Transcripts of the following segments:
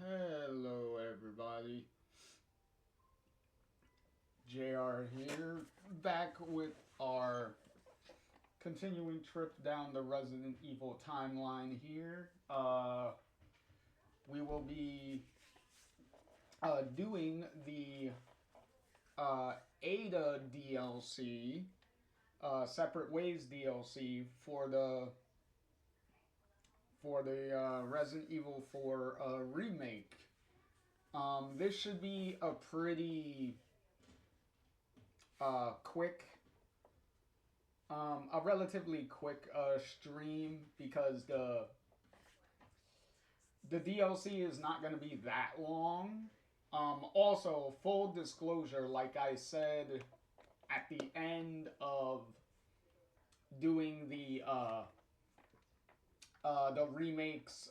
Hello, everybody. JR here, back with our continuing trip down the Resident Evil timeline here. We will be doing the Ada DLC, Separate Ways DLC for the Resident Evil 4 remake. This should be a pretty quick, a relatively quick stream because the DLC is not going to be that long. Also, full disclosure, like I said at the end of doing the remake's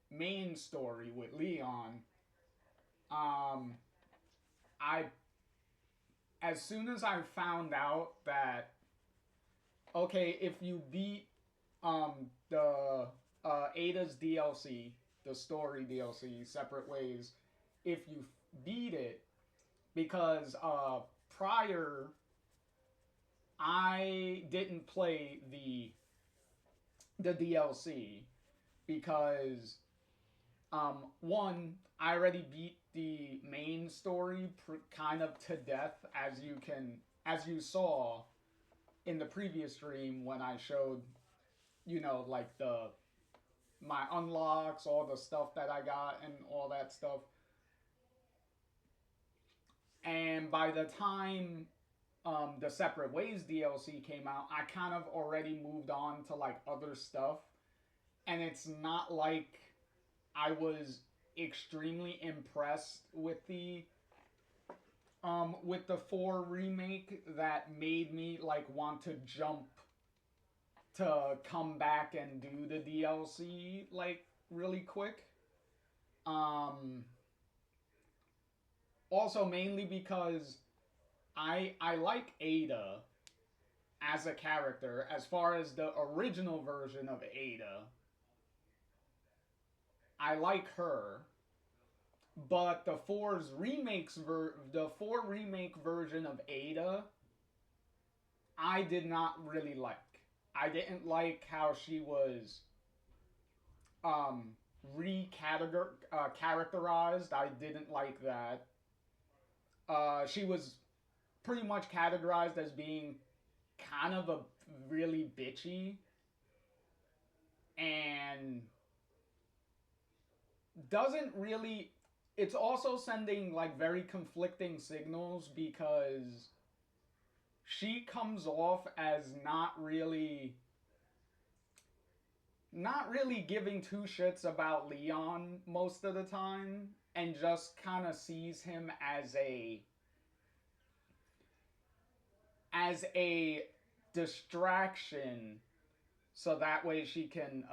main story with Leon, um, I as soon as I found out that okay, if you beat the Ada's DLC, the story DLC, Separate Ways, if you beat it, because prior I didn't play the DLC because one, I already beat the main story kind of to death, as you saw in the previous stream when I showed, like the my unlocks, all the stuff that I got, and all that stuff. And by the time the Separate Ways DLC came out, I kind of already moved on to like other stuff, and it's not like I was extremely impressed with the 4 remake that made me like want to jump to come back and do the DLC like really quick. Um Also mainly because I like Ada as a character. As far as the original version of Ada, I like her, but the 4 remake version of Ada I did not really like. I didn't like how she was um characterized. I didn't like that. She was pretty much categorized as being kind of a really bitchy, and doesn't really, it's also sending like very conflicting signals because she comes off as not really giving two shits about Leon most of the time, and just kind of sees him as a distraction, so that way she can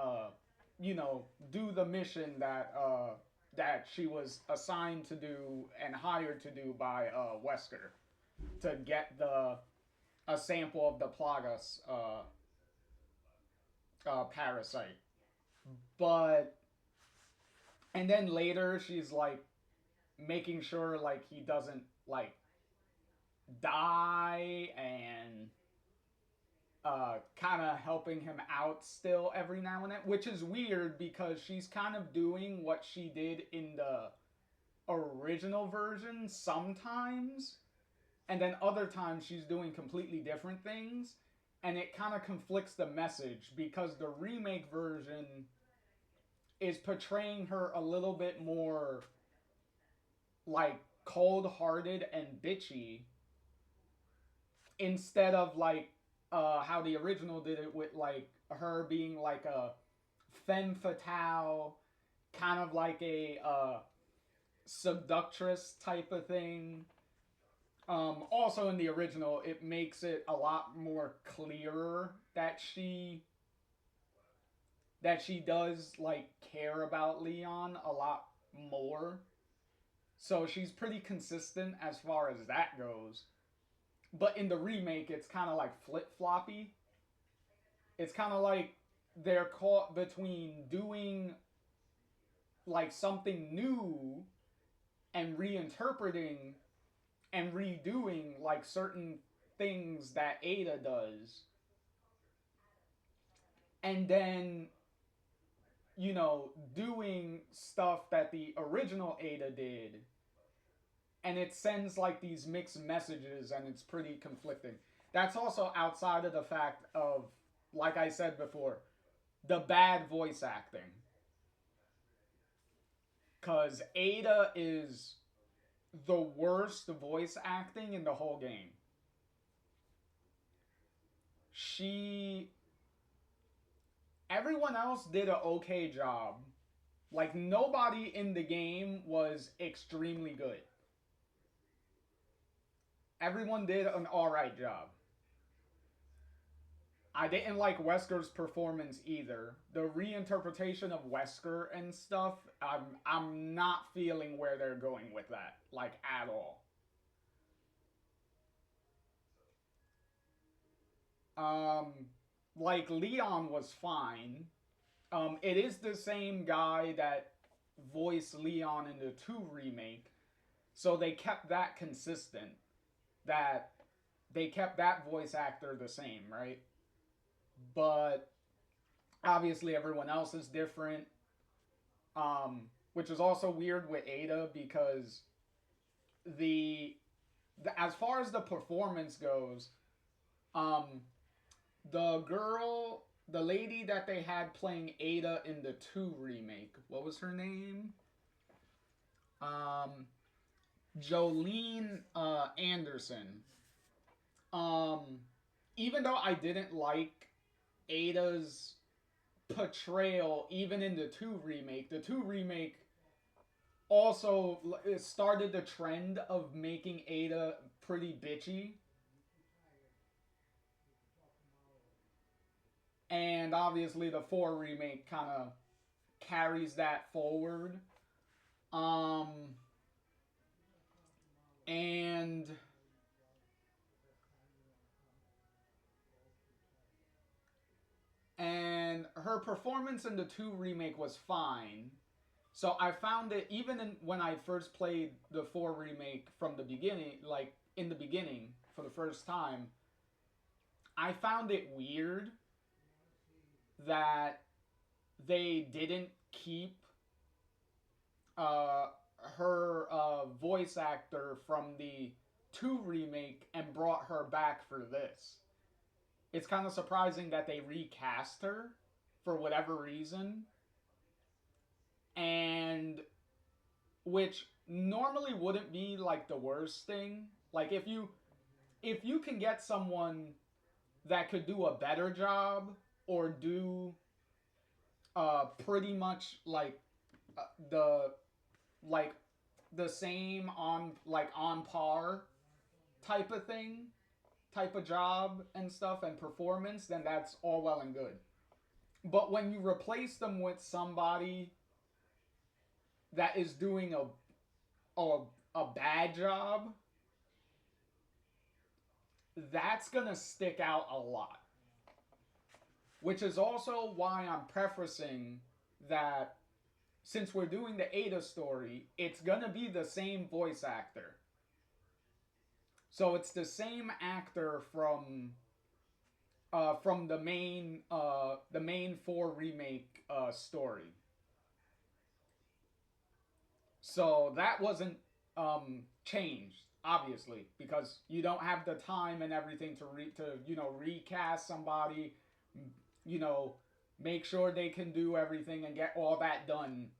do the mission that she was assigned to do and hired to do by Wesker, to get the a sample of the Plagas parasite. But and then later she's like making sure like he doesn't like die, and kind of helping him out still every now and then, which is weird because she's kind of doing what she did in the original version sometimes, and then other times she's doing completely different things, and it kind of conflicts the message because the remake version is portraying her a little bit more like cold-hearted and bitchy, instead of like how the original did it, with like her being like a femme fatale, kind of like a seductress type of thing. Also, in the original, it makes it a lot more clearer that she does like care about Leon a lot more. So she's pretty consistent as far as that goes. But in the remake, it's kind of like flip floppy. It's kind of like they're caught between doing like something new and reinterpreting and redoing like certain things that Ada does, and then doing stuff that the original Ada did, and it sends like these mixed messages, and it's pretty conflicting. That's also outside of the fact of, like I said before, the bad voice acting. Because Ada is the worst voice acting in the whole game. She. Everyone else did an okay job. Like, nobody in the game was extremely good. Everyone did an alright job. I didn't like Wesker's performance either. The reinterpretation of Wesker and stuff, I'm not feeling where they're going with that, like at all. Um, like Leon was fine. It is the same guy that voiced Leon in the 2 remake, so they kept that consistent. That they kept that voice actor the same, right? But obviously everyone else is different. Which is also weird with Ada because the, as far as the performance goes, um, the lady that they had playing Ada in the 2 remake, what was her name? Um, Jolene Anderson. Um, Even though I didn't like Ada's portrayal, even in the 2 remake also started the trend of making Ada pretty bitchy. And obviously the 4 remake kind of carries that forward. Um and and her performance in the 2 remake was fine. So I found it, even when I first played the 4 remake from the beginning, like in the beginning for the first time, I found it weird that they didn't keep uh, her voice actor from the 2 remake and brought her back for this. It's kind of surprising that they recast her for whatever reason, and which normally wouldn't be like the worst thing. Like if you can get someone that could do a better job or do pretty much uh, the like the same on par type of thing, type of job and stuff and performance, then that's all well and good. But when you replace them with somebody that is doing a, a bad job, that's gonna stick out a lot. Which is also why I'm prefacing that since we're doing the Ada story, it's gonna be the same voice actor. So it's the same actor from the main 4 remake story. So that wasn't changed, obviously, because you don't have the time and everything to recast somebody, you know, make sure they can do everything and get all that done,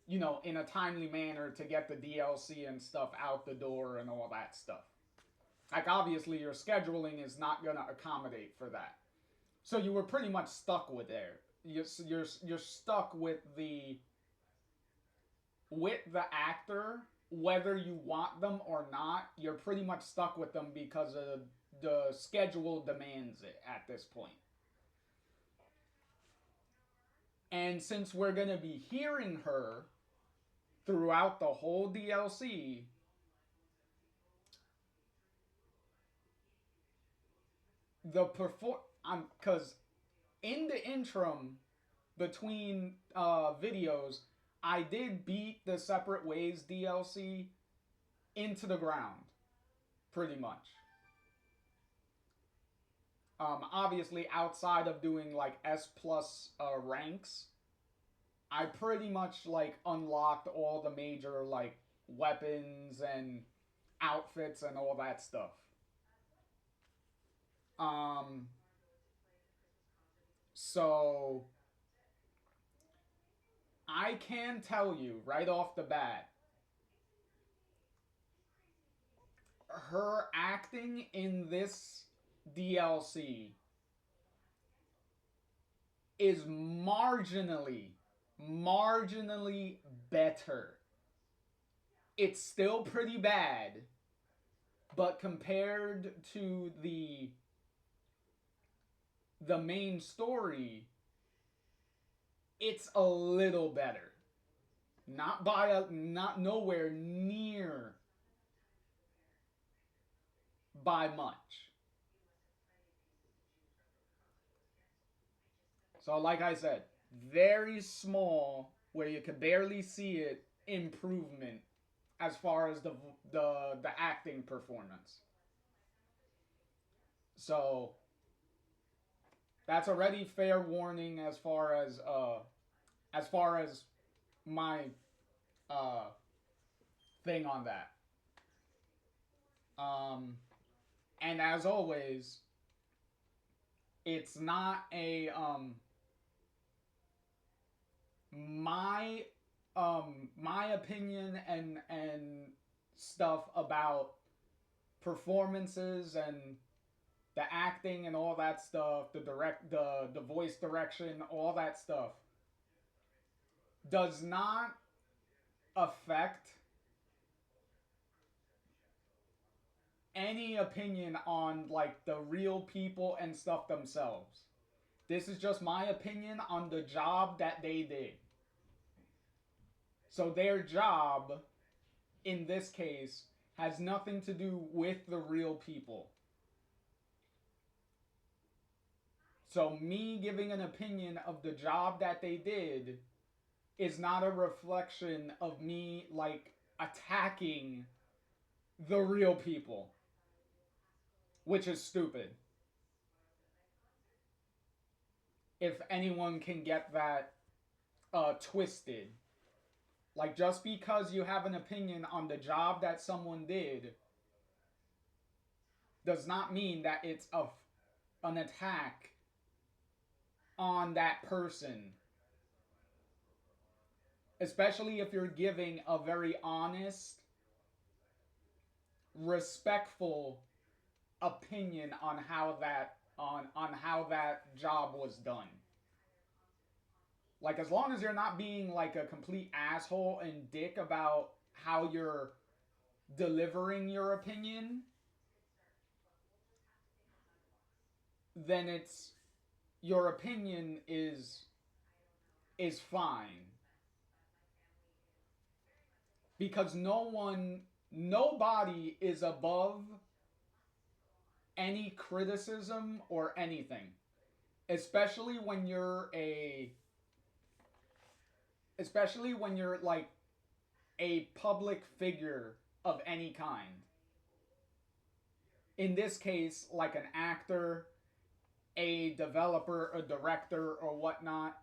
in a timely manner to get the DLC and stuff out the door and all that stuff. Like obviously your scheduling is not gonna accommodate for that. So you were pretty much stuck with there. You're stuck with the actor, whether you want them or not. You're pretty much stuck with them because of the schedule demands it at this point. And since we're gonna be hearing her throughout the whole DLC, the perform because in the interim between videos, I did beat the Separate Ways DLC into the ground, pretty much. Obviously, outside of doing like S plus ranks, I pretty much like unlocked all the major like weapons and outfits and all that stuff. Um, so I can tell you right off the bat, her acting in this DLC is marginally better. It's still pretty bad, but compared to the main story, it's a little better. Not nowhere near by much. So like I said, very small where you could barely see it improvement as far as the acting performance. So that's already fair warning as far as my uh thing on that. Um and as always, it's not a my my opinion and stuff about performances and the acting and all that stuff, the voice direction, all that stuff does not affect any opinion on like the real people and stuff themselves. This is just my opinion on the job that they did. So their job in this case has nothing to do with the real people. So me giving an opinion of the job that they did is not a reflection of me like attacking the real people, which is stupid. If anyone can get that twisted, like just because you have an opinion on the job that someone did does not mean that it's an attack on that person, especially if you're giving a very honest, respectful opinion on how that job was done. Like as long as you're not being like a complete asshole and dick about how you're delivering your opinion, then it's your opinion is fine because nobody is above any criticism or anything, especially when you're like a public figure of any kind. In this case, like an actor, a developer, a director, or whatnot,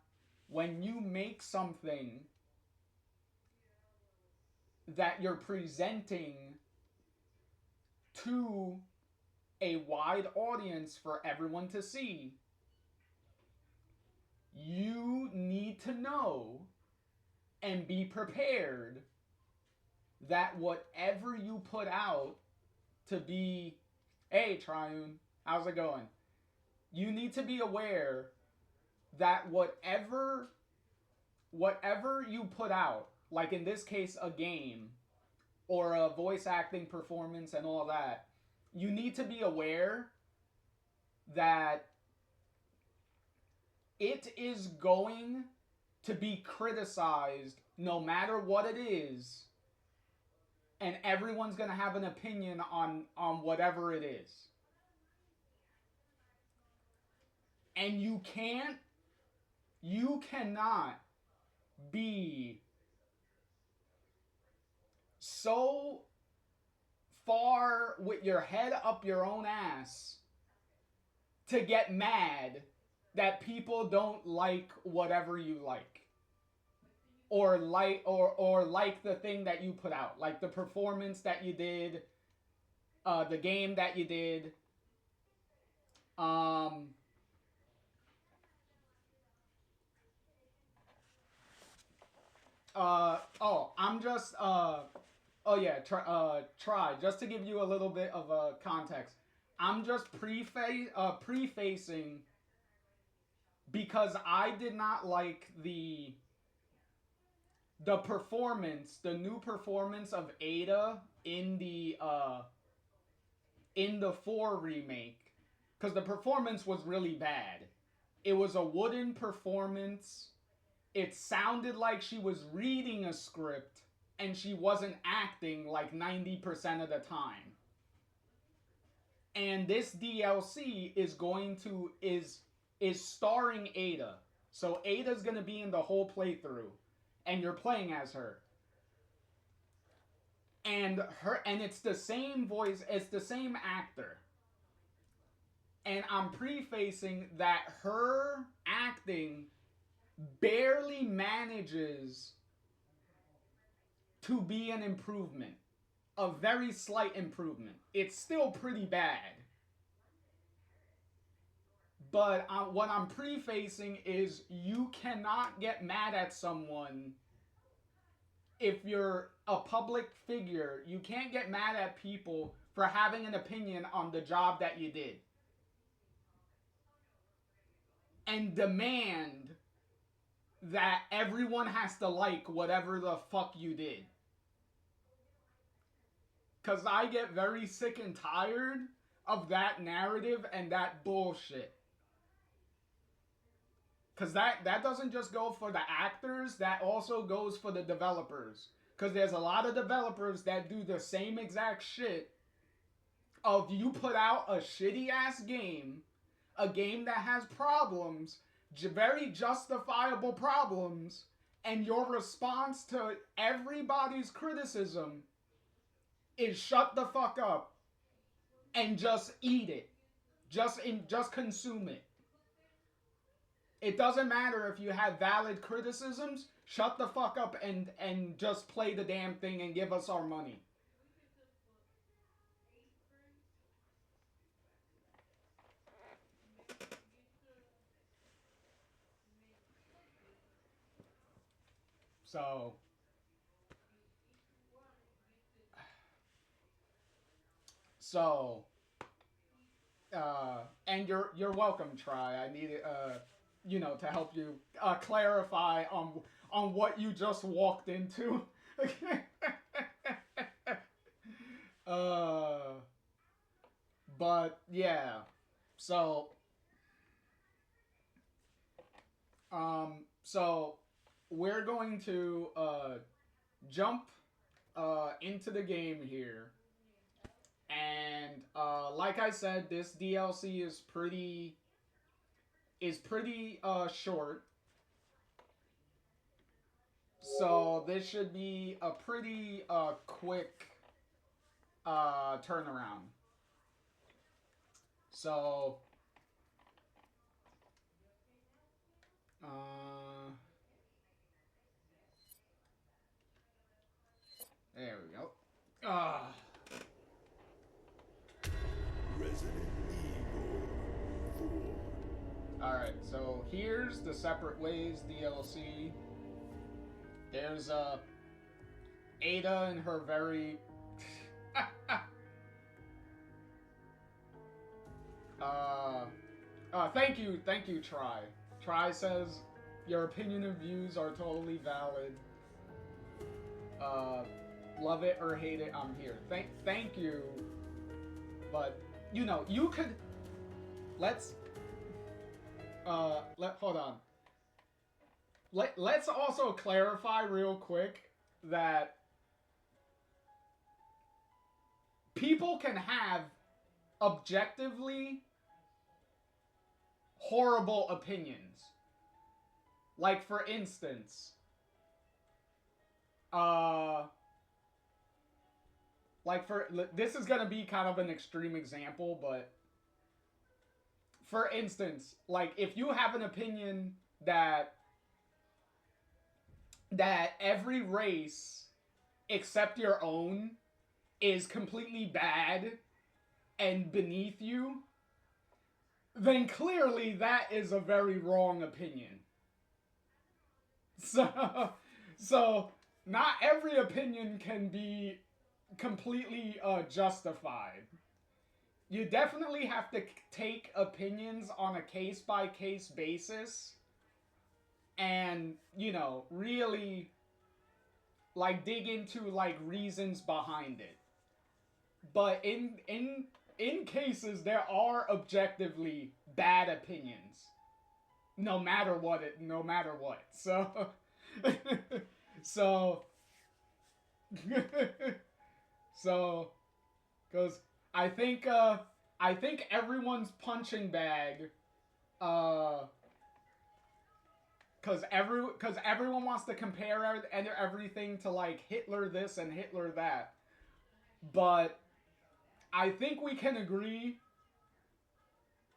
when you make something that you're presenting to a wide audience for everyone to see, you need to know and be prepared that whatever you put out to be, hey, Triune, how's it going? You need to be aware that whatever you put out, like in this case, a game or a voice acting performance and all that, you need to be aware that it is going to be criticized no matter what it is, and everyone's going to have an opinion on whatever it is. And you cannot be so far with your head up your own ass to get mad that people don't like whatever you like, or like the thing that you put out, like the performance that you did, the game that you did. Um, I'm just oh yeah, try just to give you a little bit of context. I'm just prefacing because I did not like the performance, the new performance of Ada in the 4 remake, because the performance was really bad. It was a wooden performance. It sounded like she was reading a script and she wasn't acting like 90% of the time. And this DLC is starring Ada. So Ada's going to be in the whole playthrough and you're playing as her. And it's the same voice, it's the same actor. And I'm prefacing that her acting barely manages to be an improvement. A very slight improvement. It's still pretty bad. But what I'm prefacing is you cannot get mad at someone if you're a public figure. You can't get mad at people for having an opinion on the job that you did. And demand that everyone has to like whatever the fuck you did. Because I get very sick and tired of that narrative and that bullshit. Because that doesn't just go for the actors, that also goes for the developers. Because there's a lot of developers that do the same exact shit of you put out a shitty ass game, a game that has problems, very justifiable problems, and your response to everybody's criticism is shut the fuck up and just eat it. Just consume it. It doesn't matter if you have valid criticisms. Shut the fuck up and just play the damn thing and give us our money. So and you're welcome, Try. I need it to help you clarify on what you just walked into. uh but yeah. So so we're going to jump into the game here. And like I said, this DLC is pretty short. So this should be a pretty quick turnaround. So there we go. Resident Evil 4. Alright, so here's the Separate Ways DLC. There's Ada and her very thank you, Try. Try says your opinion and views are totally valid. Love it or hate it, I'm here. Thank you. But you could hold on. Let's also clarify real quick that people can have objectively horrible opinions. Like, for instance, like this is gonna be kind of an extreme example, but for instance, like if you have an opinion that every race except your own is completely bad and beneath you, then clearly that is a very wrong opinion. So not every opinion can be completely justified. You definitely have to take opinions on a case by case basis and, you know, really like dig into like reasons behind it. But in cases there are objectively bad opinions. No matter what. So so so cuz I think everyone's punching bag cuz everyone wants to compare everything to like Hitler this and Hitler that. But I think we can agree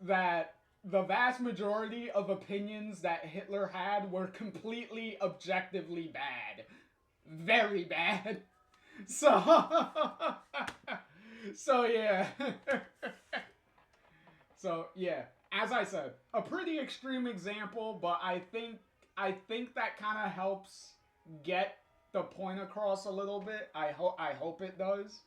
that the vast majority of opinions that Hitler had were completely objectively bad. Very bad. So so yeah. So yeah, as I said, a pretty extreme example, but I think that kind of helps get the point across a little bit. I hope it does.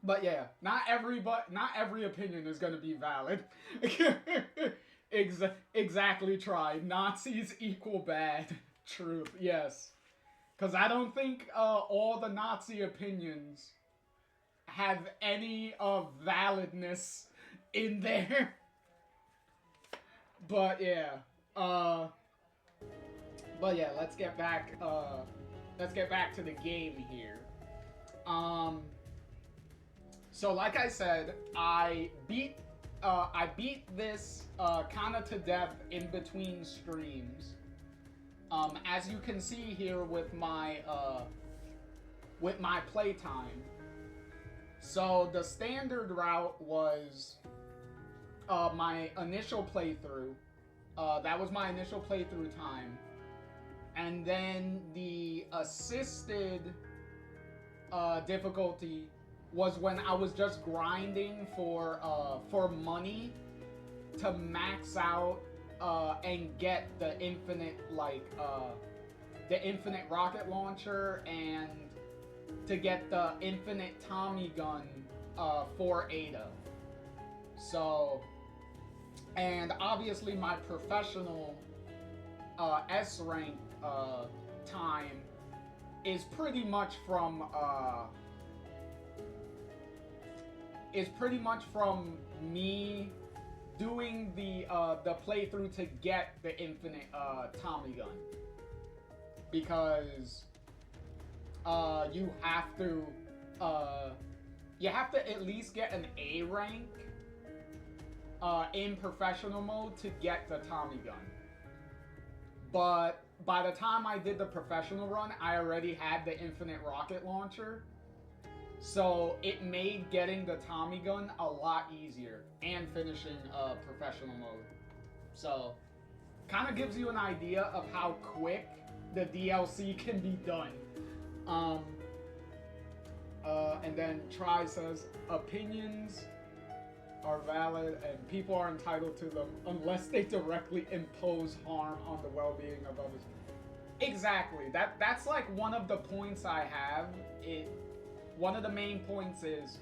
But yeah, not every opinion is going to be valid. Exactly. Try Nazis equal bad. Truth. Yes, because I don't think all the Nazi opinions have any validness in there. But yeah. But yeah, let's get back to the game here. So like I said, I beat this kind of to death in between streams. As you can see here with my playtime. So the standard route was my initial playthrough. That was my initial playthrough time. And then the assisted difficulty was when I was just grinding for money to max out and get the infinite rocket launcher and to get the infinite Tommy gun for Ada. So, and obviously my professional S rank time is pretty much from me doing the playthrough to get the infinite Tommy gun, because you have to at least get an A rank in professional mode to get the Tommy gun. But by the time I did the professional run, I already had the infinite rocket launcher. So it made getting the Tommy gun a lot easier and finishing professional mode. So kind of gives you an idea of how quick the DLC can be done. And then Try says, opinions are valid and people are entitled to them unless they directly impose harm on the well-being of others. Exactly. That's like one of the points I have. One of the main points is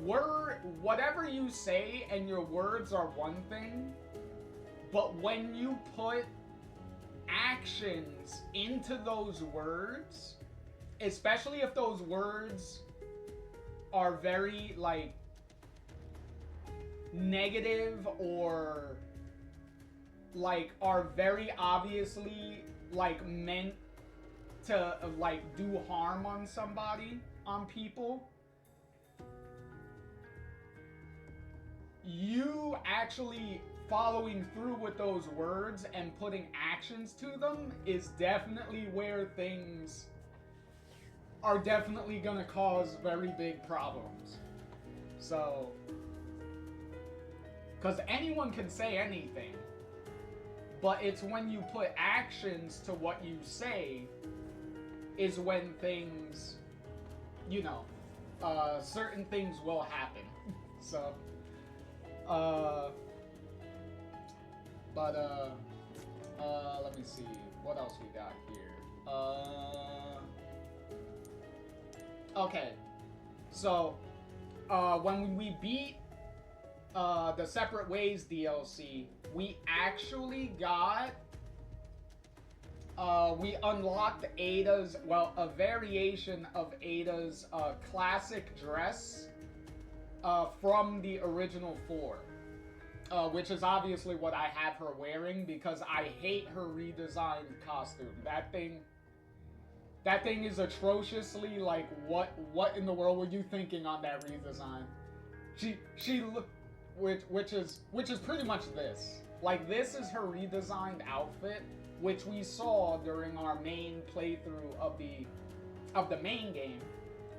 whatever you say and your words are one thing, but when you put actions into those words, especially if those words are very like negative or like are very obviously like meant to like do harm on somebody, on people, you actually following through with those words and putting actions to them is definitely where things are definitely gonna cause very big problems. So, because anyone can say anything, but it's when you put actions to what you say is when things, you know, certain things will happen. So, let me see. What else we got here? Okay. So, when we beat the Separate Ways DLC, we actually got, we unlocked Ada's, well, a variation of Ada's classic dress from the original 4. Which is obviously what I have her wearing, because I hate her redesigned costume. That thing is atrociously, like, what in the world were you thinking on that redesign? She look, which is pretty much this. Like, this is her redesigned outfit, which we saw during our main playthrough of the main game,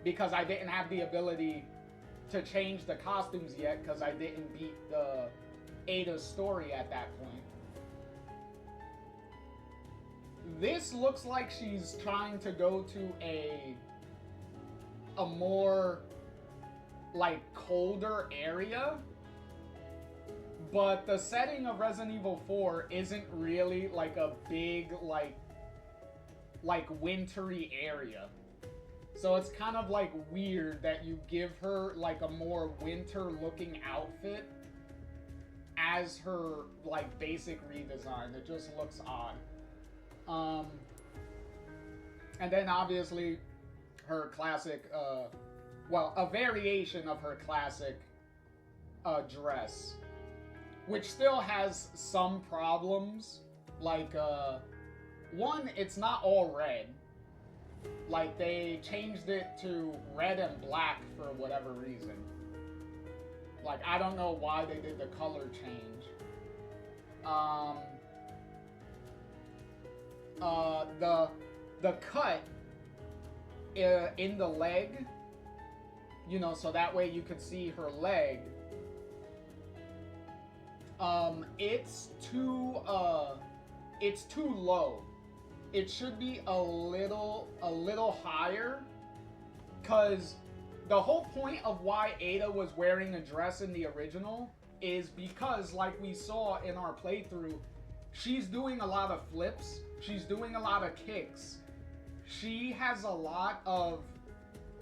because I didn't have the ability to change the costumes yet, because I didn't beat the Ada's story at that point. This looks like she's trying to go to a more, like, colder area, but the setting of Resident Evil 4 isn't really like a big, like wintry area. So it's kind of like weird that you give her like a more winter looking outfit as her, like, basic redesign. It just looks odd. And then obviously her classic, well, a variation of her classic dress, which still has some problems. Like, one, it's not all red. Like, they changed it to red and black for whatever reason. Like, I don't know why they did the color change. The cut in the leg, you know, so that way you could see her leg. It's too low. It should be a little higher, because the whole point of why Ada was wearing a dress in the original is because, like we saw in our playthrough, she's doing a lot of flips, she's doing a lot of kicks, she has a lot of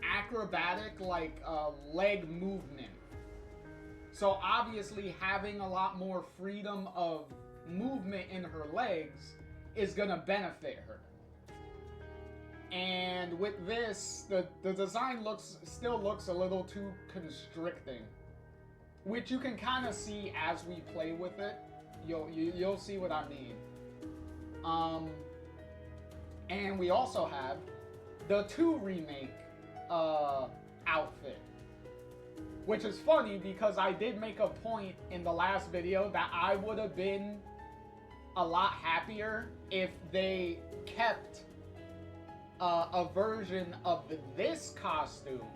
acrobatic, like, leg movement. So obviously having a lot more freedom of movement in her legs is gonna benefit her. And with this, the design still looks a little too constricting, which you can kind of see as we play with it. You'll see what I mean. And we also have the 2 remake outfit, which is funny because I did make a point in the last video that I would have been a lot happier if they kept a version of this costume,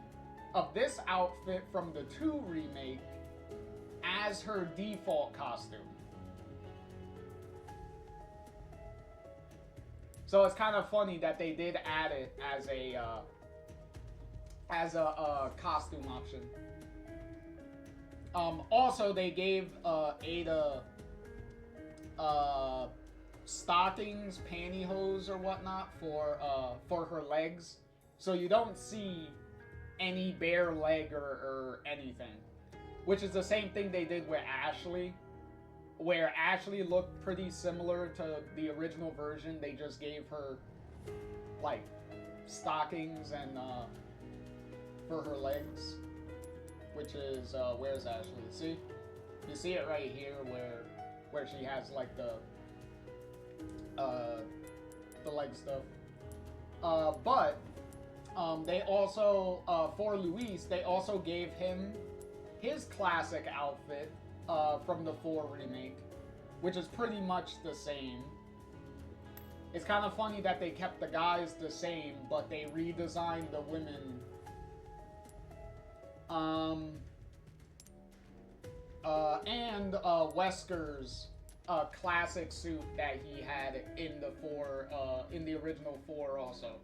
of this outfit from the 2 remake as her default costume. So it's kind of funny that they did add it as a costume option. Also, they gave Ada stockings, pantyhose, or whatnot for her legs, so you don't see any bare leg or anything. Which is the same thing they did with Ashley, where Ashley looked pretty similar to the original version. They just gave her, like, stockings and for her legs, which is where's Ashley? See, you see it right here where she has, like, the leg stuff. But they also for Luis, they also gave him his classic outfit from the 4 remake, which is pretty much the same. It's kind of funny that they kept the guys the same, but they redesigned the women. Um, Wesker's classic suit that he had in the in the original 4 also.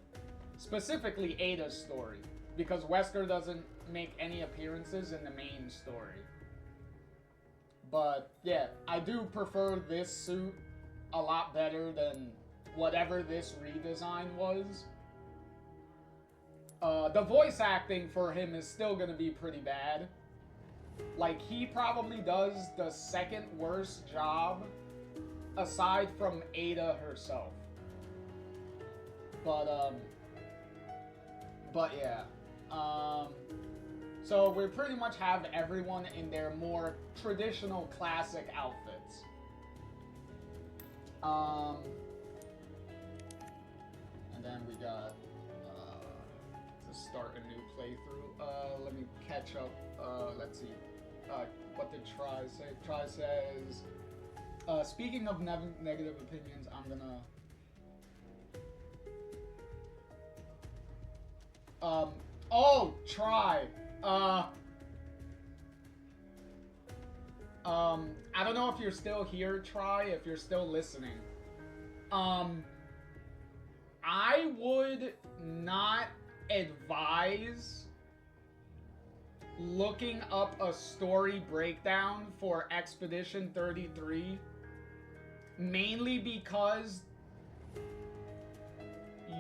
Specifically Ada's story, because Wesker doesn't make any appearances in the main story. But yeah, I do prefer this suit a lot better than whatever this redesign was. The voice acting for him is still gonna be pretty bad. Like, he probably does the second worst job aside from Ada herself. But yeah. So we pretty much have everyone in their more traditional classic outfits. And then we got to start a new playthrough. Let me catch up. Let's see. What did Try say? Try says, speaking of negative opinions, I'm gonna. Oh, Try. I don't know if you're still here, Try, if you're still listening. I would not advise looking up a story breakdown for Expedition 33, mainly because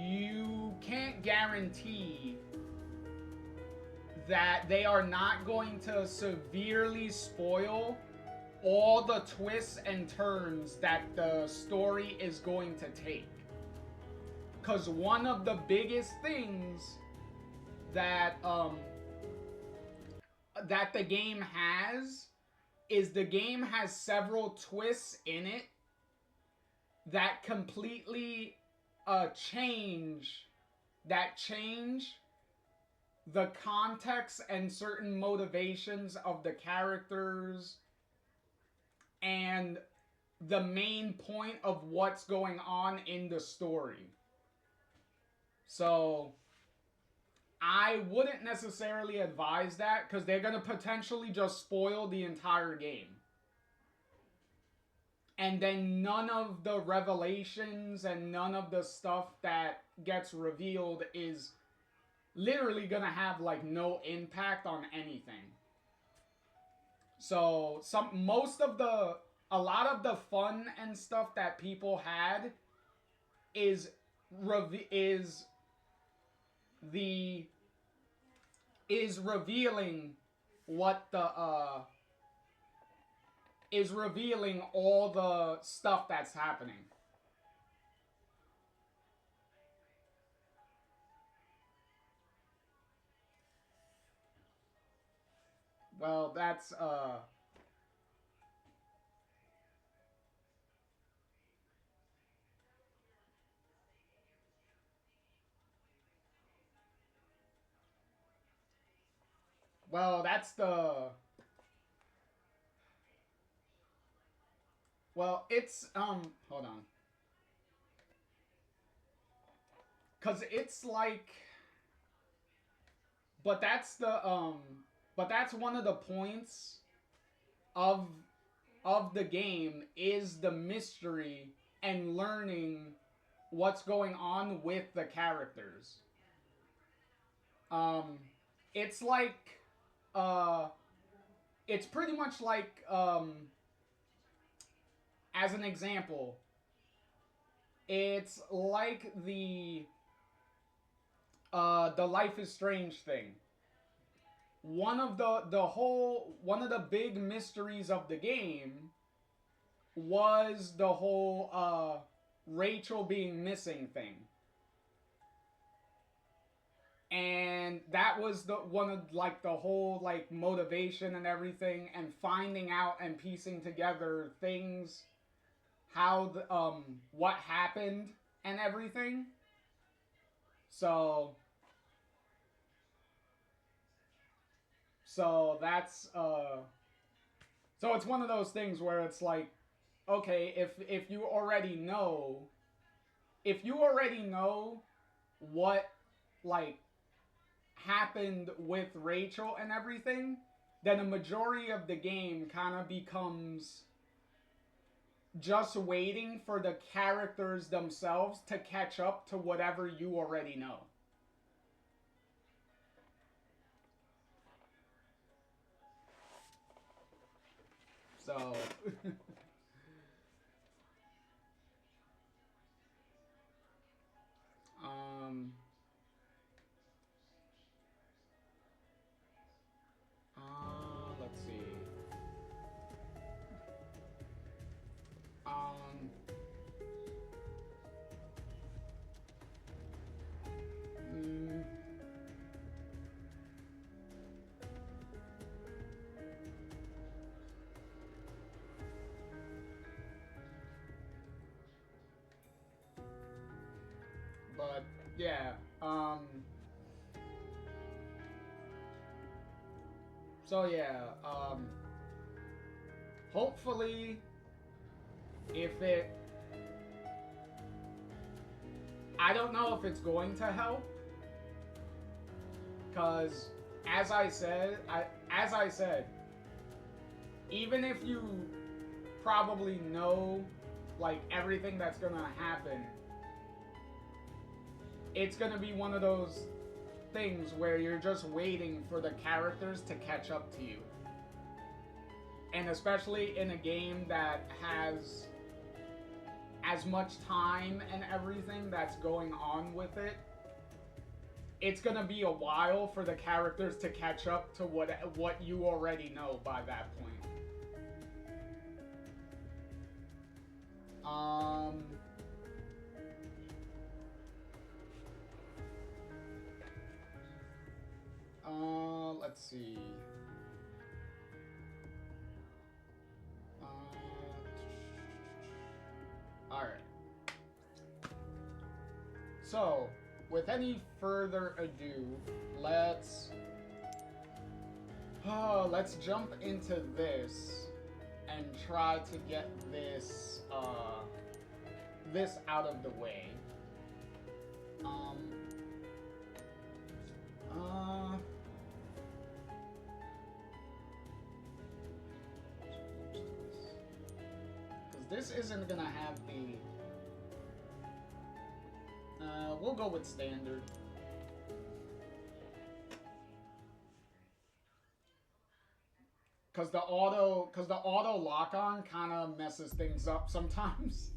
you can't guarantee that they are not going to severely spoil all the twists and turns that the story is going to take. Because one of the biggest things that that the game has is the game has several twists in it that completely change the context and certain motivations of the characters and the main point of what's going on in the story. So I wouldn't necessarily advise that, because they're going to potentially just spoil the entire game. And then none of the revelations and none of the stuff that gets revealed is literally going to have like no impact on anything. So a lot of the fun and stuff that people had is revealing what the is revealing all the stuff that's happening. Well, that's well, that's the well, it's hold on. Cuz it's like but that's the but that's one of the points of the game is the mystery and learning what's going on with the characters. Um it's like uh it's pretty much like as an example, it's like the Life is Strange thing. One of the big mysteries of the game was the whole Rachel being missing thing. And that was the one of like the whole like motivation and everything, and finding out and piecing together things, how the what happened and everything. So that's so it's one of those things where it's like, okay, if you already know if you already know what like happened with Rachel and everything, then a majority of the game kind of becomes just waiting for the characters themselves to catch up to whatever you already know. So um let's see. Um mm, but yeah, so yeah, hopefully if it I don't know if it's going to help cuz as I said, even if you probably know like everything that's going to happen, it's going to be one of those things where you're just waiting for the characters to catch up to you. And especially in a game that has as much time and everything that's going on with it, it's gonna be a while for the characters to catch up to what you already know by that point. Let's see. Alright. So, with any further ado, let's jump into this and try to get this this out of the way. Because this isn't gonna have the. We'll go with standard. Because the auto lock on kind of messes things up sometimes.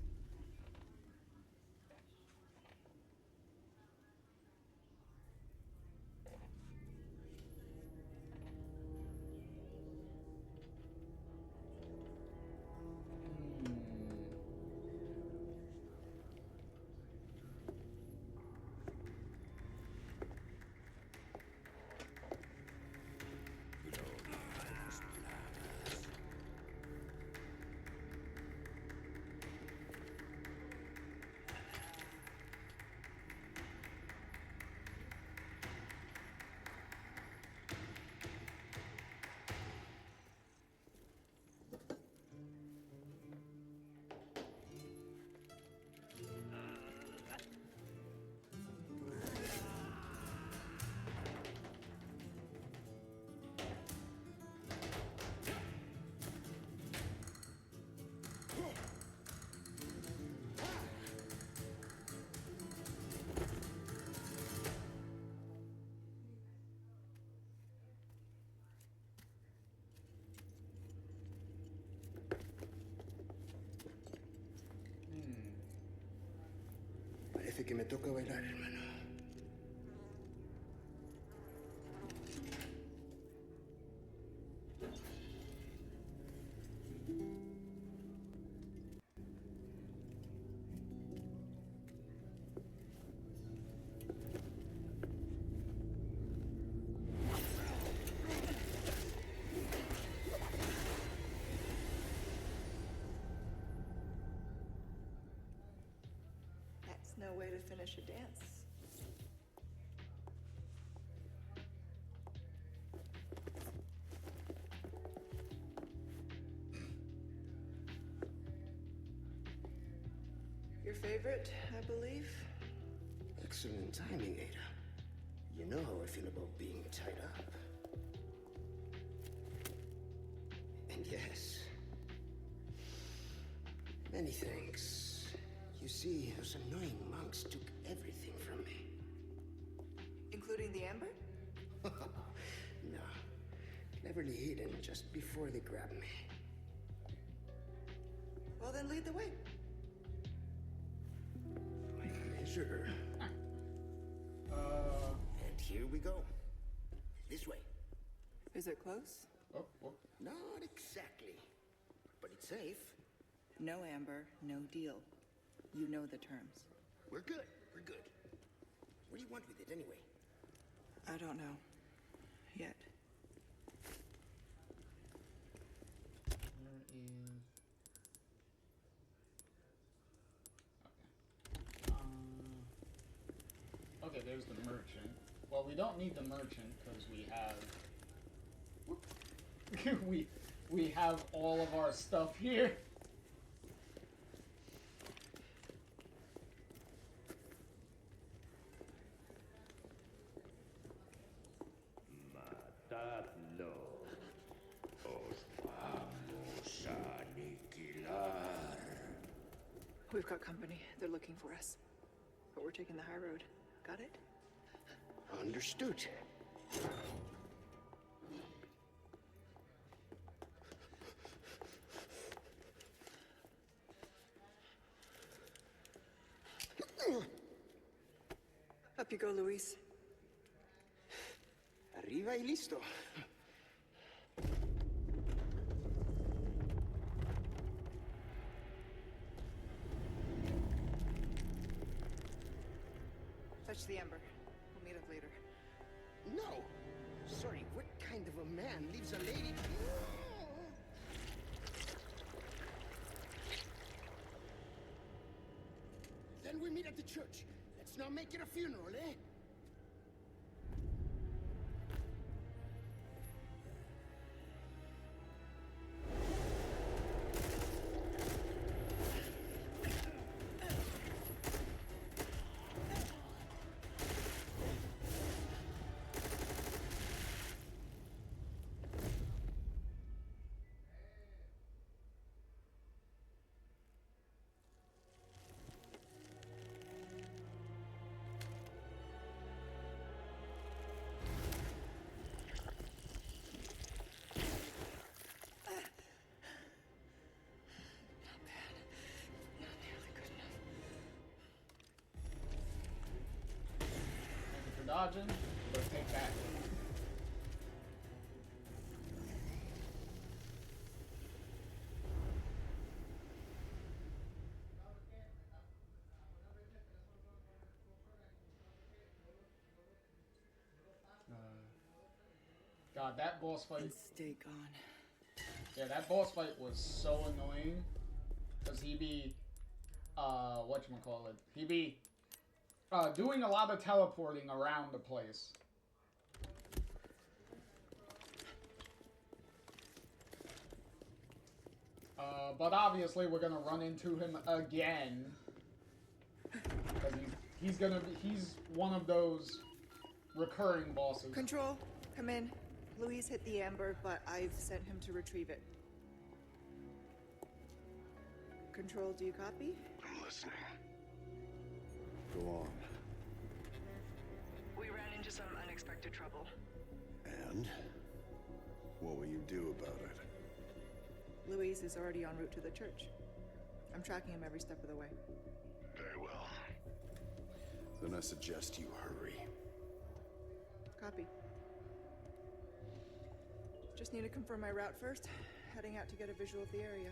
Parece que me toca bailar, hermano. That's no way to finish a dance. Your favorite, I believe? Excellent timing, Ada. You know how I feel about being tied up. And yes, many thanks. You see, those annoying monks took everything from me. Including the amber? No, cleverly hidden just before they grabbed me. Well, then lead the way. My pleasure. And here we go. This way. Is it close? Oh. Not exactly, but it's safe. No amber, no deal. You know the terms. We're good. We're good. What do you want with it anyway? I don't know. Yet. Where is... Okay, there's the merchant. Well, we don't need the merchant because we have... we have all of our stuff here. Matadlo. Os vamos a aniquilar. We've got company. They're looking for us. But we're taking the high road. Got it? Understood. Up you go, Luis. Arriba y listo. Fetch the amber. We'll meet up later. No. Sorry, what kind of a man leaves a lady? Then we meet at the church. Let's not make it a funeral, eh? Dodging, let's take that. God, that boss fight. And stay gone. Yeah, that boss fight was so annoying. Cause he be, whatchamacallit? He be doing a lot of teleporting around the place. But obviously we're gonna run into him again. Cause he's one of those recurring bosses. Control, come in. Luis hit the amber, but I've sent him to retrieve it. Control, do you copy? I'm listening. Go on. We ran into some unexpected trouble. And? What will you do about it? Luis is already en route to the church. I'm tracking him every step of the way. Very well. Then I suggest you hurry. Copy. Just need to confirm my route first. Heading out to get a visual of the area.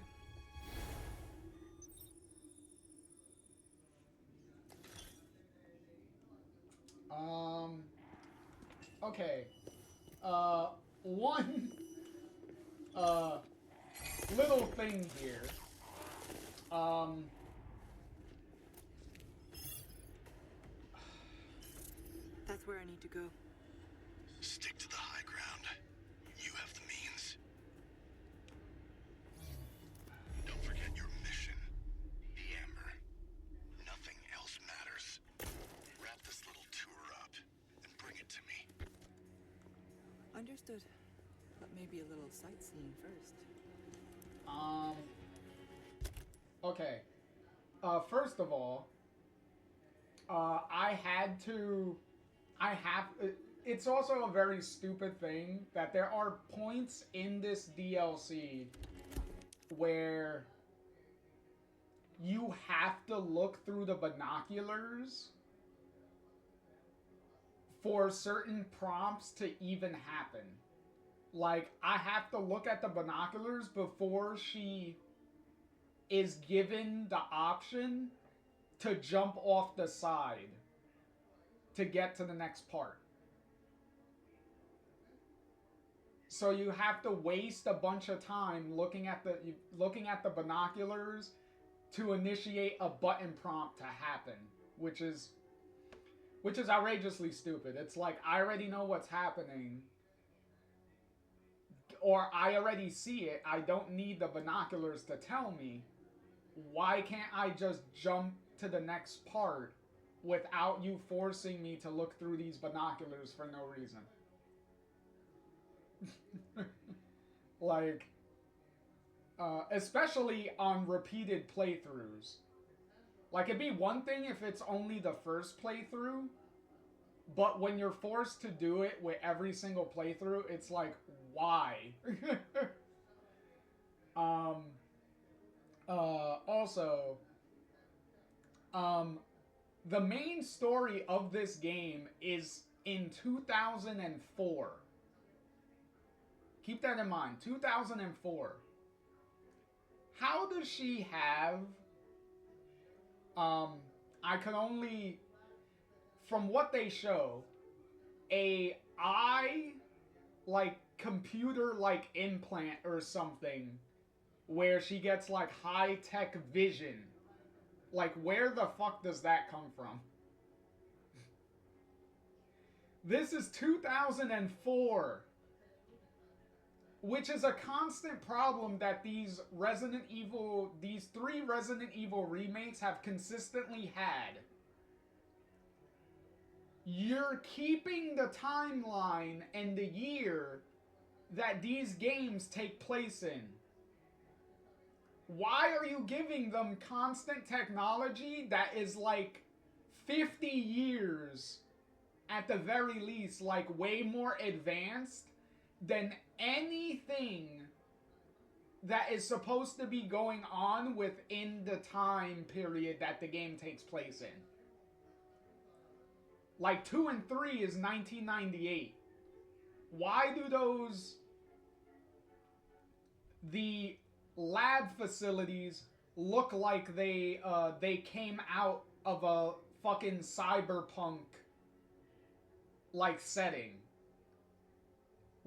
Okay. One, little thing here. That's where I need to go. Stick to the high ground. You have the means. Don't forget your mission. The Amber. Understood. But maybe a little sightseeing first. Okay. First of all, it's also a very stupid thing that there are points in this DLC where you have to look through the binoculars for certain prompts to even happen. Like, I have to look at the binoculars before she is given the option to jump off the side to get to the next part. So you have to waste a bunch of time looking at the binoculars to initiate a button prompt to happen, which is outrageously stupid. It's like, I already know what's happening, or I already see it. I don't need the binoculars to tell me. Why can't I just jump to the next part without you forcing me to look through these binoculars for no reason? Like, especially on repeated playthroughs. Like, it'd be one thing if it's only the first playthrough, but when you're forced to do it with every single playthrough, it's like, why? Also, the main story of this game is in 2004. Keep that in mind, 2004. How does she have, I can only, from what they show, a eye, like, computer-like implant or something, where she gets, like, high-tech vision? Like, where the fuck does that come from? This is 2004. Which is a constant problem that these three Resident Evil remakes have consistently had. You're keeping the timeline and the year that these games take place in. Why are you giving them constant technology that is like 50 years at the very least, like way more advanced than anything that is supposed to be going on within the time period that the game takes place in? Like, 2 and 3 is 1998. Why do the lab facilities look like they came out of a fucking cyberpunk like setting?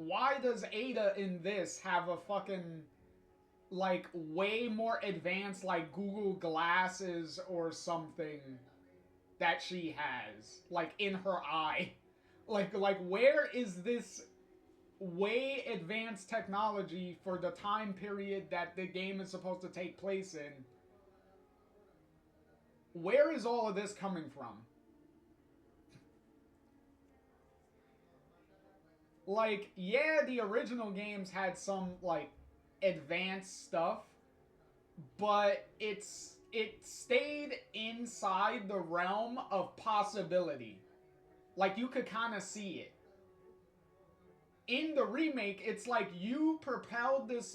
Why does Ada in this have a fucking, like, way more advanced, like, Google glasses or something that she has, like, in her eye? Like, where is this way advanced technology for the time period that the game is supposed to take place in? Where is all of this coming from? Like, yeah, the original games had some, like, advanced stuff, but it stayed inside the realm of possibility. Like, you could kind of see it. In the remake, it's like you propelled this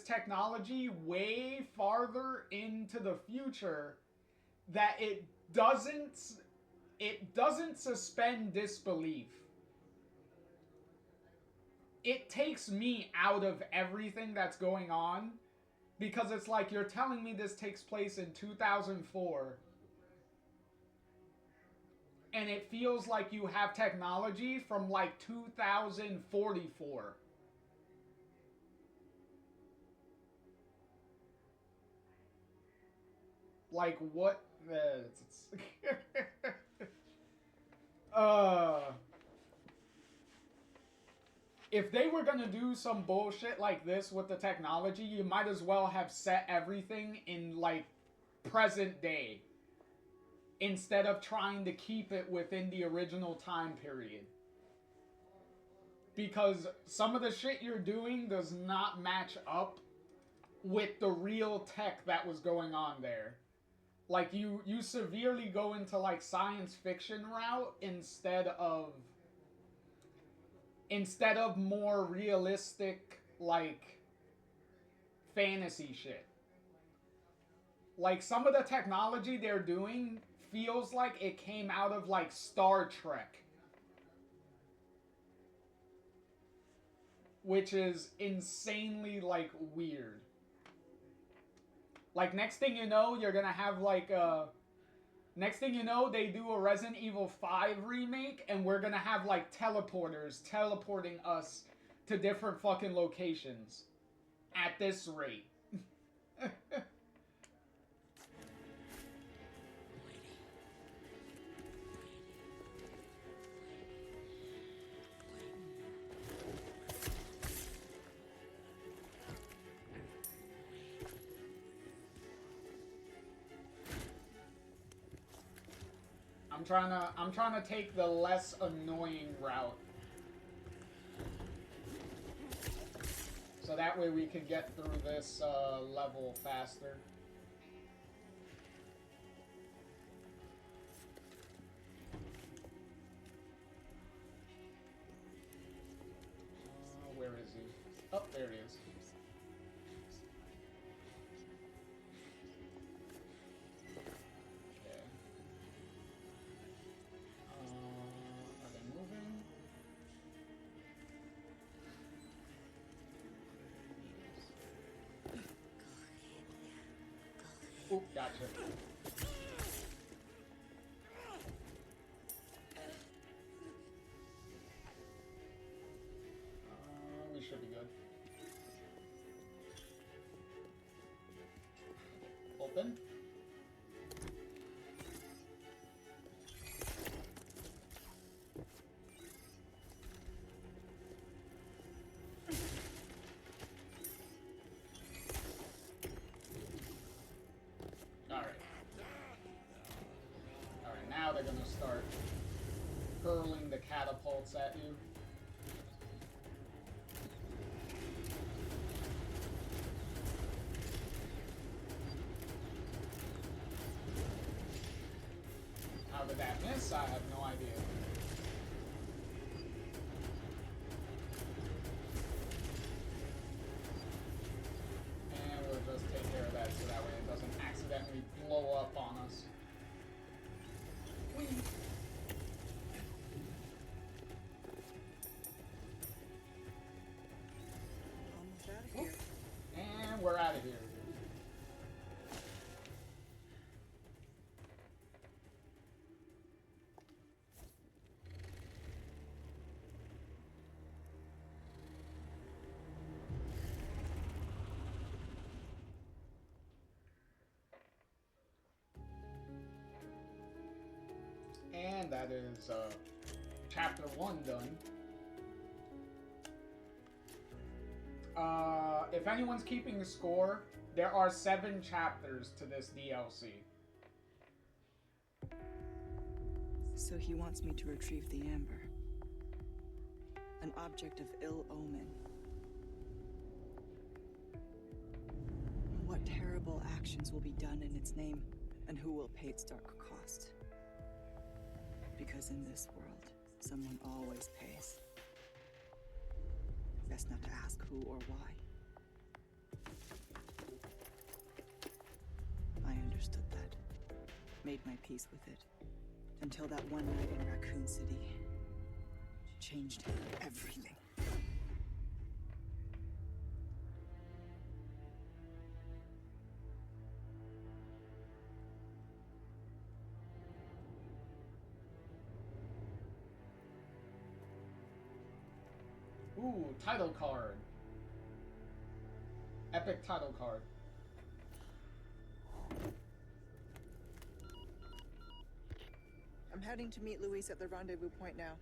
technology way farther into the future that it doesn't suspend disbelief. It takes me out of everything that's going on, because it's like, you're telling me this takes place in 2004, and it feels like you have technology from like 2044. Like, what? If they were gonna do some bullshit like this with the technology, you might as well have set everything in, like, present day, instead of trying to keep it within the original time period. because some of the shit you're doing does not match up with the real tech that was going on there. Like, you severely go into, like, science fiction route instead of more realistic, like, fantasy shit. Like, some of the technology they're doing feels like it came out of, like, Star Trek. Which is insanely, like, weird. Like, next thing you know, you're gonna have, like, next thing you know, they do a Resident Evil 5 remake, and we're gonna have, like, teleporters teleporting us to different fucking locations. At this rate. I'm trying to take the less annoying route. So that way we can get through this level faster. Where is he? Oh, there he is. Okay. Are they moving? Oh, gotcha. We should be good. Open. Alright, now they're gonna start hurling the catapults at you. How did that miss? I have no idea. And we'll just take care of that so that way it doesn't accidentally blow up on us. Whee! Almost out of here. And we're out of here. And that is chapter 1 done. If anyone's keeping the score, there are 7 chapters to this DLC. So he wants me to retrieve the amber. An object of ill omen. What terrible actions will be done in its name, and who will pay its dark cost? Because in this world, someone always pays. Best not to ask who or why. I understood that. Made my peace with it. Until that one night in Raccoon City. Changed everything. Ooh, title card. Epic title card. I'm heading to meet Luis at the rendezvous point now.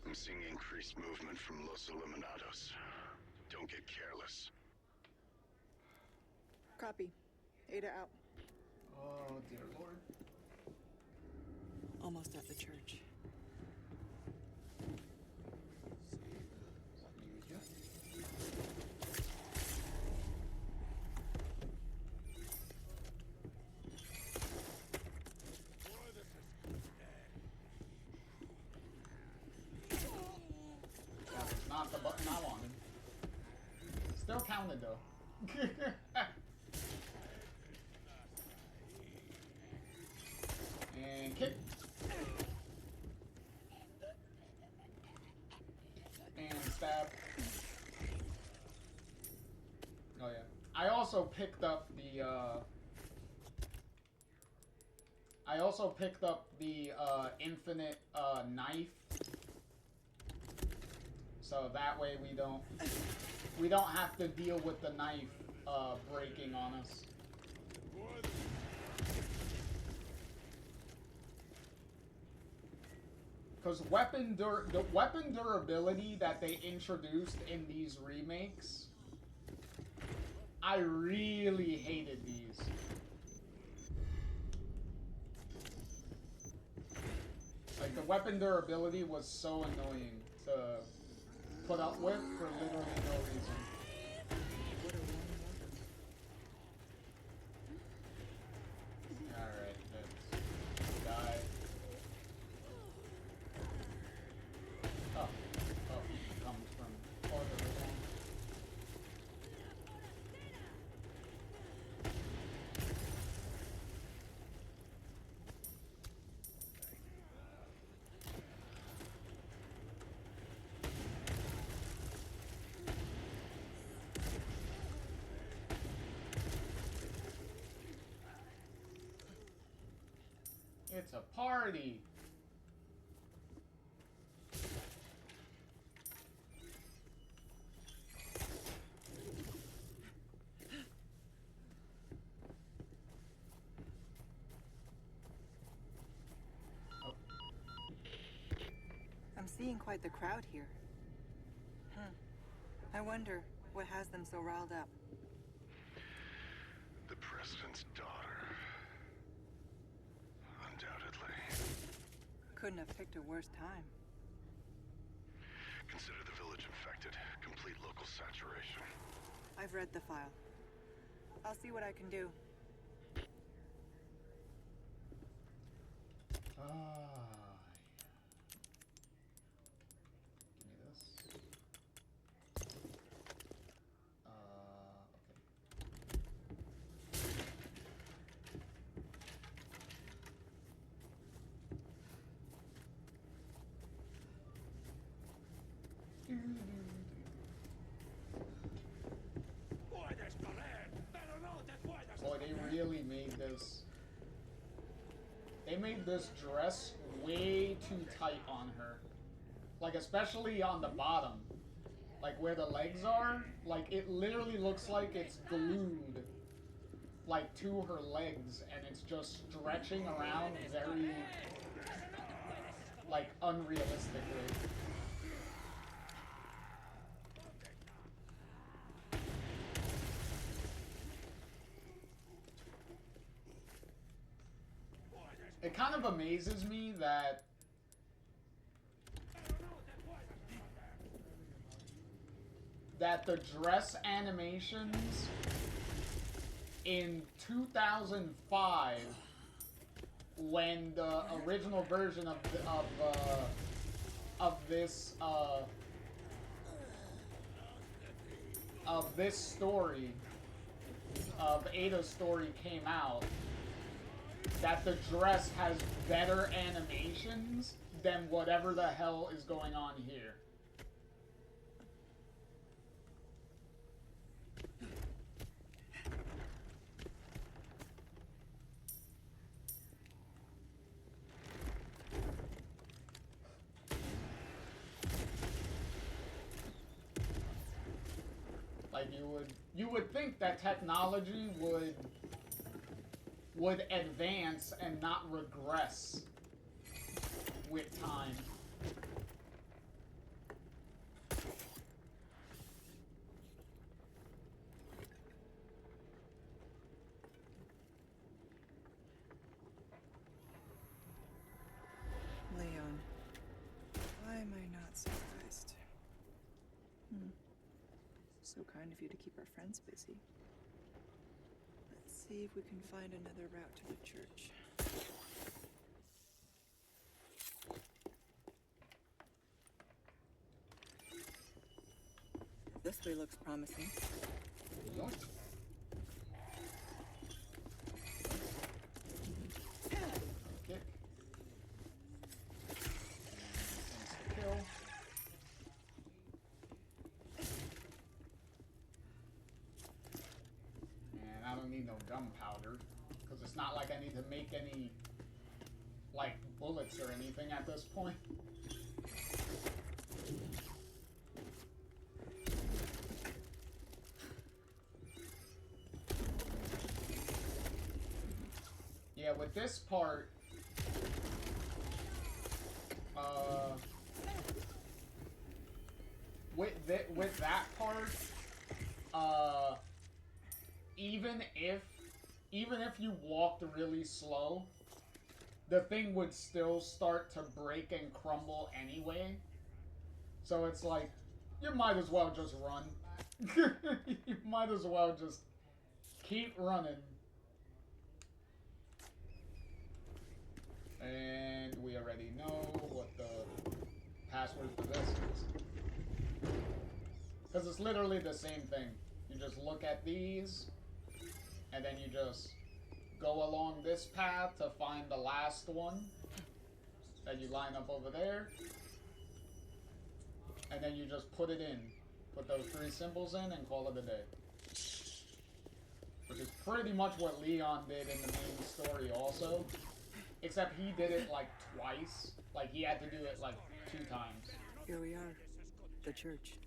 I'm seeing increased movement from Los Eliminados. Don't get careless. Copy. Ada out. Oh, dear Lord. Almost at the church. kinda though. And kick. And stab. Oh yeah. I also picked up the infinite knife. So that way we don't have to deal with the knife breaking on us. Because the weapon durability that they introduced in these remakes, I really hated these. Like, the weapon durability was so annoying to put up with for literally no reason. Alright, let's die. Oh, it comes from farther along. It's a party! I'm seeing quite the crowd here. I wonder what has them so riled up. The president's daughter. Undoubtedly. Couldn't have picked a worse time. Consider the village infected. Complete local saturation. I've read the file. I'll see what I can do. Give me this. Boy, they really made this. They made this dress way too tight on her. Like, especially on the bottom. Like, where the legs are. Like, it literally looks like it's glued, like, to her legs. And it's just stretching around very, like, unrealistically. It kind of amazes me that the dress animations in 2005, when the original version of this story, of Ada's story, came out, that the dress has better animations than whatever the hell is going on here. Like, you would think that technology would advance and not regress with time. Leon, why am I not surprised? So kind of you to keep our friends busy. Let's see if we can find another route to the church. This way looks promising. Yoink. Kick. Kill. And I don't need no gunpowder, because it's not like I need to make any, like, bullets or anything at this point. Yeah, with this part, with that part, even if you walked really slow, the thing would still start to break and crumble anyway. So it's like, you might as well just run. You might as well just keep running. And we already know what the password for this is. Because it's literally the same thing. You just look at these, and then you just go along this path to find the last one that you line up over there. And then you just put it in. Put those 3 symbols in and call it a day. Which is pretty much what Leon did in the main story also. Except he did it like twice. Like he had to do it like 2 times. Here we are. The church.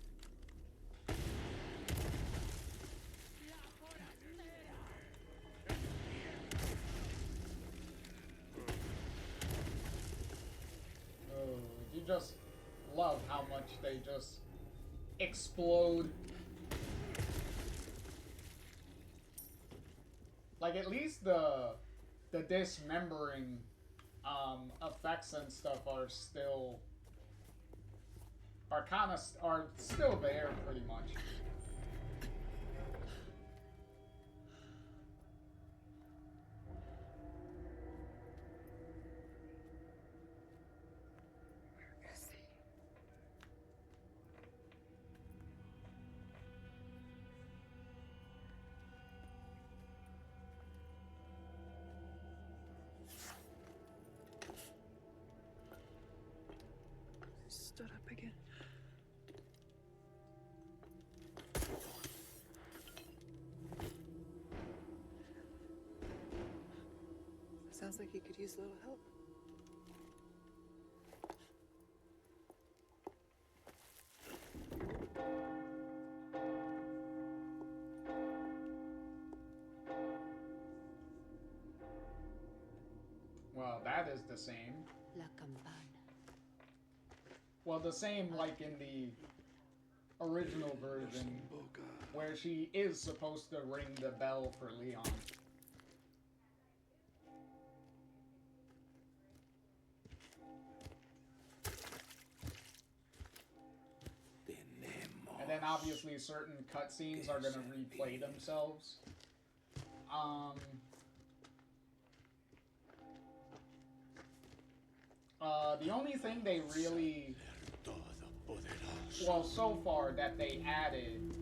Oh, you just love how much they just explode. Like at least the dismembering effects and stuff are still there pretty much. Where is he? Stood up again. Sounds like he could use a little help. Well, that is the same. La campana. Well, the same like in the original version, where she is supposed to ring the bell for Leon. And then obviously certain cutscenes are gonna replay themselves. The only thing they really, well, so far that they added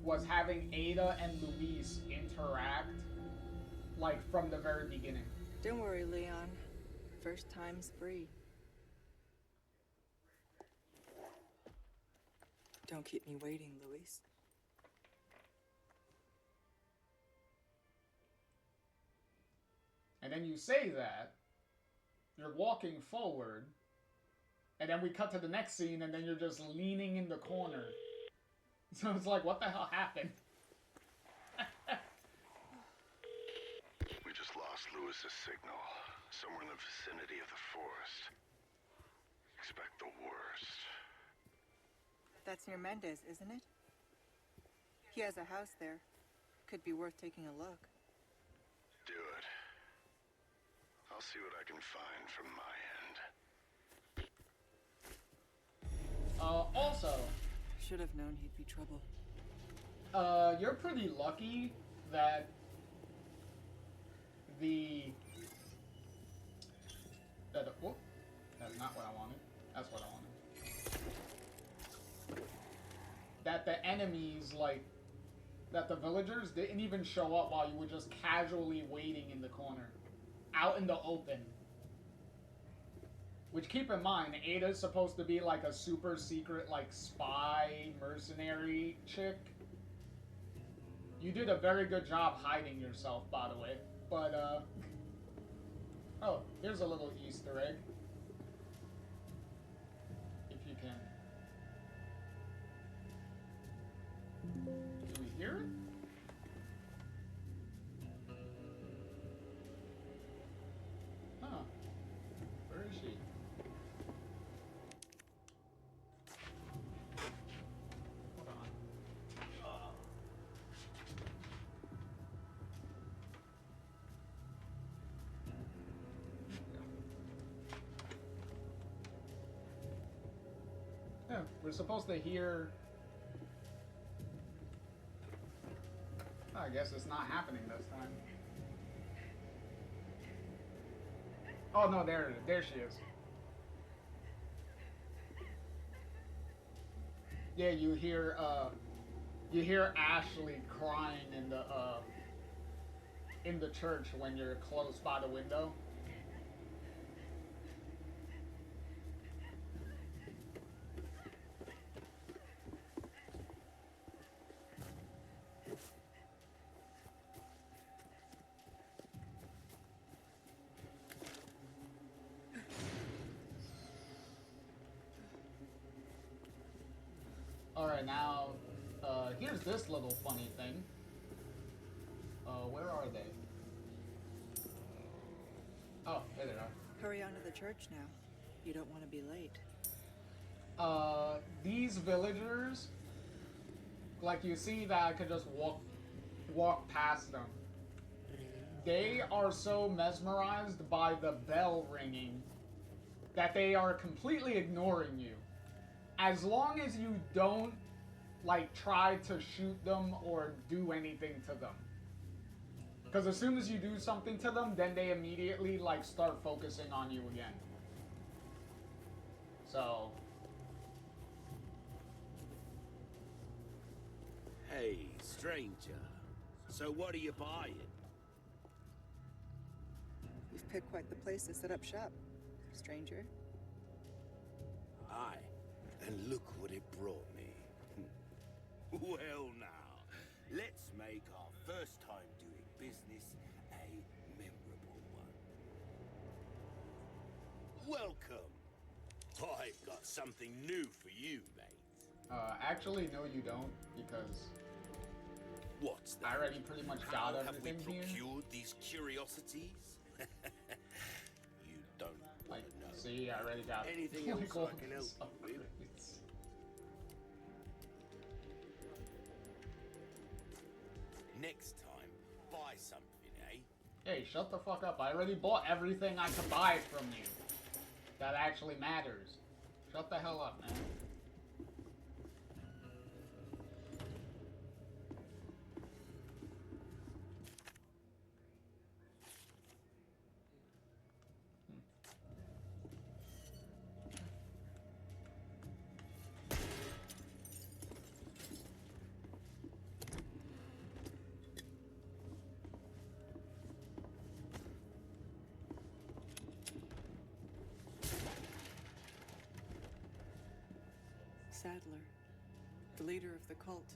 was having Ada and Luis interact, like, from the very beginning. Don't worry, Leon. First time's free. Don't keep me waiting, Luis. And then you say that, you're walking forward, and then we cut to the next scene, and then you're just leaning in the corner. So it's like, what the hell happened? We just lost Lewis's signal. Somewhere in the vicinity of the forest. Expect the worst. That's near Mendez, isn't it? He has a house there. Could be worth taking a look. Do it. I'll see what I can find from my end. Also, Should have known he'd be trouble. you're pretty lucky that whoop, that's not what I wanted. That's what I wanted. That the enemies, like, that the villagers didn't even show up while you were just casually waiting in the corner, out in the open. Which, keep in mind, Ada's supposed to be like a super secret, like, spy, mercenary chick. You did a very good job hiding yourself, by the way. But, oh, here's a little Easter egg. If you can. Do we hear it? Huh. Where is she? Hold on. Yeah, we're supposed to hear... I guess it's not happening this time. Oh no, there she is. Yeah, you hear Ashley crying in the church when you're close by the window. Alright, now, here's this little funny thing. Where are they? Oh, there they are. Hurry on to the church now. You don't want to be late. These villagers, like you see that I could just walk past them. They are so mesmerized by the bell ringing that they are completely ignoring you. As long as you don't, like, try to shoot them or do anything to them. Because as soon as you do something to them, then they immediately, like, start focusing on you again. So... Hey, stranger. So what are you buying? You've picked quite the place to set up shop, stranger. Aye, and look what it brought me. Well now, let's make our first time doing business a memorable one. Welcome. I've got something new for you, mate. Actually, no you don't, because... What's that? I already pretty much got everything have we here. procured these curiosities? You don't Like, want to know. see, I already got Anything like, else all I can these help you with? upgrades. Next time, buy something, eh? Hey, shut the fuck up. I already bought everything I could buy from you. That actually matters. Shut the hell up, man. Sadler, the leader of the cult.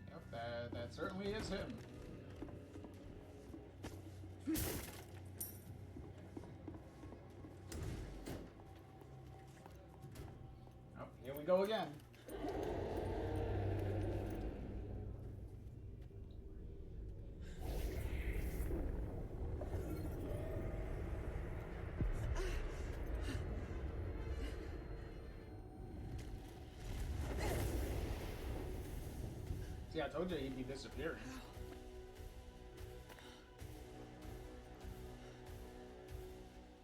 Yep, that certainly is him. Oh, here we go again. See, I told you he'd be disappearing.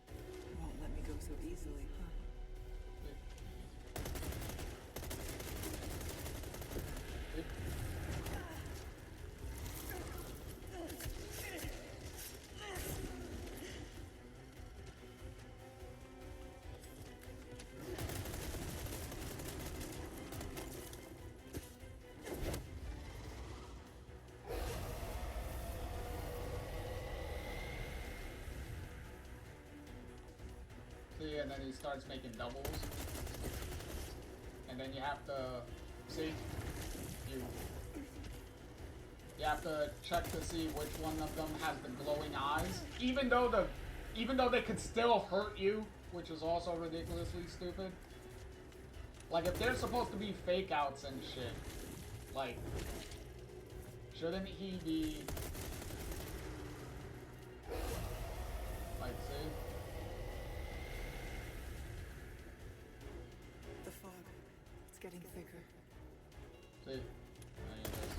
You won't let me go so easily, huh? See, and then he starts making doubles. And then you have to see you have to check to see which one of them has the glowing eyes. Even though they could still hurt you, which is also ridiculously stupid. Like if they're supposed to be fake outs and shit, like shouldn't he be like see? The fog. It's getting thicker. See? There it is.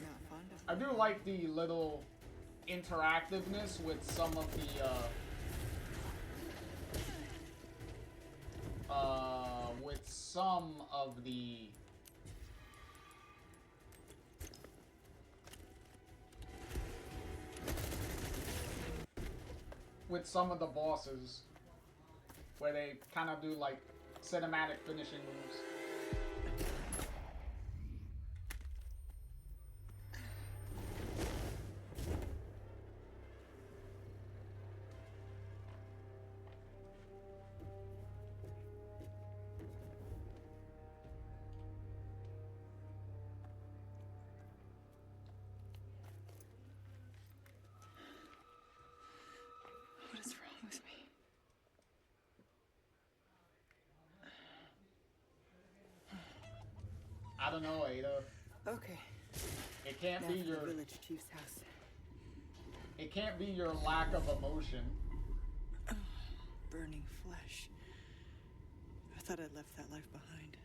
Not fond of I do like the little interactiveness with some of the with some of the bosses, where they kind of do like cinematic finishing moves. What is wrong with me? I don't know, Ada. Okay. It can't Now be for your the village chief's house. it can't be your lack of emotion. Burning flesh. I thought I'd left that life behind.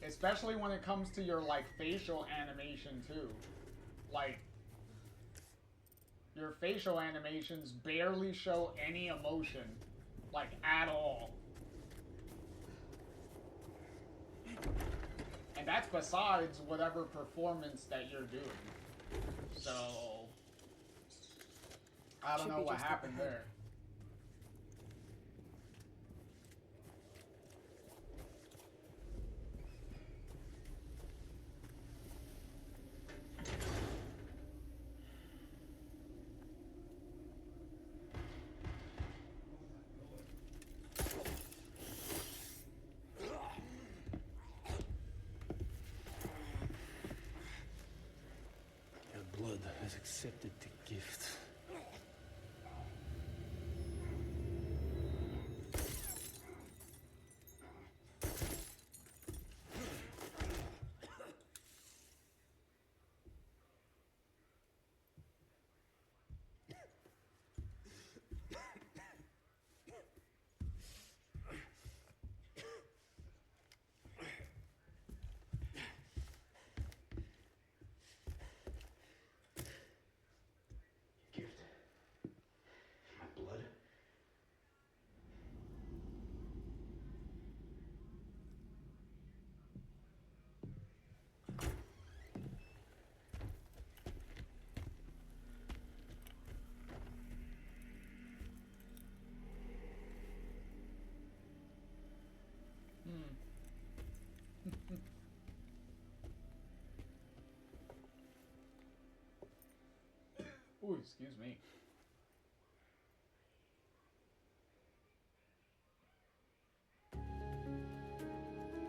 Especially when it comes to your like facial animation too. Like your facial animations barely show any emotion, like at all. And that's besides whatever performance that you're doing. So I don't Should know be what just up happened ahead. there. Your blood has accepted the gift. Gift. My blood. Ooh, excuse me.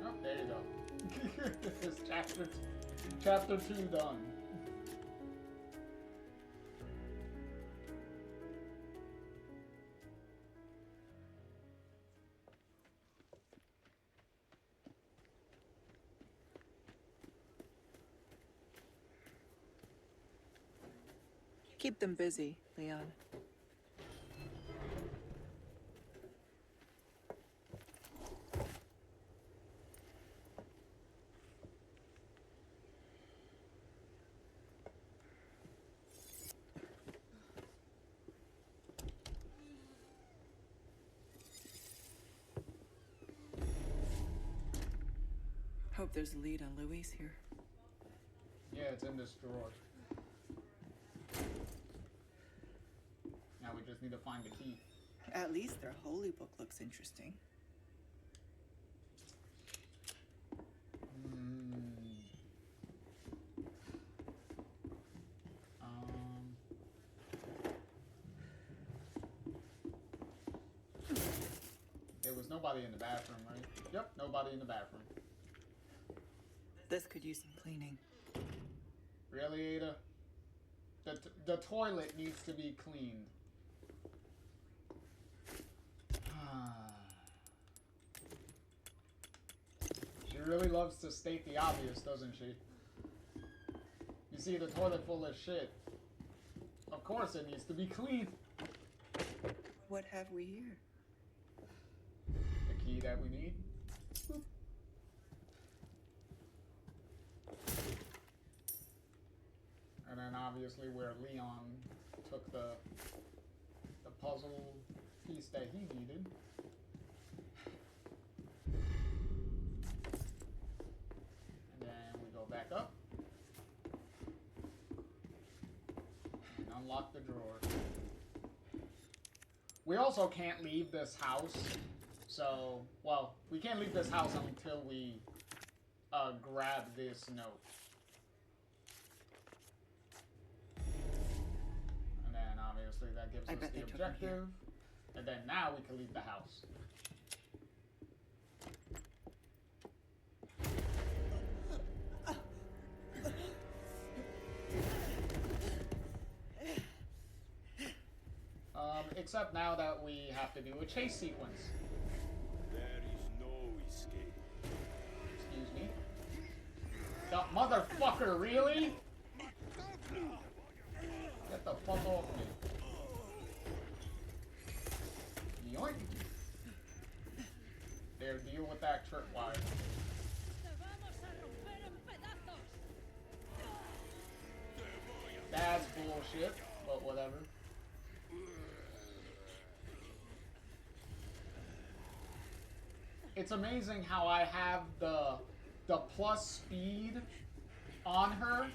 Oh, there you go. This chapter 2 done. Keep them busy, Leon. Hope there's a lead on Louise here. Yeah, it's in this drawer. Now we just need to find the key. At least their holy book looks interesting. There was nobody in the bathroom, right? Yep, nobody in the bathroom. This could use some cleaning. Really, Ada? The toilet needs to be cleaned. She really loves to state the obvious, doesn't she? You see the toilet full of shit. Of course it needs to be clean. What have we here? The key that we need. Boop. And then obviously where Leon took the puzzle piece that he needed. And then we go back up. And unlock the drawer. We also can't leave this house. So, well, we can't leave this house until we grab this note. And then obviously that gives us the objective. And then now we can leave the house. Except now that we have to do a chase sequence. There is no escape. Excuse me. The motherfucker, really? Get the fuck off me. Yoink. There, deal with that tripwire. That's bullshit, but whatever. It's amazing how I have the plus speed on her,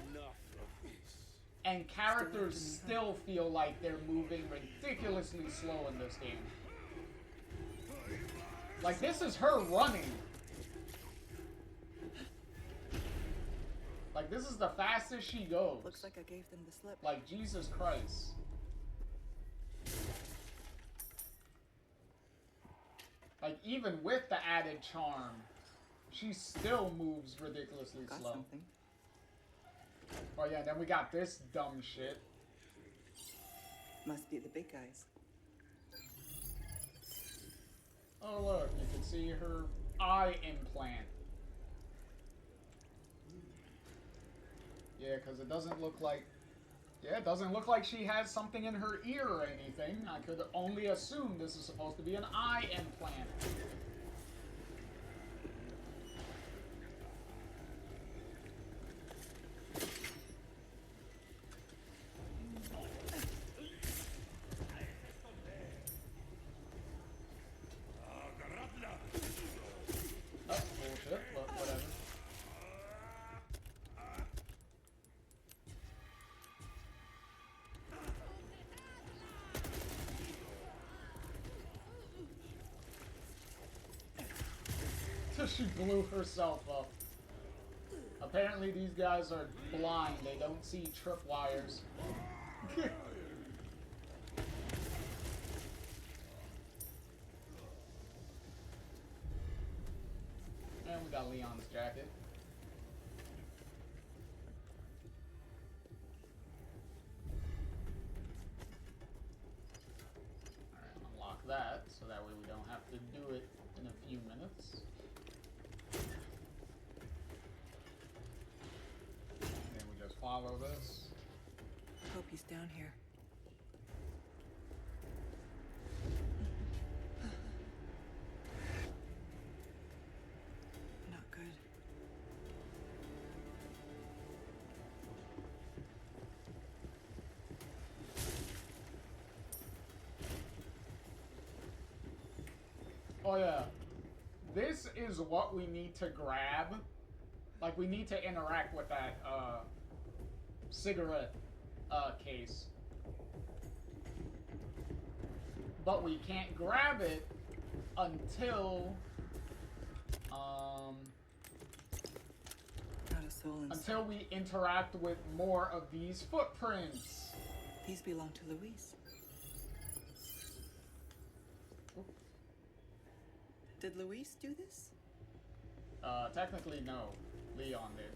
and characters still feel like they're moving ridiculously slow in this game. Like, this is her running. Like, this is the fastest she goes. Looks like I gave them the slip. Like, Jesus Christ. Like, even with the added charm, she still moves ridiculously Got slow. something. Oh yeah, then we got this dumb shit. Must be the big guys. Oh look, you can see her eye implant. Yeah, because it doesn't look like... Yeah, it doesn't look like she has something in her ear or anything. I could only assume this is supposed to be an eye implant. Oh, bullshit, but whatever. She blew herself up. Apparently these guys are blind. They don't see tripwires. And we got Leon's jacket. Alright, unlock that so that way we don't have to do it in a few minutes. Follow this. Hope he's down here. Not good. Oh yeah. This is what we need to grab. Like, we need to interact with that, cigarette case, but we can't grab it until Not a soul inside. until we interact with more of these footprints. These belong to Louise. Did Luis do this? Technically, no. Leon did.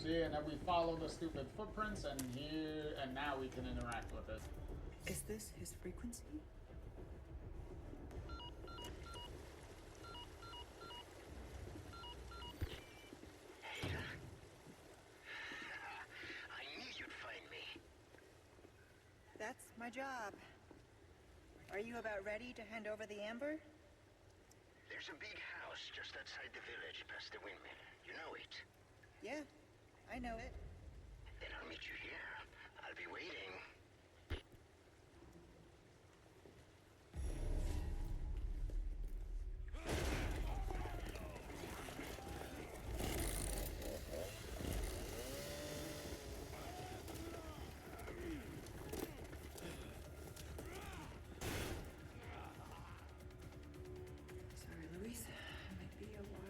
See, and then we follow the stupid footprints, and here, and now we can interact with it. Is this his frequency? I knew you'd find me. That's my job. Are you about ready to hand over the amber? There's a big house just outside the village past the windmill. You know it? Yeah, I know it. Then I'll meet you here. I'll be waiting. Sorry, Luis. It might be a while.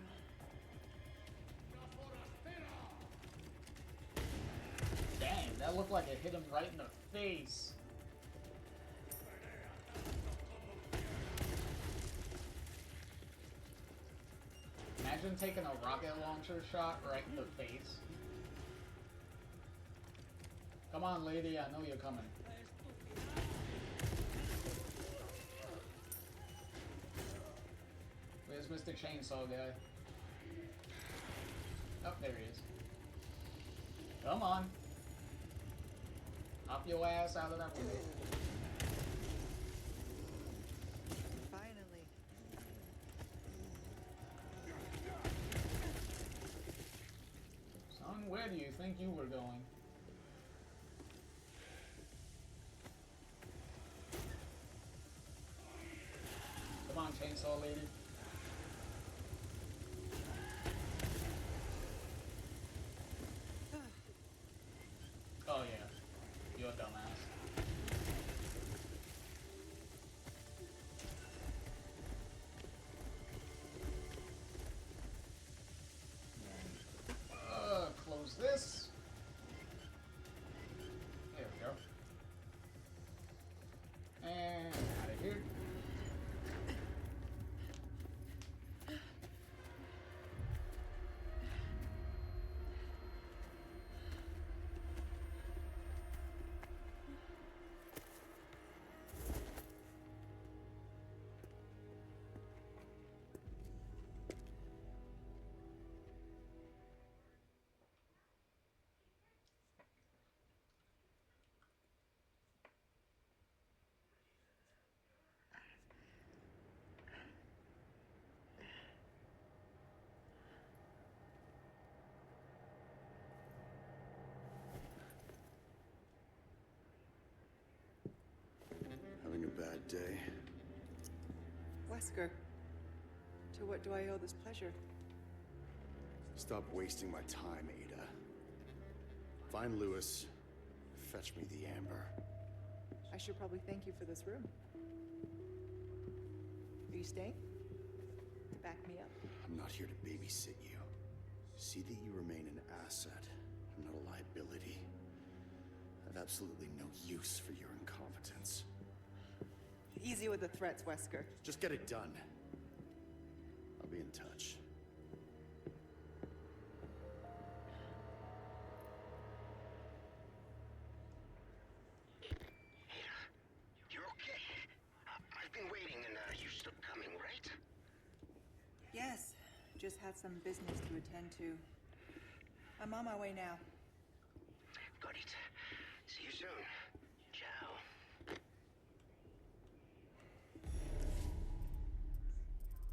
Dang, that looked like it hit him right in the face. Imagine taking a rocket launcher shot right in the face. Come on, lady, I know you're coming. Where's Mr. Chainsaw Guy? Oh, there he is. Come on. Hop your ass out of that window. Finally. Son, where do you think you were going? Come on, Chainsaw Lady. Oh yeah, you're a dumbass. Close this. There we go. And out of here. Having a bad day? Wesker, to what do I owe this pleasure? Stop wasting my time, Ada. Find Lewis. Fetch me the amber. I should probably thank you for this room. Are you staying? To back me up? I'm not here to babysit you. See that you remain an asset. I'm not a liability. I have absolutely no use for your incompetence. Easy with the threats, Wesker. Just get it done. I'll be in touch. You're okay. I've been waiting and you stopped coming, right? Yes, just had some business to attend to. I'm on my way now. Got it. See you soon. Ciao.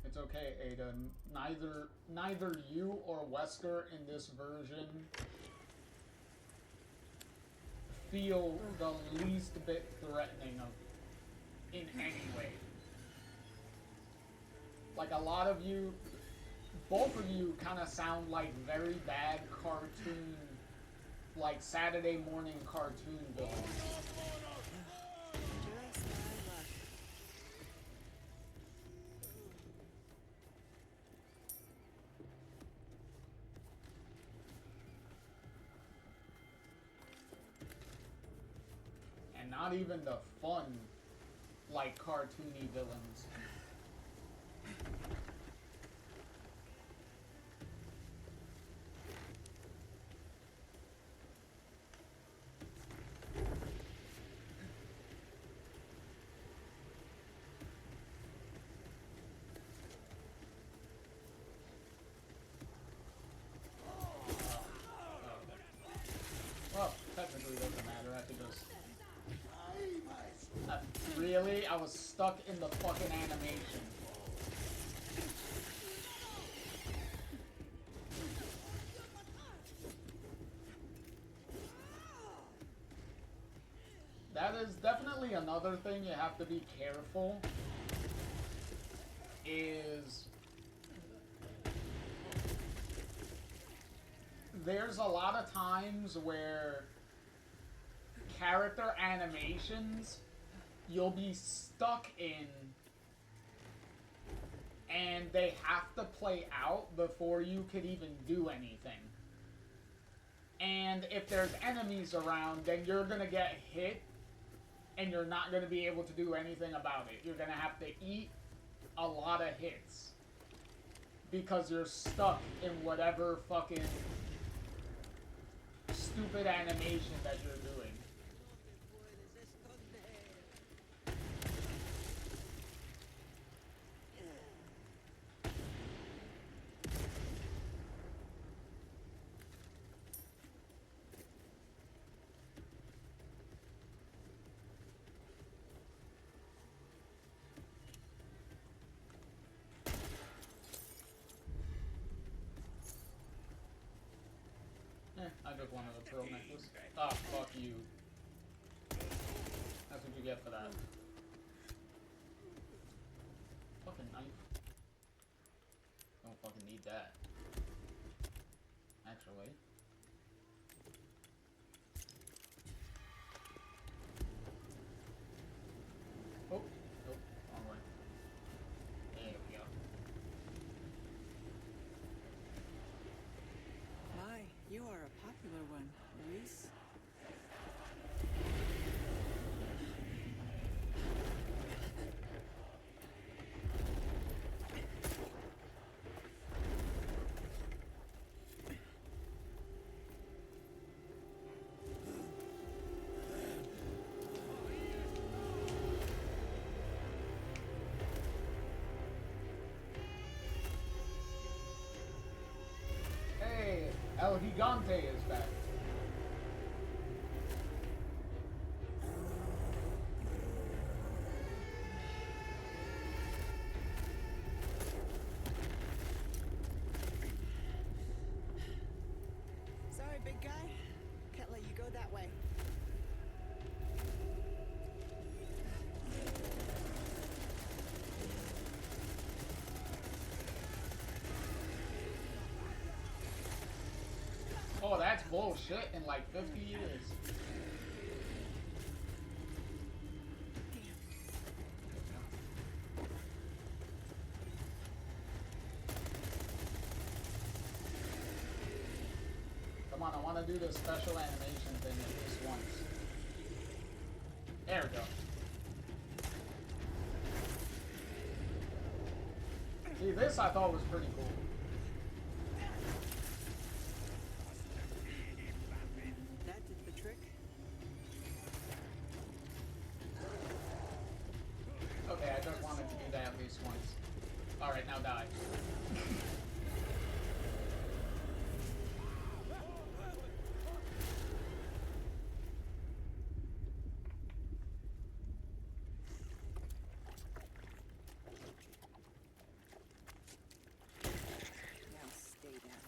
It's okay, Ada. Neither you or Wesker in this version feel the least bit threatening of in any way. Like a lot of you, both of you kind of sound like very bad cartoon, like Saturday morning cartoon villains. Just my luck. And not even the fun, like cartoony villains. Well, technically it doesn't matter. I could just. Really? I was stuck in the fucking animation. That is definitely another thing you have to be careful. Is there's a lot of times where character animations you'll be stuck in and they have to play out before you could even do anything. And if there's enemies around, then you're gonna get hit and you're not gonna be able to do anything about it. You're gonna have to eat a lot of hits because you're stuck in whatever fucking stupid animation that you're doing. I just wanted a pearl necklace. Ah, fuck you. That's what you get for that. Fucking knife. Don't fucking need that. Actually. Oh, nope, wrong way. There we go. My, you are a popular one, Luis. Hey, El Gigante is back. Sorry, big guy. Can't let you go that way. Oh, that's bullshit in like 50 years. Come on, I want to do the special animation thing at least once. There we go. See, this I thought was pretty cool. That did the trick. Okay, I just wanted to do that at least once. Alright, now die. Now stay down.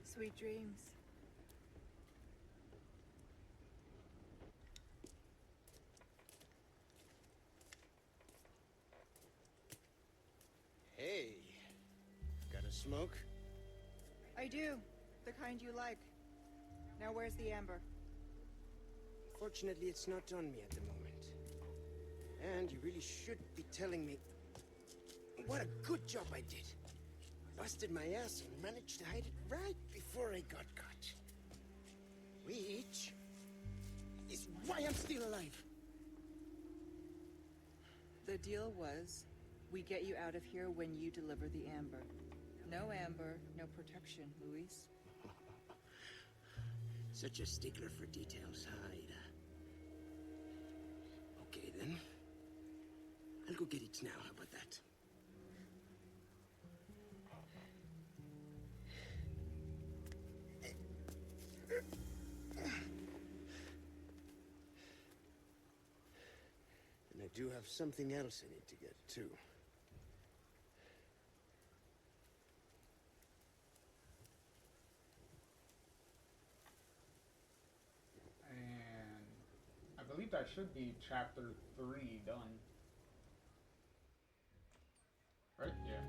Sweet dreams. Hey, got a smoke? I do. The kind you like. Now where's the amber? Fortunately, it's not on me at the moment. And you really should be telling me what a good job I did. busted my ass and managed to hide it right before I got caught. Which is why I'm still alive. The deal was, we get you out of here when you deliver the amber. No amber, no protection, Luis. Such a stickler for details, Ida. Okay, then. I'll go get it now. How about that? And I do have something else I need to get, too. And I believe that should be chapter 3 done. Right? Yeah.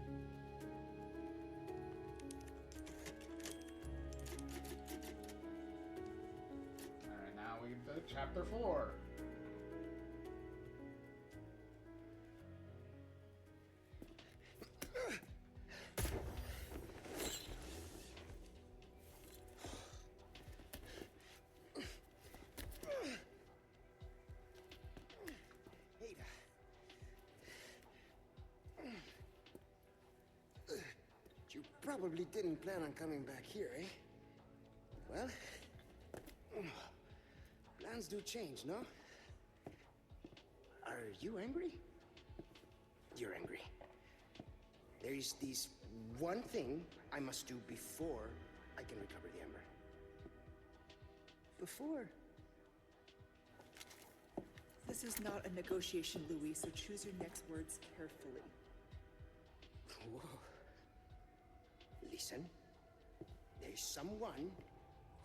Alright, now we do chapter 4. You probably didn't plan on coming back here, eh? Well, plans do change, no? Are you angry? You're angry. There is this one thing I must do before I can recover the amber. Before. This is not a negotiation, Luis, so choose your next words carefully. Whoa. Listen, there is someone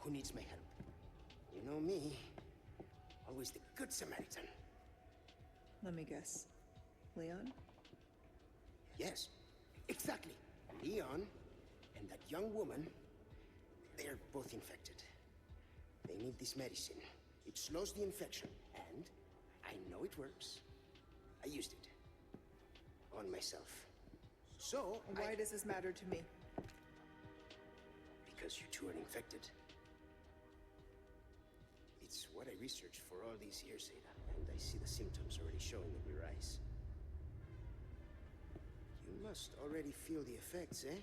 who needs my help. You know me, always the good Samaritan. Let me guess. Leon? Yes, exactly. Leon and that young woman, they're both infected. They need this medicine. It slows the infection, and I know it works. I used it on myself. So, Why does this matter to me? Because you two are infected. It's what I researched for all these years, Ada, and I see the symptoms already showing that we rise. You must already feel the effects, eh?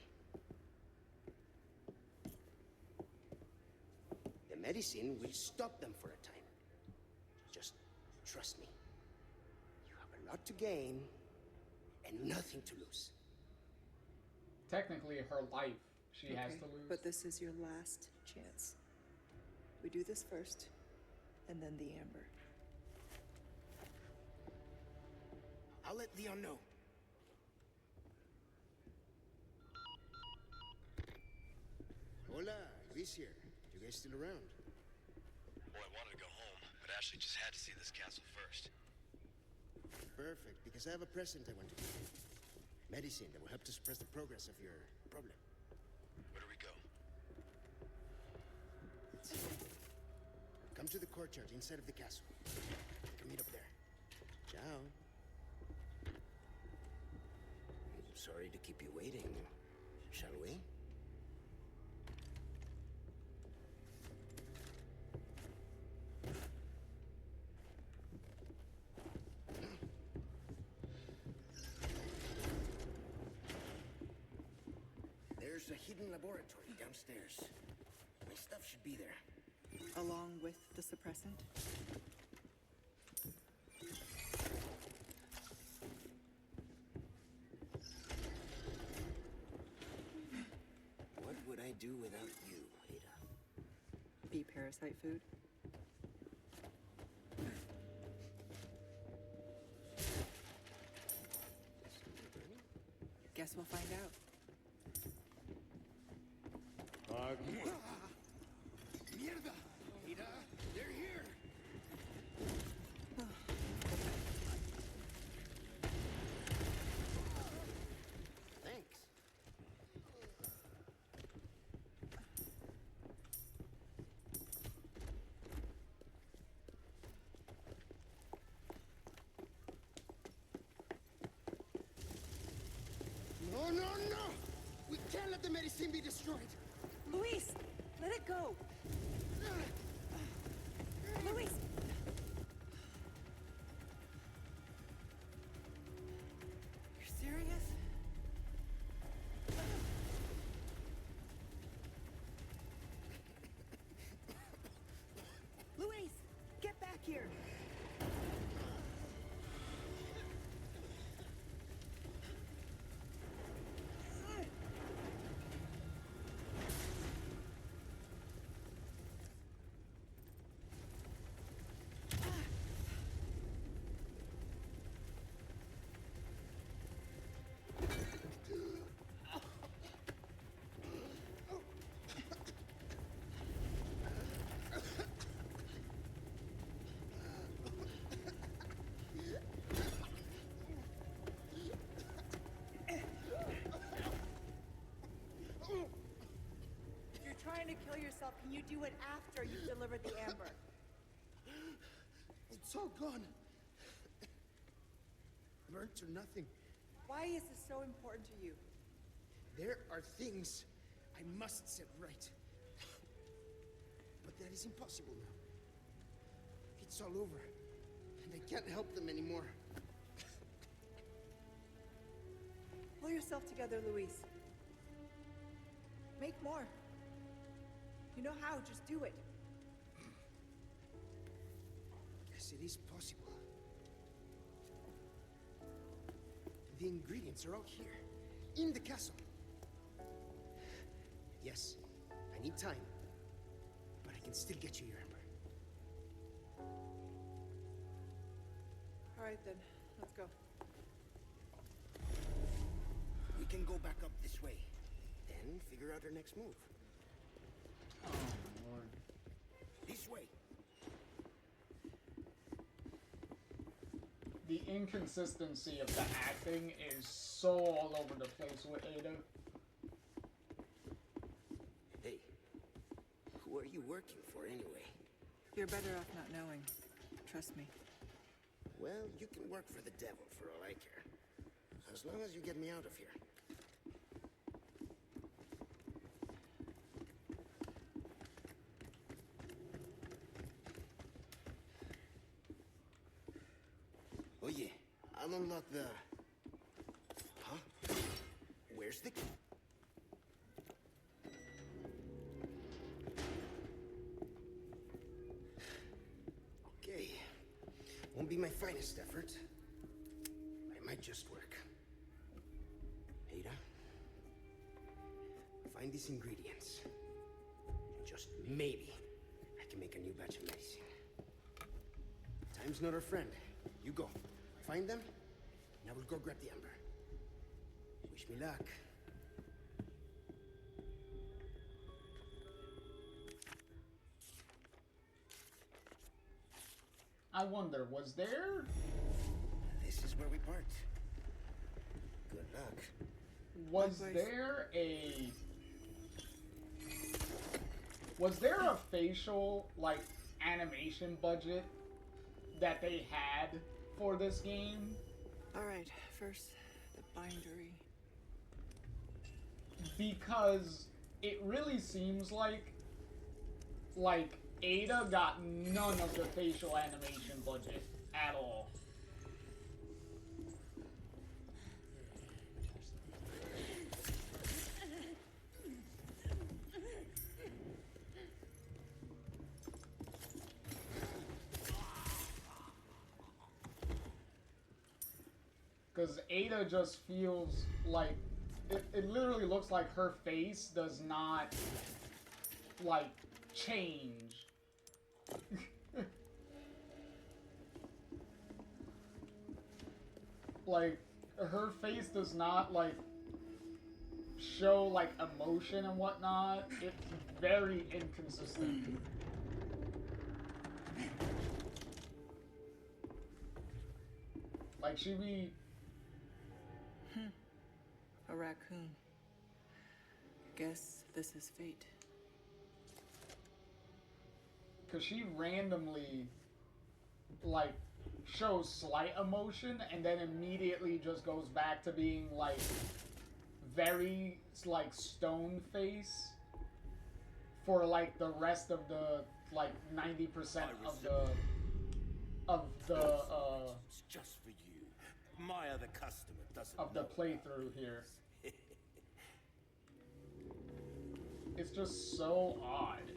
The medicine will stop them for a time. Just trust me. You have a lot to gain and nothing to lose. Technically, her life she has to lose. But this is your last chance. We do this first, and then the amber. I'll let Leon know. Hola, Luis here. You guys still around? Well, I wanted to go home, but Ashley just had to see this castle first. Perfect, because I have a present I want to give you. Medicine that will help to suppress the progress of your problem. Where do we go? Come to the courtyard inside of the castle. We can meet up there. Ciao. I'm sorry to keep you waiting. Shall we? There's a hidden laboratory downstairs. My stuff should be there. Along with the suppressant? What would I do without you, Ada? Be parasite food? Guess we'll find out. Mierda! Ada, they're here! Thanks. No, no, no! We Can't let the medicine be destroyed. Luis, let it go. Luis. You're serious? Luis, get back here. If you're trying to kill yourself, can you do it after you've delivered the amber? It's all gone. Burnt to nothing. Why is this so important to you? There are things I must set right. But that is impossible now. It's all over, and I can't help them anymore. Pull yourself together, Luis. Make more. You know how, just do it. Yes, it is possible. The ingredients are all here, in the castle. Yes, I need time, but I can still get you your ember. All right, then. Let's go. We can go back up this way, then figure out our next move. Oh, Lord. This way. The inconsistency of the acting is so all over the place with Ada. Hey, who are you working for anyway? You're better off not knowing. Trust me. Well, you can work for the devil for all I care. As long as you get me out of here. Oh yeah, I'll unlock the... Huh? Where's the key? Okay. Won't be my finest effort. But it might just work. Ada, find these ingredients. Just maybe I can make a new batch of medicine. Time's not our friend. You go. Find them, and I will go grab the ember. Wish me luck. I wonder, was there... This is where we part. Good luck. Was Likewise. there a... Was there a facial, like, animation budget that they had for this game? All right, first, the bindery. Because it really seems like Ada got none of the facial animation budget at all. Because Ada just feels like it literally looks like her face does not like change. Like her face does not like show like emotion and whatnot. It's very inconsistent. Like she be A raccoon. Guess this is fate. because she randomly like shows slight emotion and then immediately just goes back to being like very like stone face for like the rest of the like 90% of the It's just for you. My other customer doesn't of the know playthrough here. It's just so odd.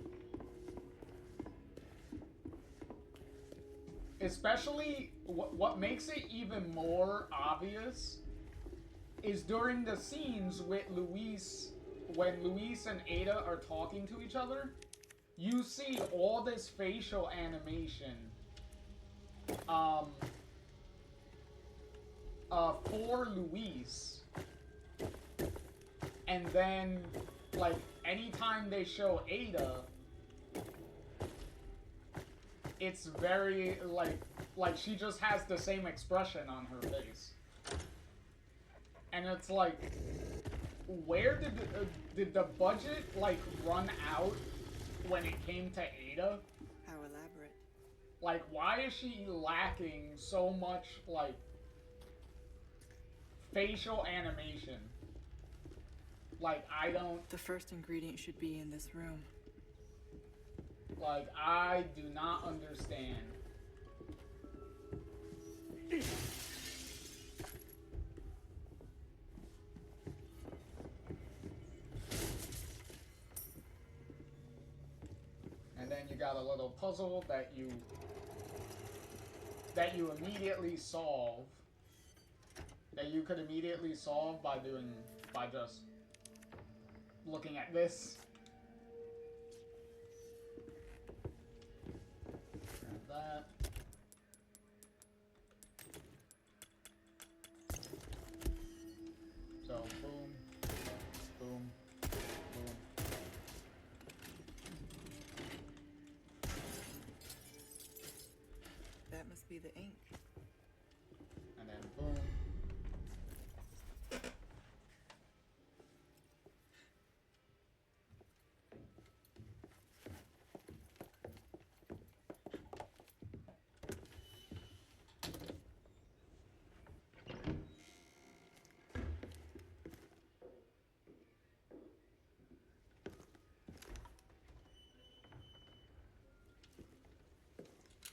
Especially, what makes it even more obvious is during the scenes with Luis, when Luis and Ada are talking to each other, you see all this facial animation for Luis, and then like anytime they show Ada, it's very like she just has the same expression on her face, and it's like, where did the budget like run out when it came to Ada? How elaborate. Like, why is she lacking so much like facial animation? Like, I don't... The first ingredient should be in this room. Like, I do not understand. And then you got a little puzzle that you immediately solve. That you could immediately solve by just looking at this. Grab that. So boom, boom, boom. That must be the ink. And then boom.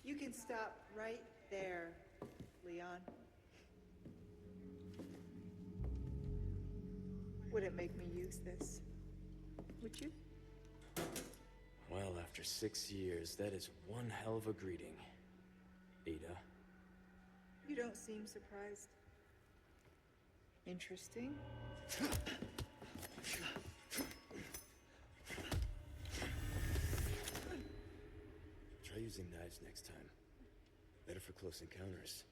You can stop right there, Leon. Would it make me use this? Would you? Well, after 6 years, that is one hell of a greeting, Ada. You don't seem surprised. Interesting. Try using knives next time. Better for close encounters.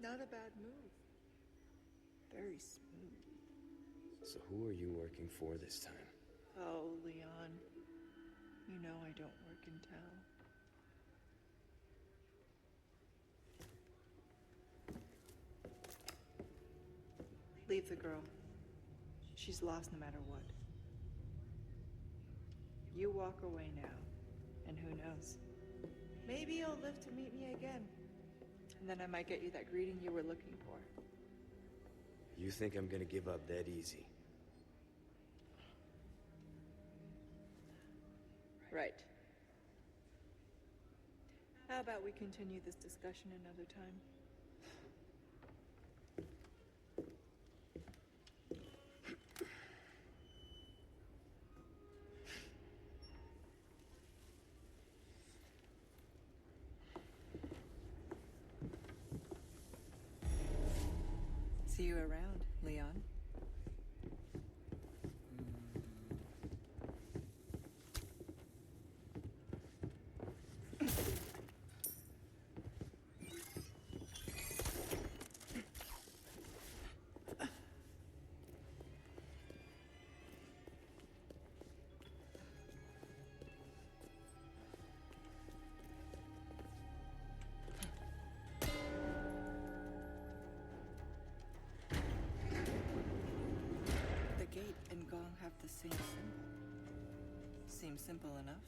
Not a bad move. Very smooth. So who are you working for this time? Oh, Leon. You know I don't work in town. Leave the girl. She's lost no matter what. You walk away now, and who knows? Maybe you'll live to meet me again. And then I might get you that greeting you were looking for. You think I'm gonna give up that easy? Right. How about we continue this discussion another time? See you around, Leon. The gate and gong have the same symbol. Seems simple enough.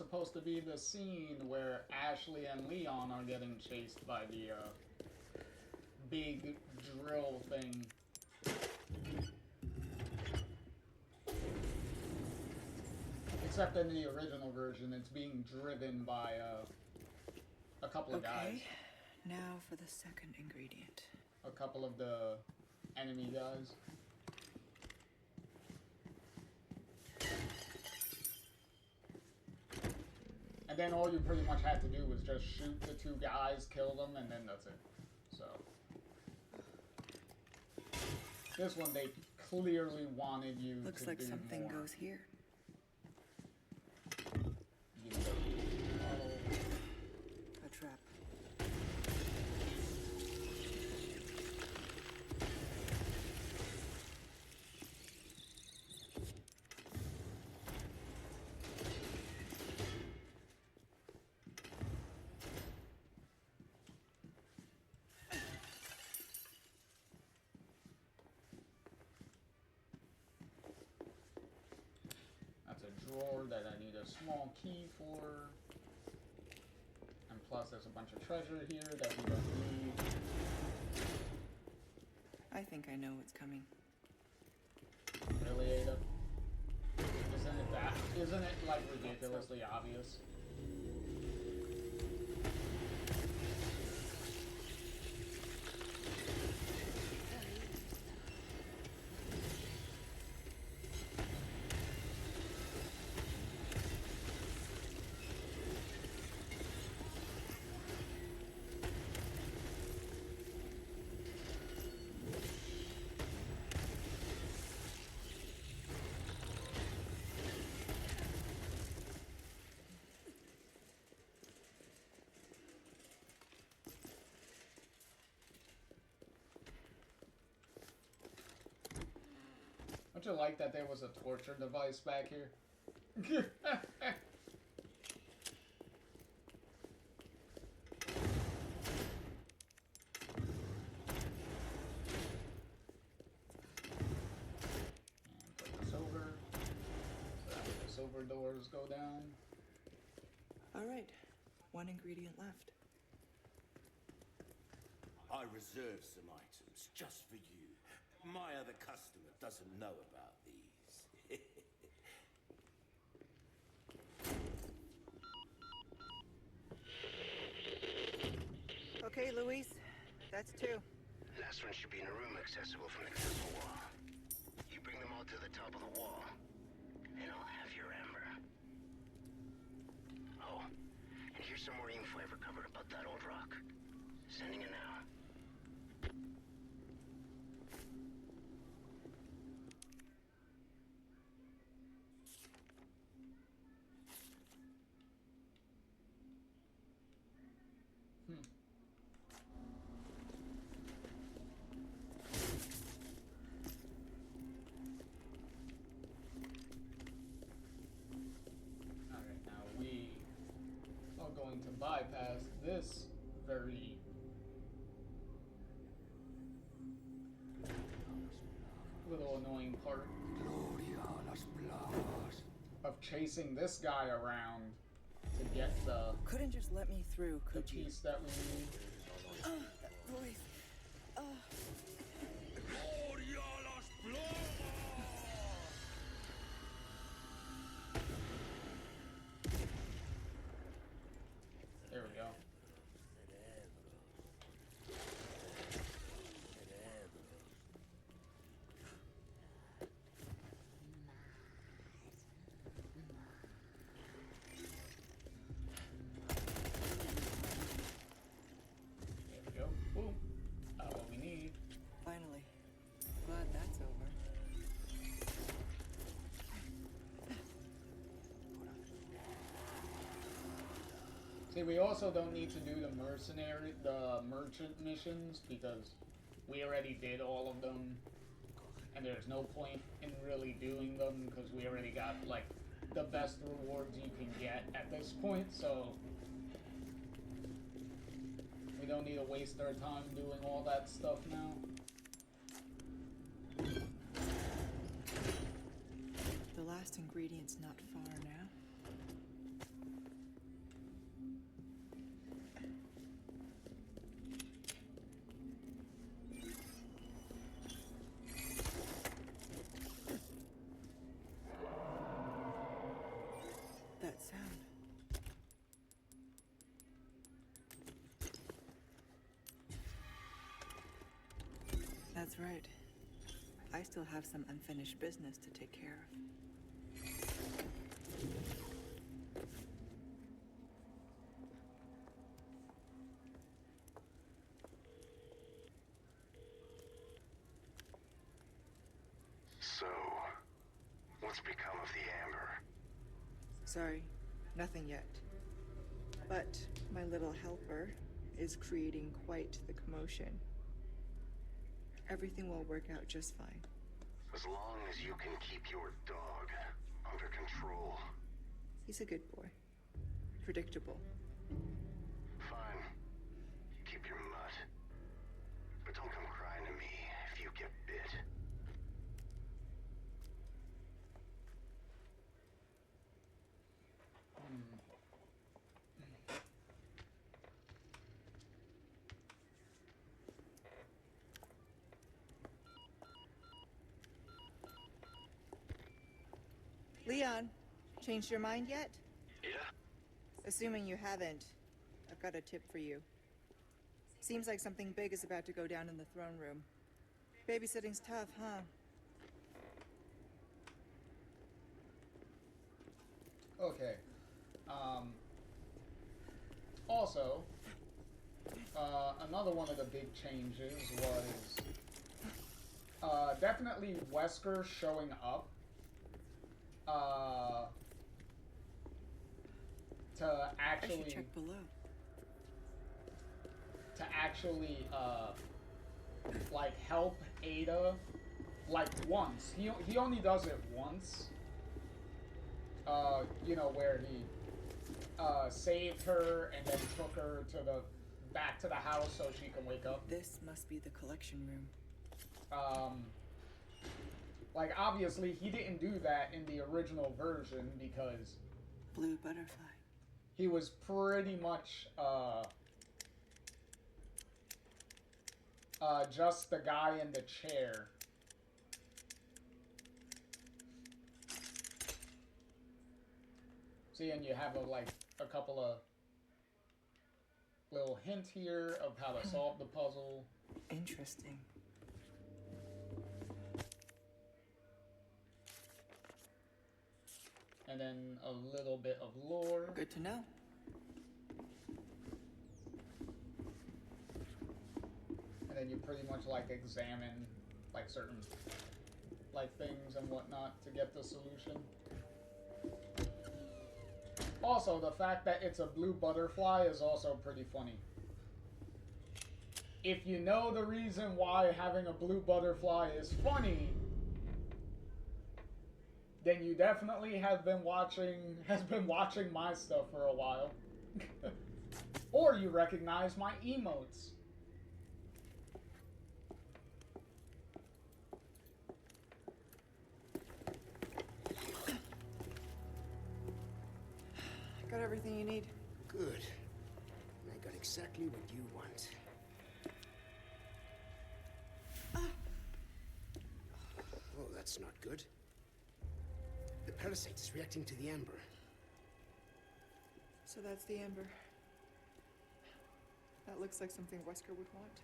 supposed to be the scene where Ashley and Leon are getting chased by the big drill thing. Except in the original version, it's being driven by a couple of guys. Okay, now for the second ingredient. A couple of the enemy guys. And then all you pretty much had to do was just shoot the two guys, kill them, and then that's it. So this one they clearly wanted you Looks to like do something more. goes here. A trap. That's a drawer that I need a small key for. And plus there's a bunch of treasure here that we don't need. I think I know what's coming. Really, Ada? Isn't it like ridiculously obvious? Don't you like that there was a torture device back here? And put this over. So that way the silver doors go down. All right, one ingredient left. I reserved some items just for you. My other customer doesn't know about these. Okay, Luis, that's two. Last one should be in a room accessible from the castle wall. You bring them all to the top of the wall, and I'll have your amber. Oh, and here's some more info I've recovered about that old rock. Sending it now. Alright, now we are going to bypass this very little annoying part of chasing this guy around to get the Couldn't just let me through, could you? piece that we need. Luis. There we go. There we go. Boom. What we need. Finally. Glad that's over. See, we also don't need to do the merchant missions because we already did all of them, and there's no point in really doing them because we already got like the best rewards you can get at this point. So we don't need to waste our time doing all that stuff now. The last ingredient's not far now. That's right. I still have some unfinished business to take care of. So, what's become of the Amber? Sorry, nothing yet. But my little helper is creating quite the commotion. Everything will work out just fine. As long as you can keep your dog under control. He's a good boy. Predictable. Fine. Keep your mutt. But don't come crying to me if you get bit. Leon, changed your mind yet? Yeah? Assuming you haven't, I've got a tip for you. Seems like something big is about to go down in the throne room. Babysitting's tough, huh? Okay. Also, another one of the big changes was definitely Wesker showing up to I should actually check below. like help Ada like once. He only does it once. You know, where he saved her and then took her to back to the house so she can wake up. This must be the collection room. Like obviously he didn't do that in the original version because Blue butterfly. he was pretty much just the guy in the chair. See, and you have a couple of little hint here of how to solve the puzzle. Interesting. And then a little bit of lore. Good to know. And then you pretty much like examine like certain like things and whatnot to get the solution. Also, the fact that it's a blue butterfly is also pretty funny. If you know the reason why having a blue butterfly is funny, then you definitely have been watching my stuff for a while. Or you recognize my emotes. Got everything you need. Good. And I got exactly what you want. Oh, that's not good. The parasite is reacting to the amber. So that's the amber. That looks like something Wesker would want.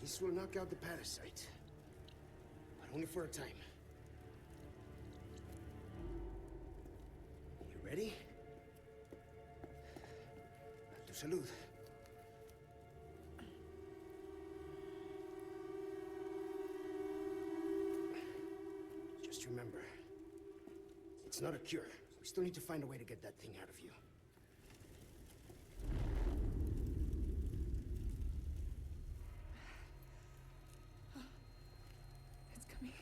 This will knock out the parasite. But only for a time. You ready? A tu salud. Just remember, it's not a cure. We still need to find a way to get that thing out of you. It's coming.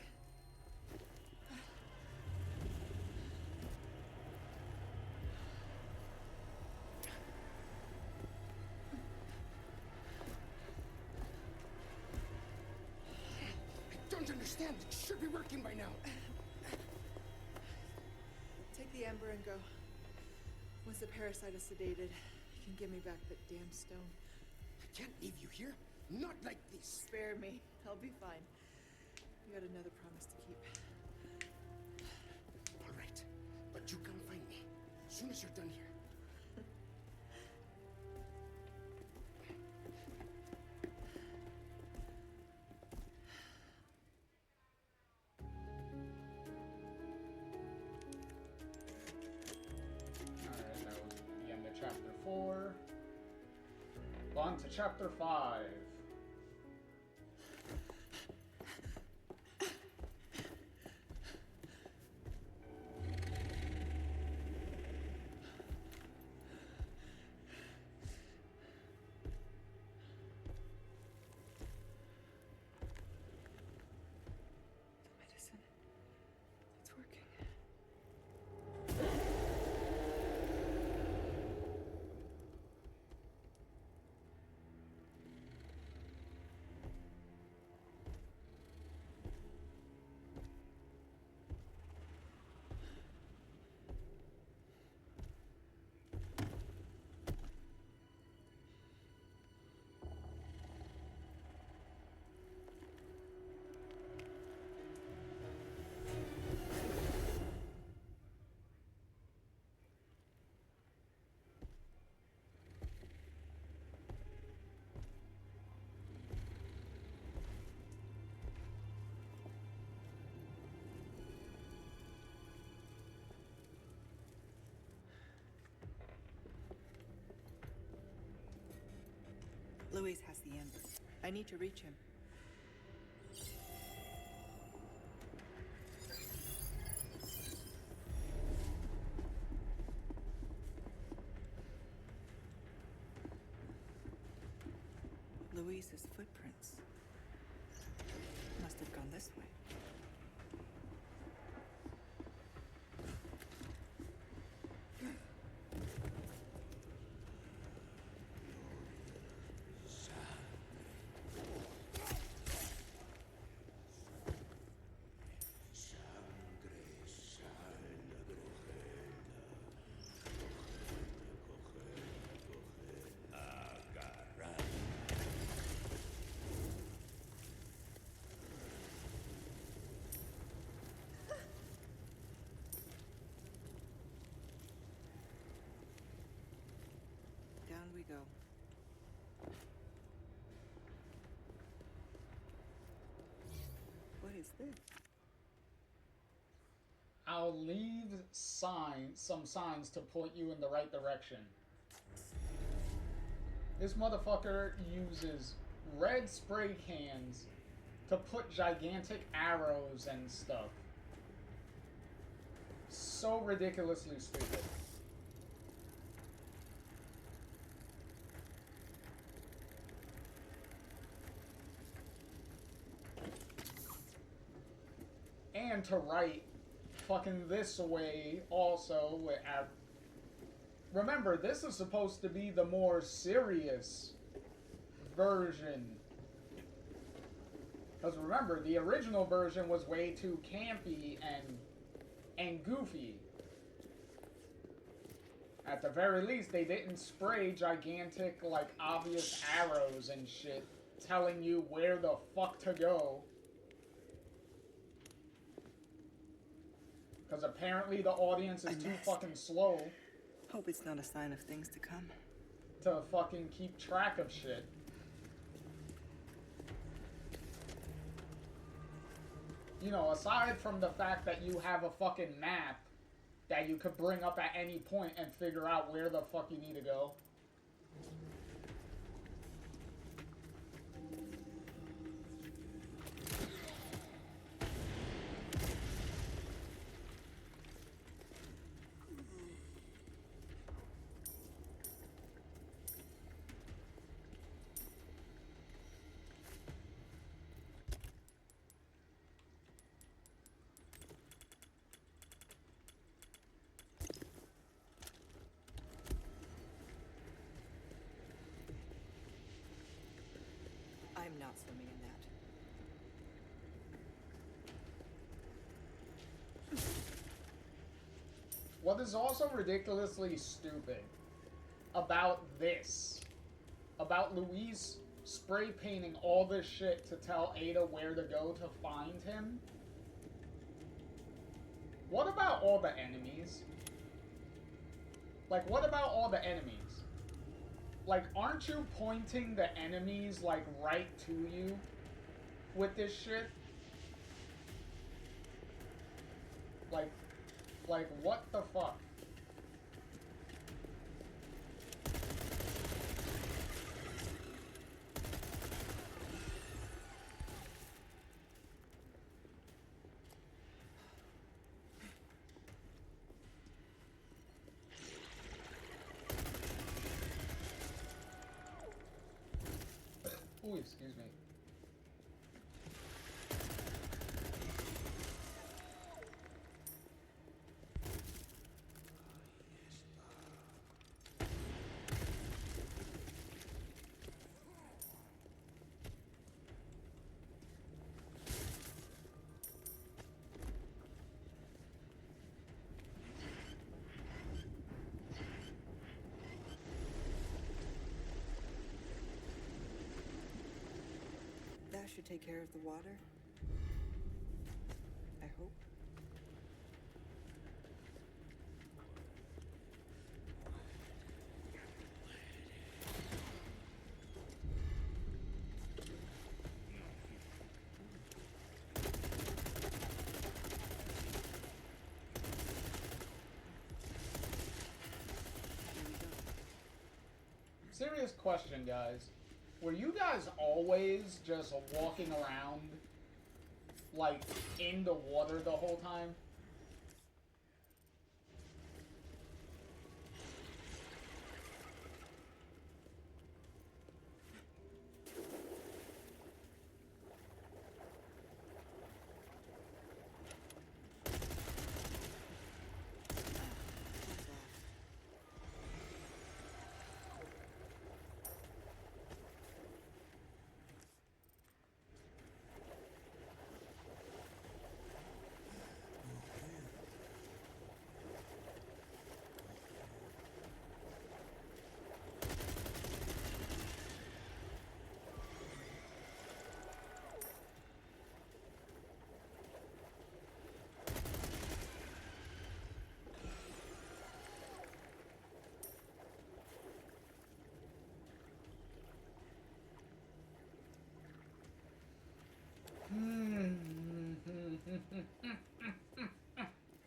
understand. It should be working by now. Take the amber and go. Once the parasite is sedated, you can give me back that damn stone. I can't leave you here. Not like this. Spare me. I'll be fine. You got another promise to keep. All right. But you come find me as soon as you're done here. Alright, that was the end of chapter 4. On to chapter 5. Medicine. It's working. Louis has the amber. I need to reach him. Louise's footprints must have gone this way. Down we go. What is this? I'll leave some signs to point you in the right direction. This motherfucker uses red spray cans to put gigantic arrows and stuff. So ridiculously stupid. And to write fucking this way also. Remember, this is supposed to be the more serious version. Because remember, the original version was way too campy and goofy. At the very least, they didn't spray gigantic, like, obvious arrows and shit telling you where the fuck to go. Because apparently the audience is too fucking slow Hope it's not a sign of things to come. to fucking keep track of shit. You know, aside from the fact that you have a fucking map that you could bring up at any point and figure out where the fuck you need to go. I'm not swimming in that. What is also ridiculously stupid about this, about Luis spray painting all this shit to tell Ada where to go to find him. What about all the enemies? Like, what about all the enemies? Like, aren't you pointing the enemies, like, right to you with this shit? Like, what the fuck? Ooh, excuse me. That should take care of the water. I hope. Serious question, guys. Were you guys always just walking around, like, in the water the whole time?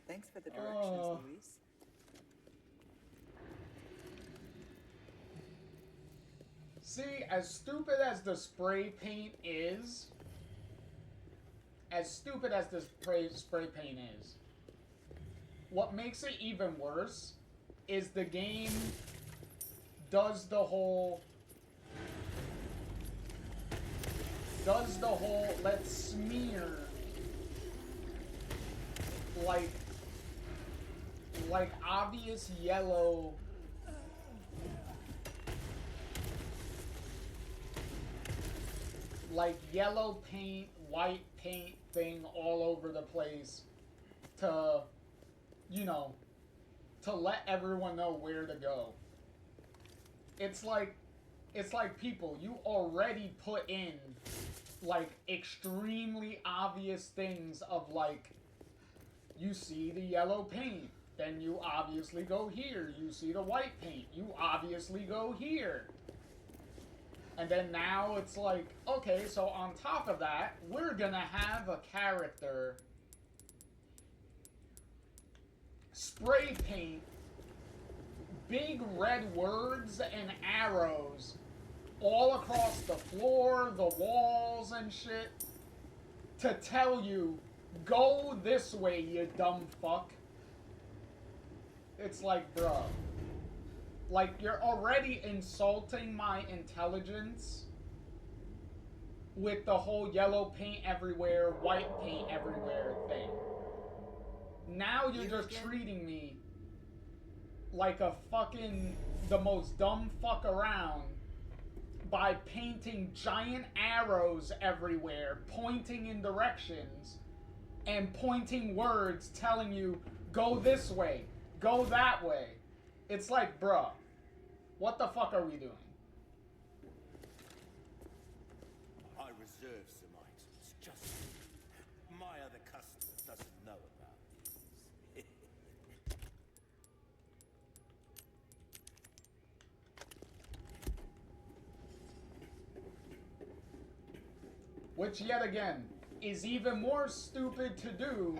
Thanks for the directions, Luis. See, as stupid as the spray paint is, what makes it even worse is the game does the whole let's smear like obvious yellow paint, white paint thing all over the place to, you know, to let everyone know where to go. It's like people, you already put in like extremely obvious things of like, you see the yellow paint, then you obviously go here. You see the white paint, you obviously go here. And then now it's like, okay, so on top of that, we're gonna have a character spray paint big red words and arrows all across the floor, the walls and shit, to tell you, go this way, you dumb fuck. It's like, bro. Like, you're already insulting my intelligence with the whole yellow paint everywhere, white paint everywhere thing. Now you're just treating me like a fucking, the most dumb fuck around by painting giant arrows everywhere, pointing in directions, and pointing words telling you, go this way, go that way. It's like, bruh, what the fuck are we doing? I reserve some items just for you. My other customer doesn't know about these. Which, yet again, is even more stupid to do,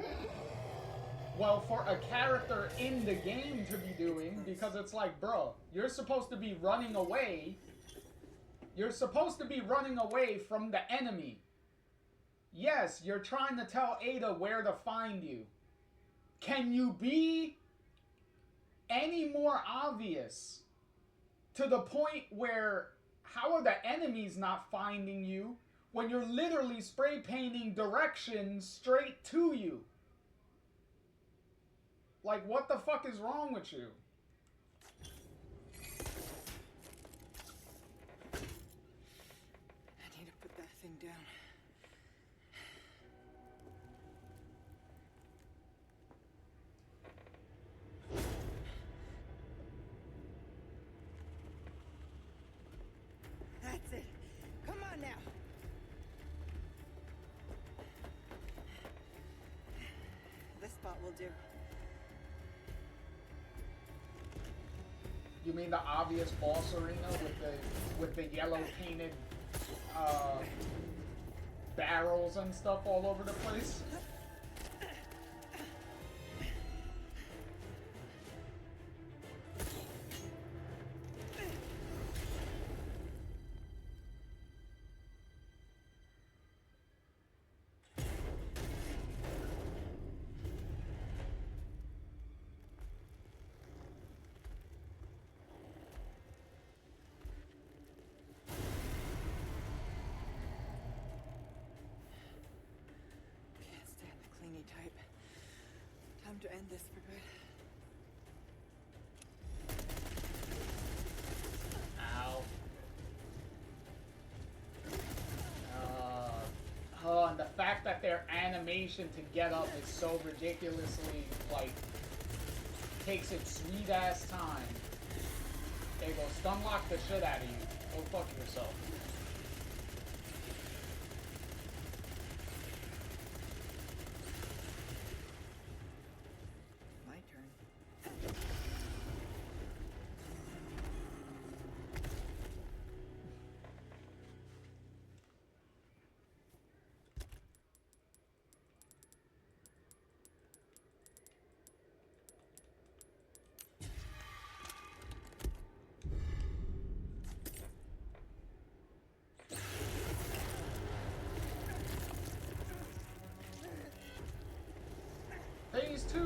well, for a character in the game to be doing, because it's like, bro, you're supposed to be running away. You're supposed to be running away from the enemy. Yes, you're trying to tell Ada where to find you. Can you be any more obvious to the point where how are the enemies not finding you when you're literally spray painting directions straight to you? Like, what the fuck is wrong with you? I need to put that thing down. That's it. Come on now. This spot will do. You mean the obvious boss arena with the yellow painted barrels and stuff all over the place? Can't stand the clingy type. Time to end this for good. Ow. Oh, and the fact that their animation to get up is so ridiculously, like, takes its sweet ass time. There you go, stunlock the shit out of you. Go fuck yourself. My turn. Phase 2!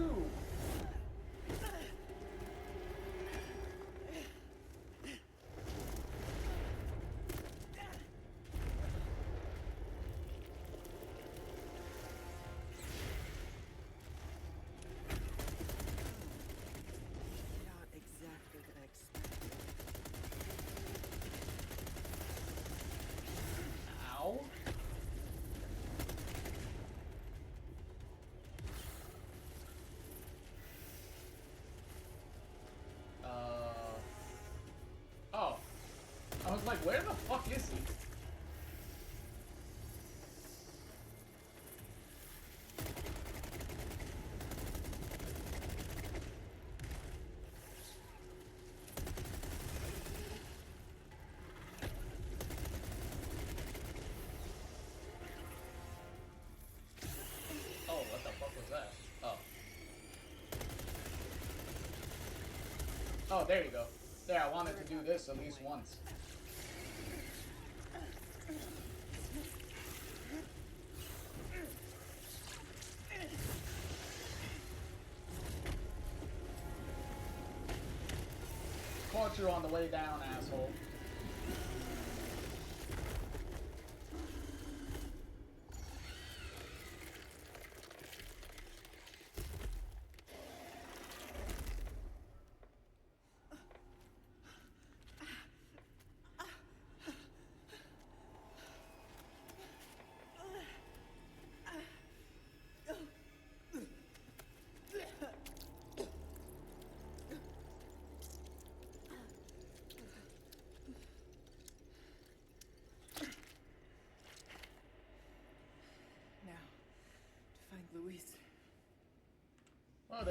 Not exactly what I expected. Ow. Oh. I was like, where the fuck is he? Oh, what the fuck was that? Oh. Oh, there you go. There, I wanted to do this at least once. Caught you on the way down, asshole.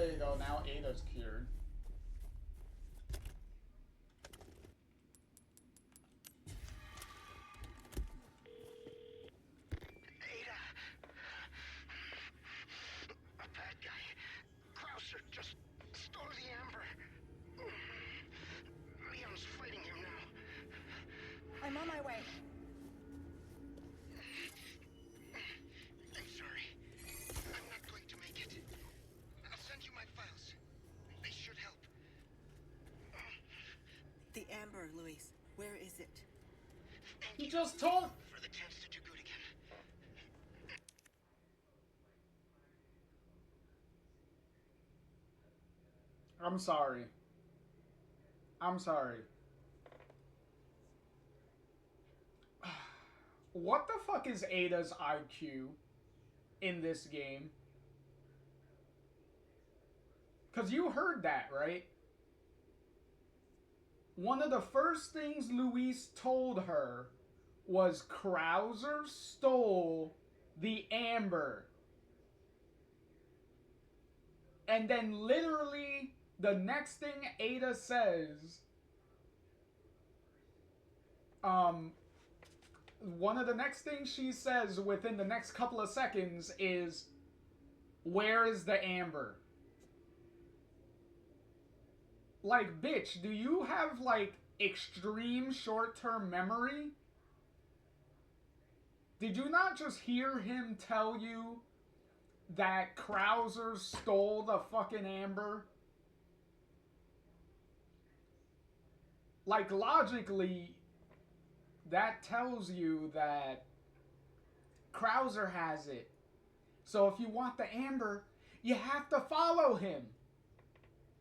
there you go. Now Ada's cured. Ada. A bad guy. Krauser just stole the amber. Leon's fighting him now. I'm on my way. I'm sorry. I'm not going to make it. I'll send you my files. They should help. The amber, Luis. Where is it? He just told. For the chance to do good again. I'm sorry. I'm sorry. What the fuck is Ada's IQ in this game? Because you heard that, right? One of the first things Luis told her was Krauser stole the amber. And then literally the next thing Ada says, one of the next things she says within the next couple of seconds is, "Where is the amber?" Like, bitch, do you have, like, extreme short-term memory? Did you not just hear him tell you that Krauser stole the fucking amber? Like, logically, that tells you that Krauser has it. So if you want the amber, you have to follow him.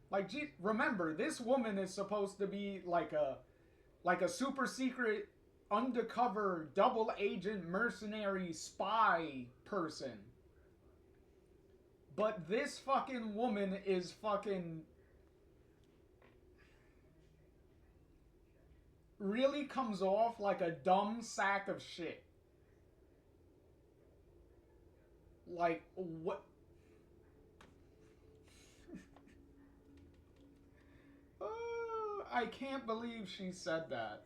Like, remember, this woman is supposed to be like a super secret, undercover, double agent, mercenary, spy person. But this fucking woman is fucking... really comes off like a dumb sack of shit. Like, what... I can't believe she said that.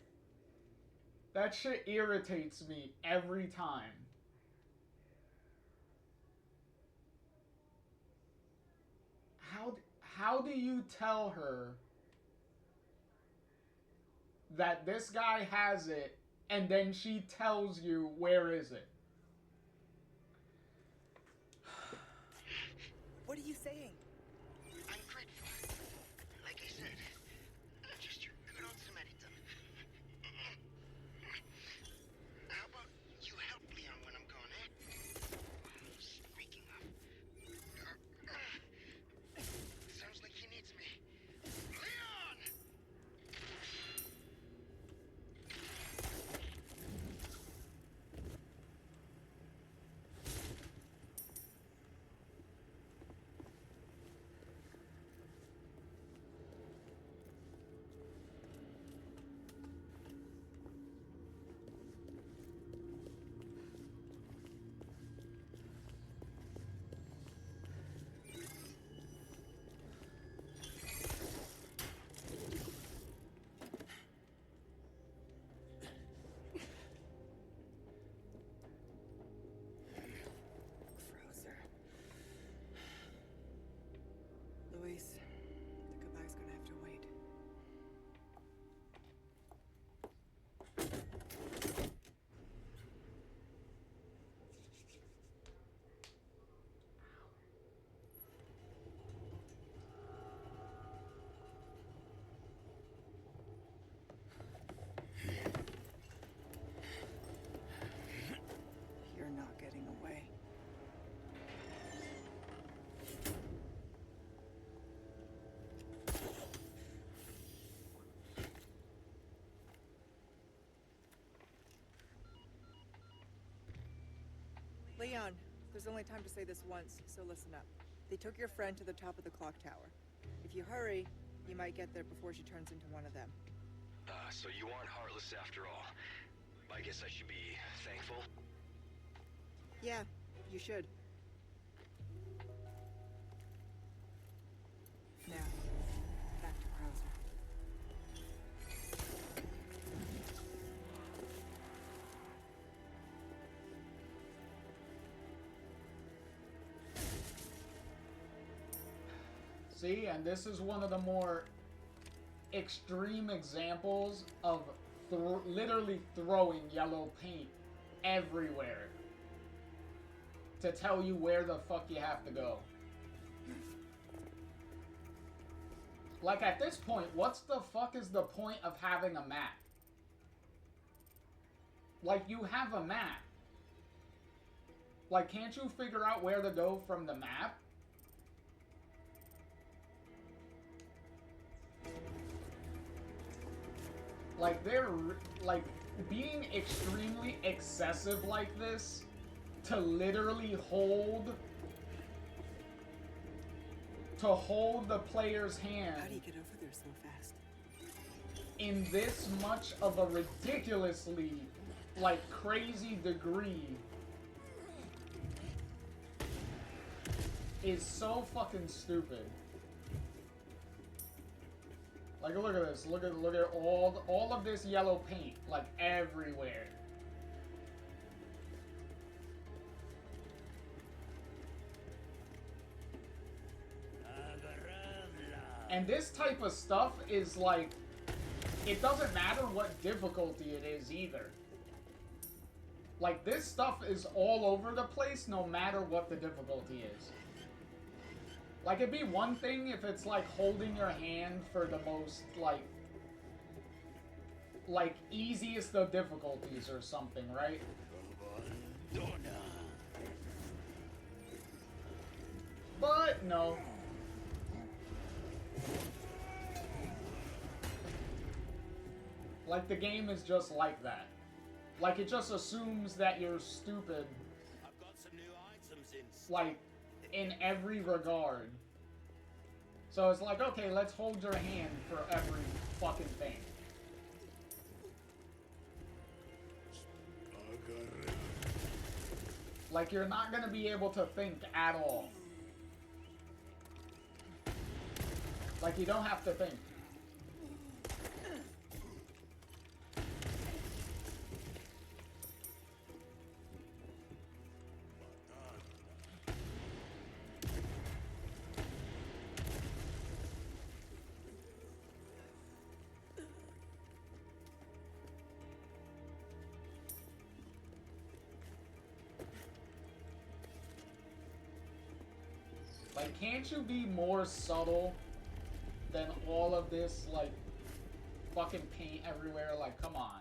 That shit irritates me every time. How do you tell her that this guy has it, and then she tells you, where is it? What are you saying? I'm grateful. Like I said, just your good old Samaritan. How about you help Leon when I'm gone, eh? Speaking of... sounds like he needs me. Leon! Krauser. Luis, the goodbye's gonna have to wait. You're not getting away. Leon, there's only time to say this once, so listen up. They took your friend to the top of the clock tower. If you hurry, you might get there before she turns into one of them. So you aren't heartless after all. I guess I should be thankful. Yeah, you should. Now, back to Krauser. See, and this is one of the more extreme examples of literally throwing yellow paint everywhere to tell you where the fuck you have to go. Like, at this point, what's the fuck is the point of having a map? Like, you have a map. Like, can't you figure out where to go from the map? Like, they're, like, being extremely excessive like this to literally hold the player's hand. How do you get over there so fast? In this much of a ridiculously, like, crazy degree is so fucking stupid. Like, look at this. Look at all of this yellow paint, like, everywhere. And this type of stuff is like, it doesn't matter what difficulty it is either. Like, this stuff is all over the place no matter what the difficulty is. Like, it'd be one thing if it's like holding your hand for the most, like easiest of difficulties or something, right? But no. Like, the game is just like that. Like, it just assumes that you're stupid. I've got some new items in. Like, in every regard. So it's like, okay, let's hold your hand for every fucking thing. Like, you're not gonna be able to think at all. Like, you don't have to think. Like, can't you be more subtle than all of this, like, fucking paint everywhere? Like, come on.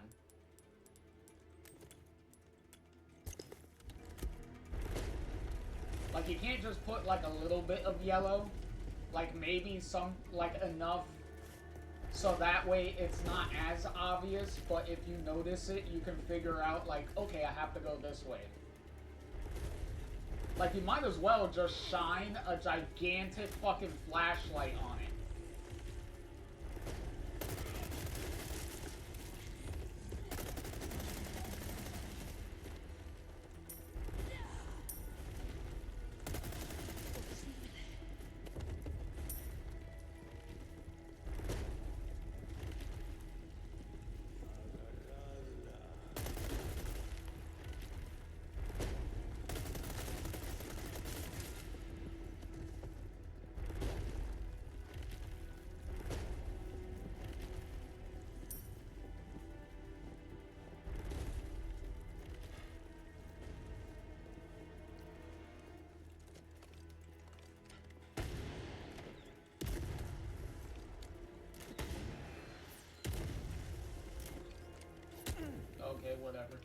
Like, you can't just put, like, a little bit of yellow. Like, maybe some, like, enough so that way it's not as obvious, but if you notice it, you can figure out, like, okay, I have to go this way. Like, you might as well just shine a gigantic fucking flashlight on it. Okay, whatever.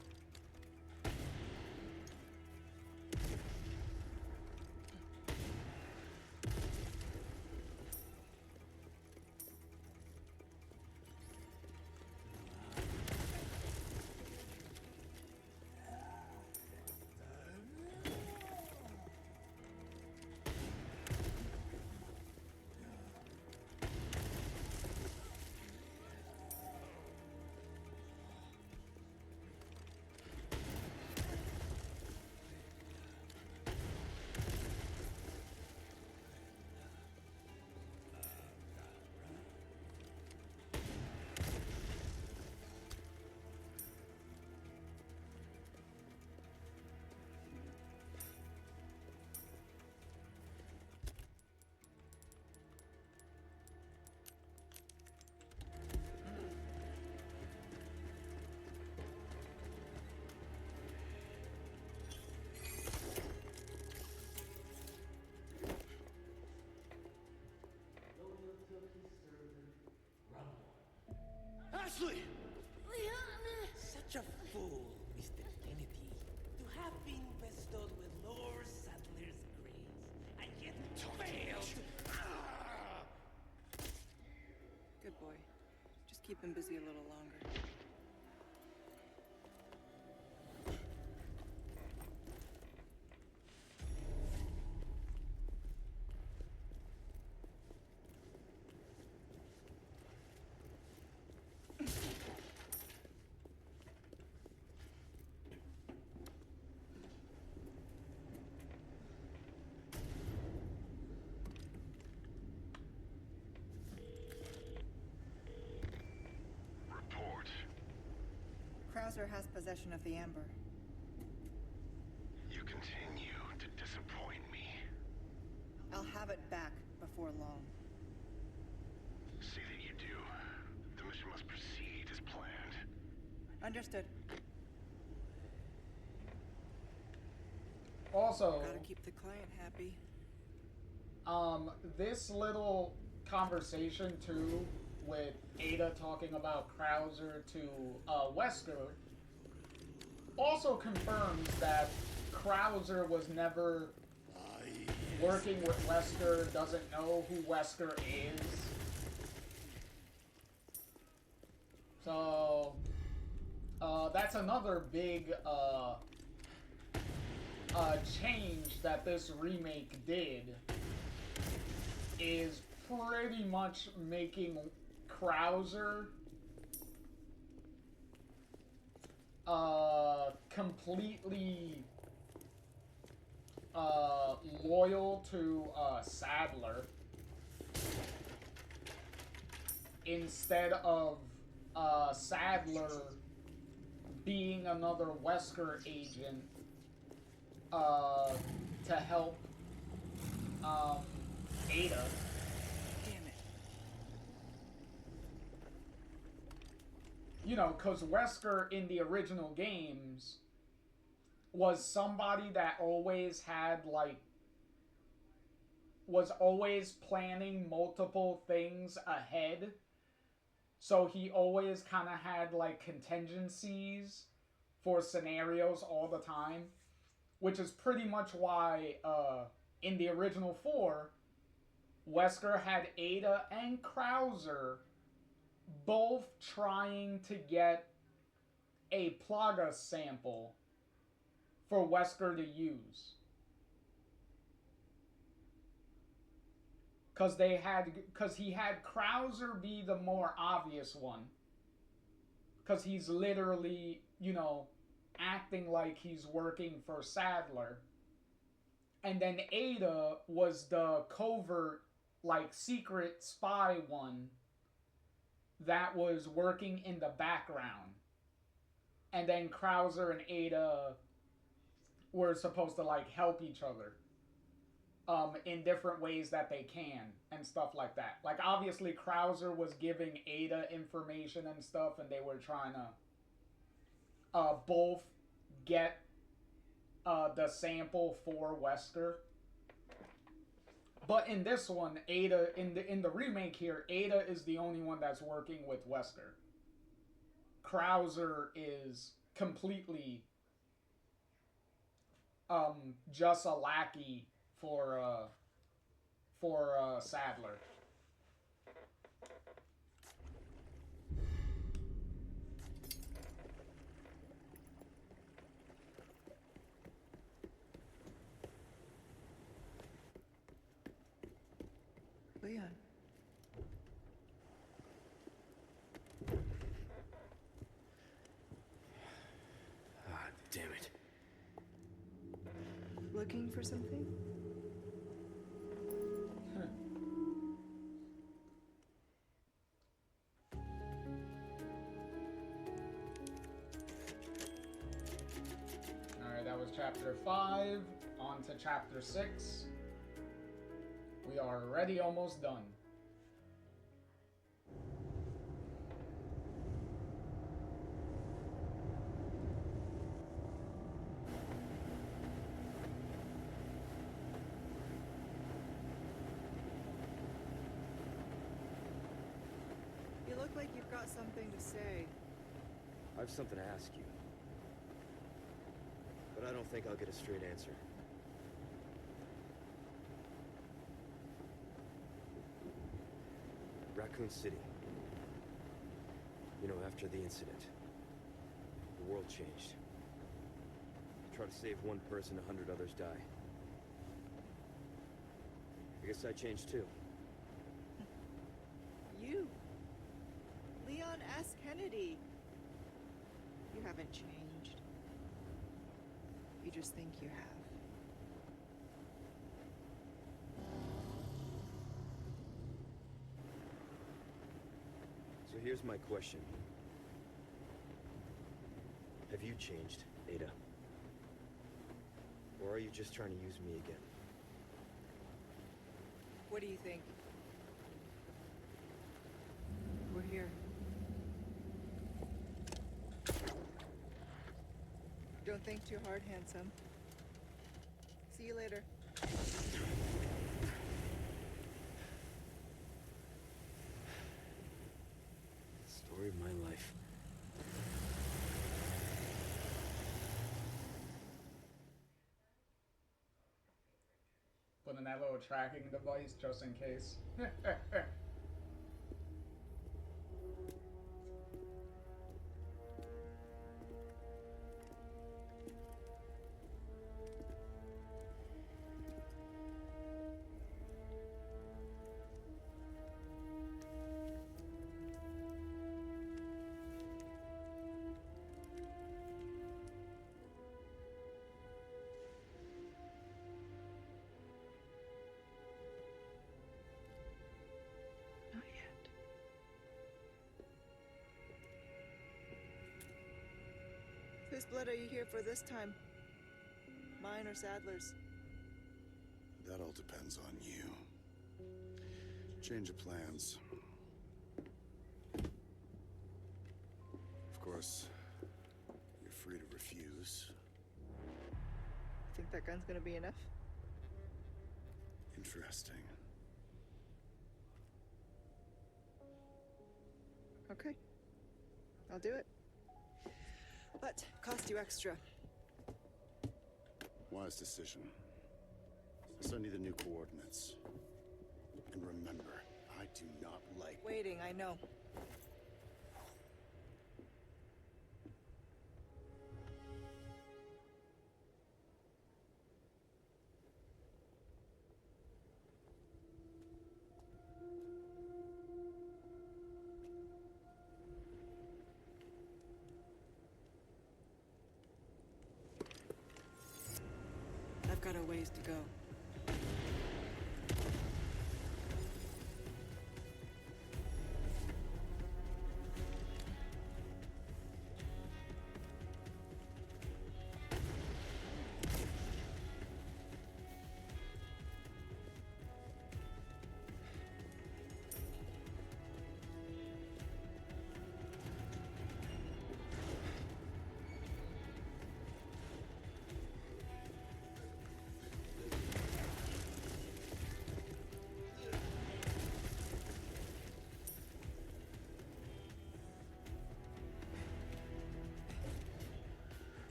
Ashley! Such a fool, Mr. Kennedy, to have been bestowed with Lord Saddler's grace, and yet failed. Good boy. Just keep him busy a little longer. Report. Krauser has possession of the amber. You continue to disappoint me. I'll have it back before long. See that you do. The mission must proceed as planned. Understood. Also, Gotta keep the client happy. this little conversation too, with Ada talking about Krauser to Wesker, also confirms that Krauser was never working with Wesker, doesn't know who Wesker is. So, that's another big change that this remake did, is pretty much making Krauser completely loyal to Sadler instead of Sadler being another Wesker agent to help Ada. Damn it. You know, because Wesker in the original games was somebody that always had, like, was always planning multiple things ahead. So he always kind of had, like, contingencies for scenarios all the time. Which is pretty much why, in the original 4, Wesker had Ada and Krauser both trying to get a Plaga sample for Wesker to use. Because he had Krauser be the more obvious one. Because he's literally, you know, acting like he's working for Sadler. And then Ada was the covert, like, secret spy one that was working in the background. And then Krauser and Ada were supposed to, like, help each other in different ways that they can and stuff like that. Like, obviously Krauser was giving Ada information and stuff, and they were trying to both get the sample for Wesker. But in this one, Ada, in the remake here, Ada is the only one that's working with Wesker. Krauser is completely just a lackey for Sadler. Leon. Ah, damn it. Looking for something? Alright, that was chapter 5. On to chapter 6. We are already almost done. You look like you've got something to say. I have something to ask you. But I don't think I'll get a straight answer. Raccoon City. You know, after the incident, the world changed. Try to save one person, 100 others die. I guess I changed too. You? Leon S. Kennedy. You haven't changed. You just think you have. So here's my question. Have you changed, Ada? Or are you just trying to use me again? What do you think? We're here. Don't think too hard, handsome. See you later. Story of my life. Put in that little tracking device just in case. Not yet. Whose blood are you here for this time? Mine or Sadler's? That all depends on you. Change of plans. Of course, you're free to refuse. Think that gun's gonna be enough? Interesting. Okay. I'll do it. But cost you extra. Wise decision. I'll send you the new coordinates. And remember, I do not like... Waiting, I know. I've got a ways to go.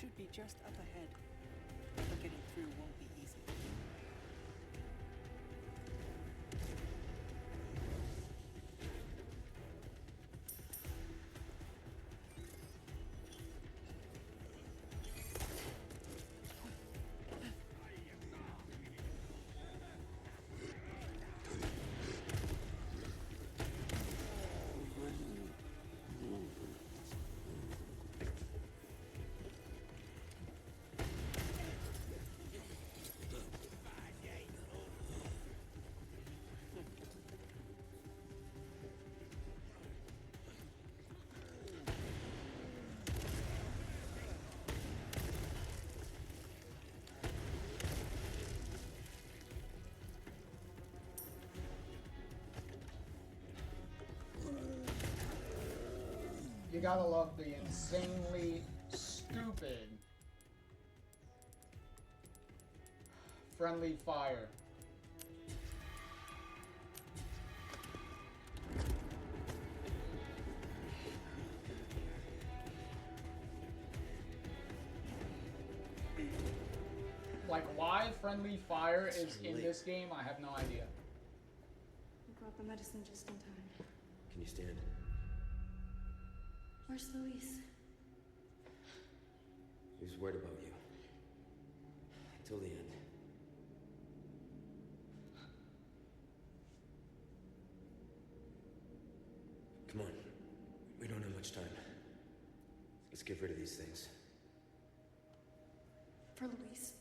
Should be just up ahead. But getting through won't be easy. gotta love the insanely stupid friendly fire. Like, why friendly fire is in this game, I have no idea. We brought the medicine just in time. Can you stand? Where's Luis? He was worried about you. Till the end. Come on. We don't have much time. Let's get rid of these things. For Luis.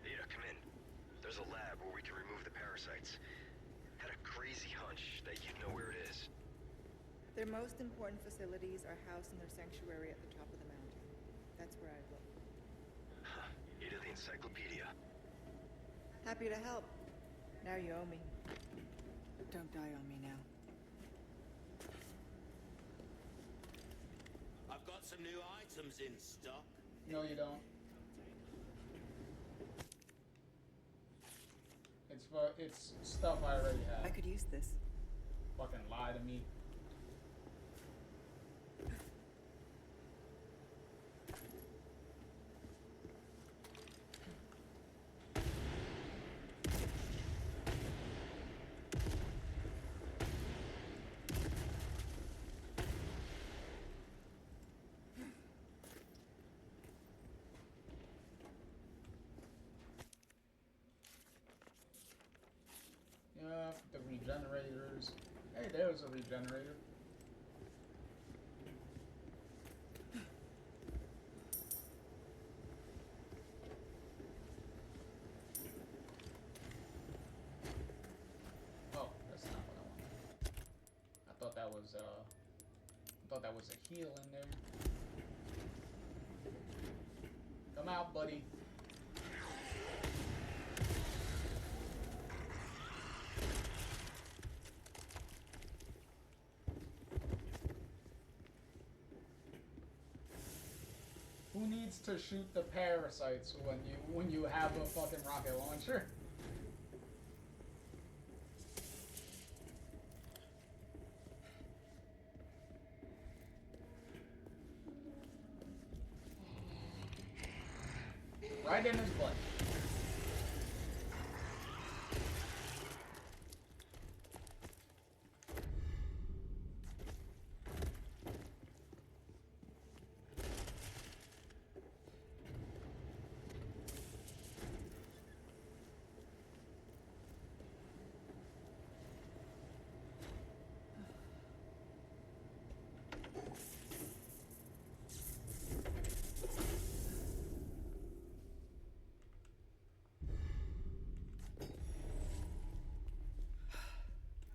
Ada, come in. There's a lab where we can remove the parasites. Had a crazy hunch that you'd know where it is. Their most important facilities are housed in their sanctuary at the top of the mountain. That's where I look. Huh. Ada the encyclopedia. Happy to help. Now you owe me. Don't die on me now. I've got some new items in stock. No, you don't. It's stuff I already have. I could use this. Fucking lie to me. Yeah, the regenerators. Hey, there's a regenerator. Oh, that's not what I wanted. I thought that was a heal in there. Come out, buddy. Who needs to shoot the parasites when you have a fucking rocket launcher? Right in his butt.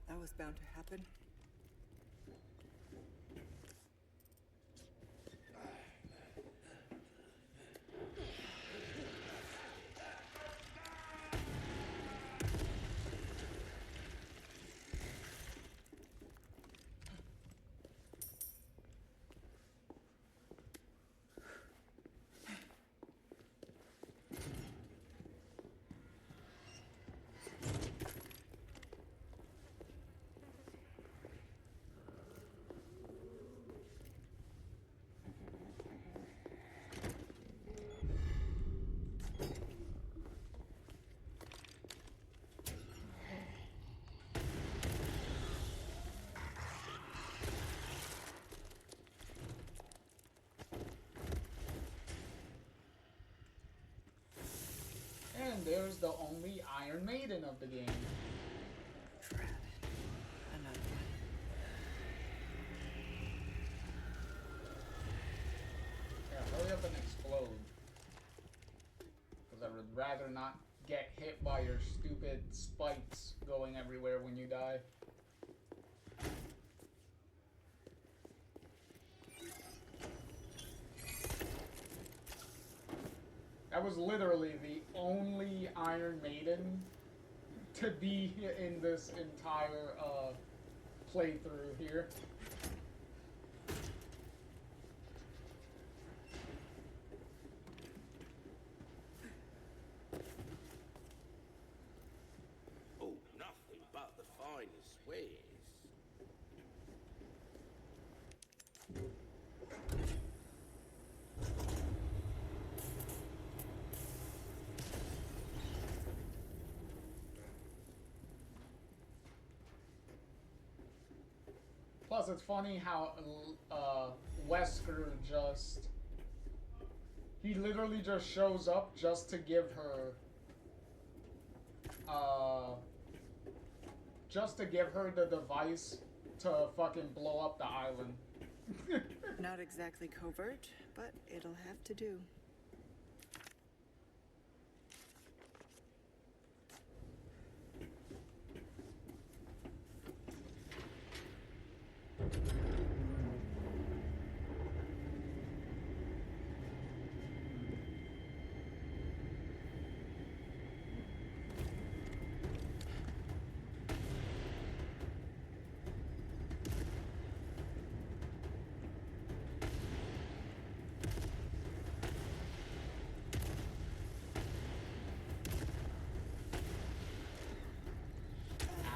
That was bound to happen. And there's the only Iron Maiden of the game. Drat. Another one. Yeah, hurry up and explode. Because I would rather not get hit by your stupid spikes going everywhere when you die. That was literally the only Iron Maiden to be in this entire playthrough here. Oh, nothing but the finest wares. Plus, it's funny how Wesker just... He literally just shows up just to give her... just to give her the device to fucking blow up the island. Not exactly covert, but it'll have to do.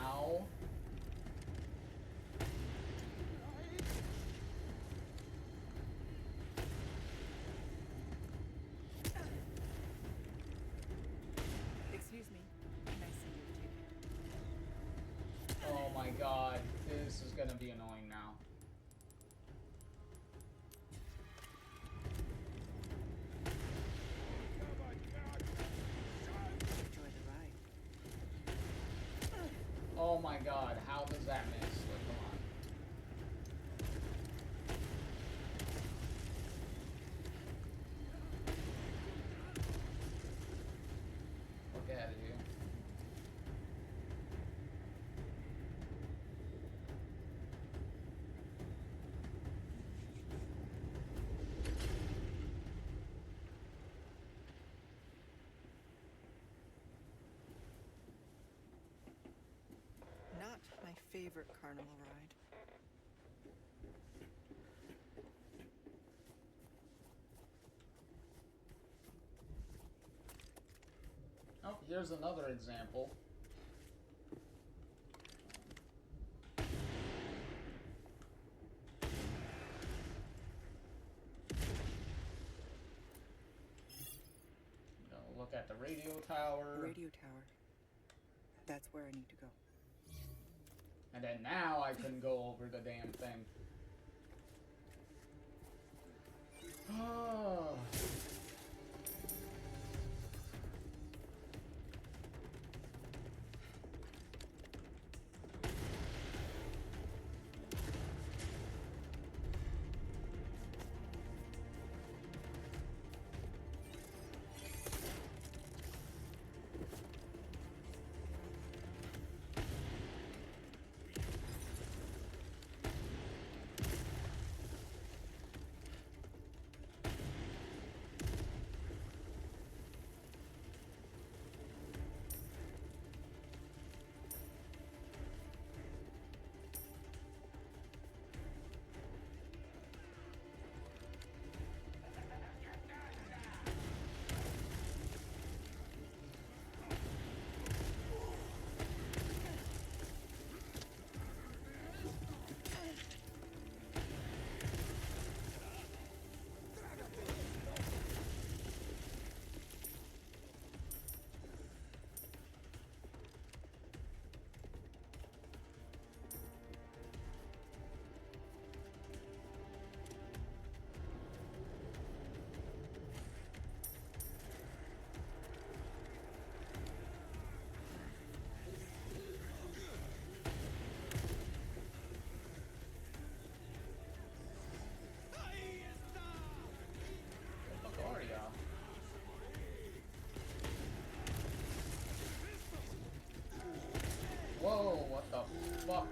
Ow. Excuse me. Can I see your ticket? Oh my god. This is gonna be annoying now. Enjoy the ride. Oh my god, how does that miss? Like, come on. Look at it here. Not my favorite carnival ride. Oh, here's another example. Look at the radio tower. Radio tower. That's where I need to go. And then now I can go over the damn thing. Oh. What the fuck are ya? Whoa, what the fuck?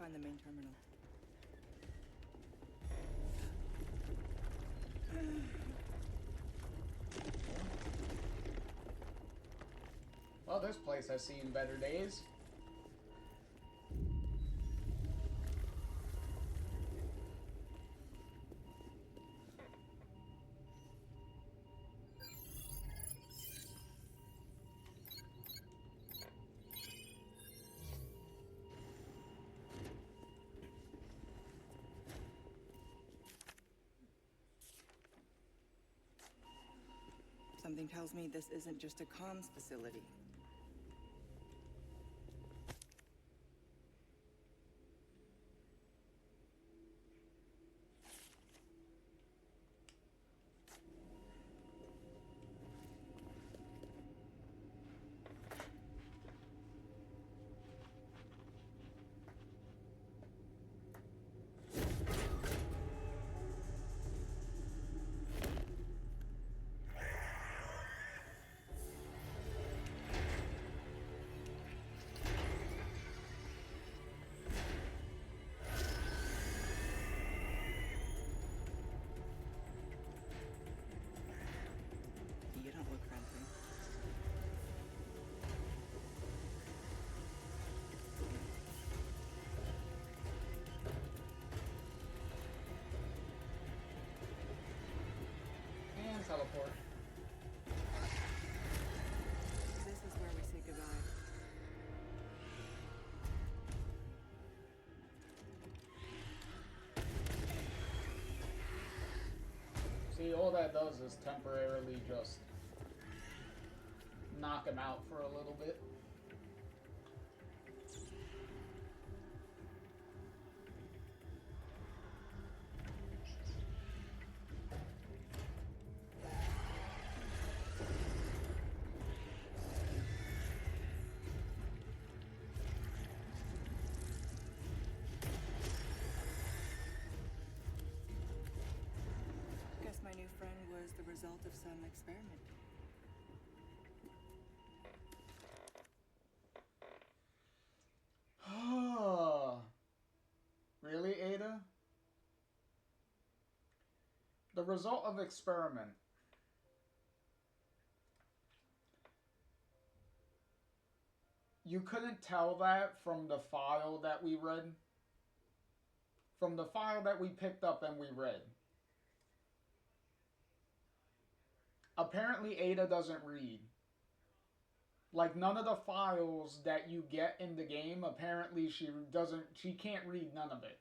find the main terminal. Well, this place has seen better days. Something tells me this isn't just a comms facility. You don't look friendly. And teleport. This is where we say goodbye. See, all that does is temporarily just knock him out for a little bit. Guess my new friend was the result of some experiment. Really, Ada? The result of experiment. You couldn't tell that from the file that we read? From the file that we picked up and we read. Apparently Ada doesn't read. Like, none of the files that you get in the game, apparently she can't read none of it.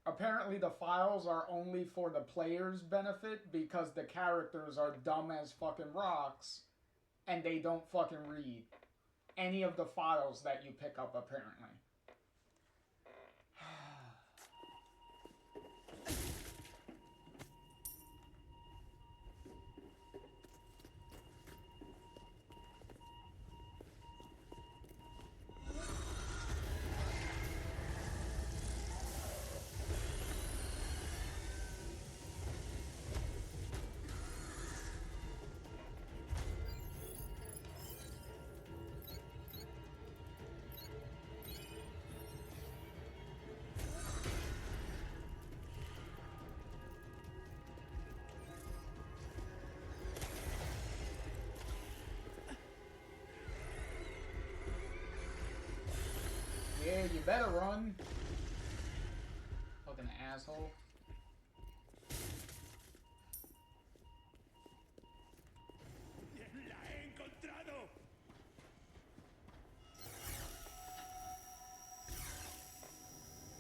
Apparently the files are only for the player's benefit because the characters are dumb as fucking rocks and they don't fucking read any of the files that you pick up, apparently. Yeah, you better run. Fucking asshole. ¡La he encontrado!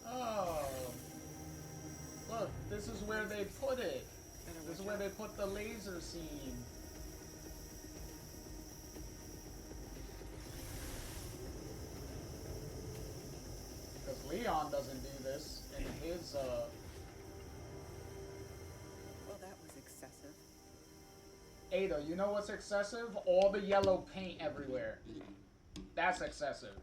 Oh. Look, this is where they put it. This is where they put the laser scene. Because Leon doesn't do this in his, Well, that was excessive. Ada, you know what's excessive? All the yellow paint everywhere. That's excessive.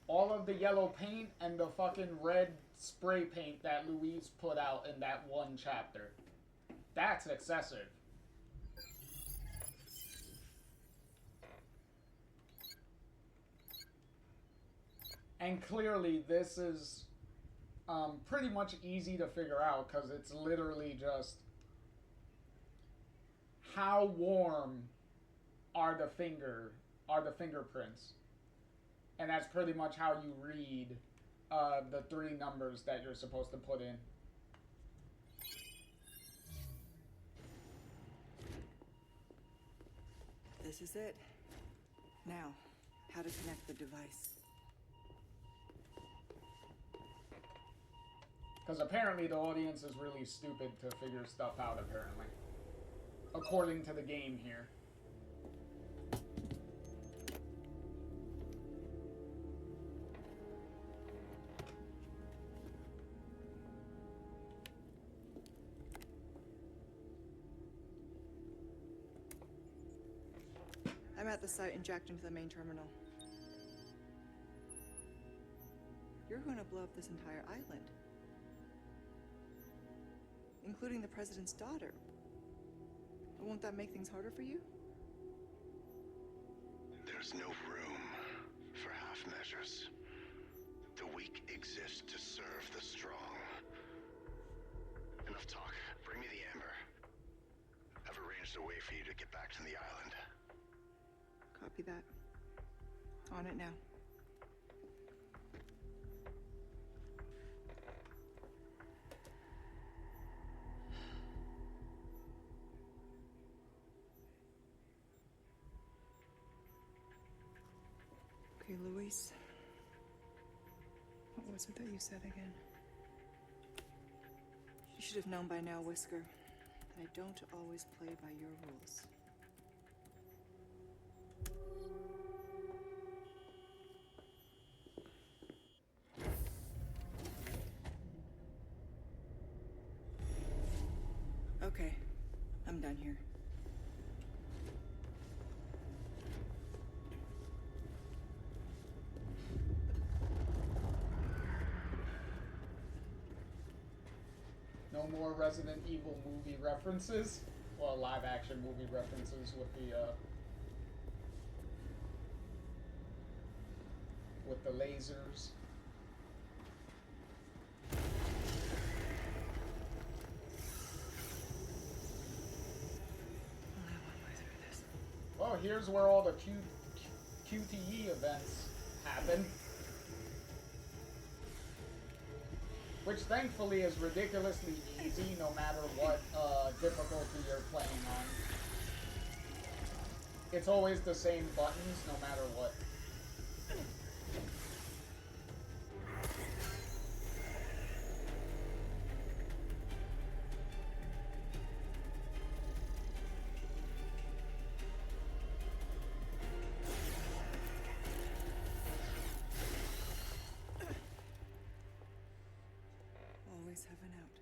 All of the yellow paint and the fucking red spray paint that Louise put out in that one chapter. That's excessive. And clearly this is pretty much easy to figure out because it's literally just how warm are the fingerprints. And that's pretty much how you read the 3 numbers that you're supposed to put in. This is it. Now, how to connect the device. Because apparently the audience is really stupid to figure stuff out, apparently. According to the game here. I'm at the site and jacked into the main terminal. You're going to blow up this entire island. Including the president's daughter. Won't that make things harder for you? There's no room for half measures. The weak exist to serve the strong. Enough talk. Bring me the amber. I've arranged a way for you to get back to the island. Copy that. On it now. Okay, Luis. What was it that you said again? You should have known by now, Whisker, that I don't always play by your rules. Okay, I'm done here. No more Resident Evil movie references. Well, live action movie references with the lasers. Well, here's where all the QTE events happen. Which thankfully is ridiculously easy no matter what difficulty you're playing on. It's always the same buttons no matter what. Always have an out.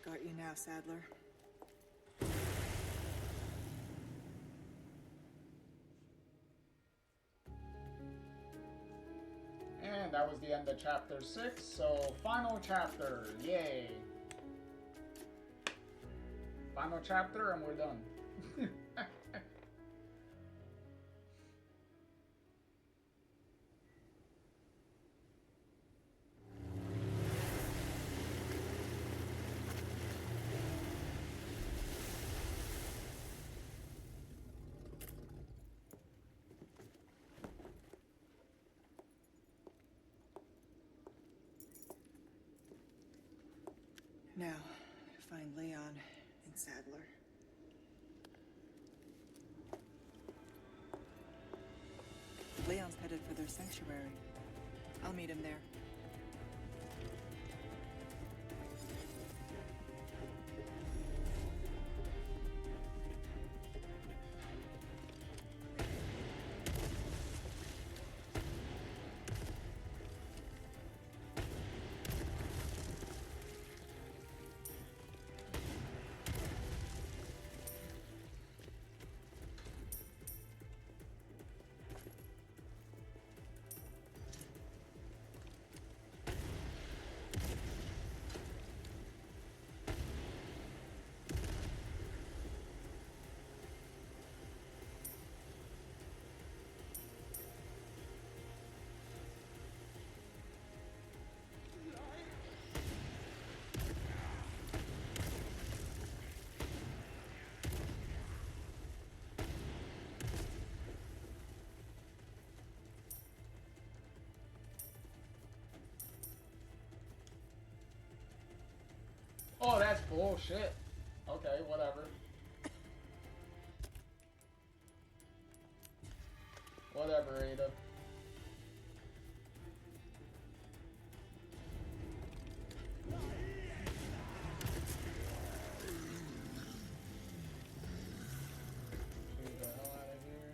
Got you now, Sadler. And that was the end of chapter 6, so final chapter, yay! Final chapter and we're done. Now, find Leon and Sadler. Leon's headed for their sanctuary. I'll meet him there. Oh shit. Okay, whatever. Whatever, Ada. Get the hell out of here.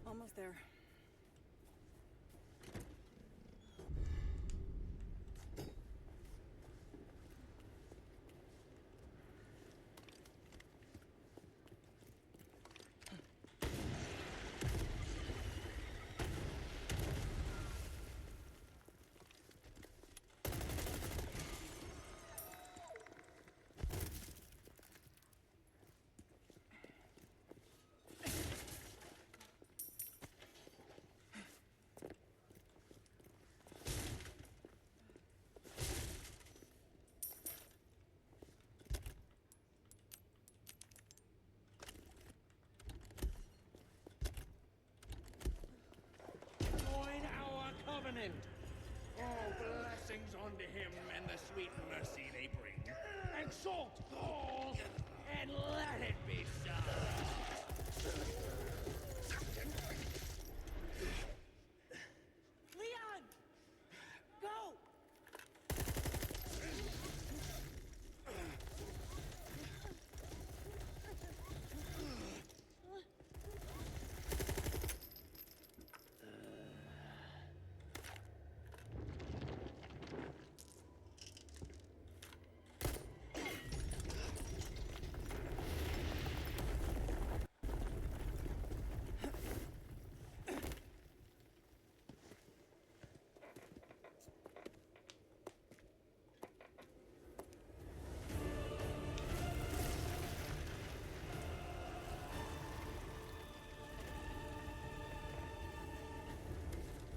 Almost there. Join our covenant. All blessings unto him and the sweet mercy they bring. Exalt all, and let it be so. Leon! Go!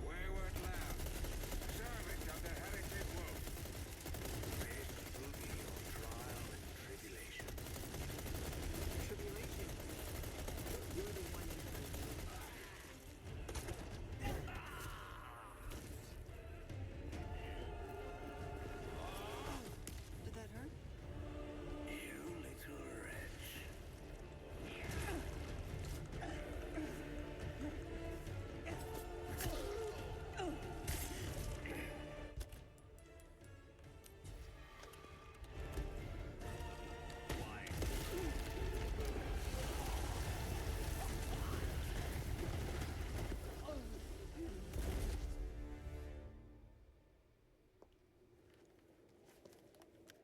Wayward lamb, servant of the heritage wolf. This will be your trial and tribulation. Tribulation. You're the one who Did that hurt? You little wretch.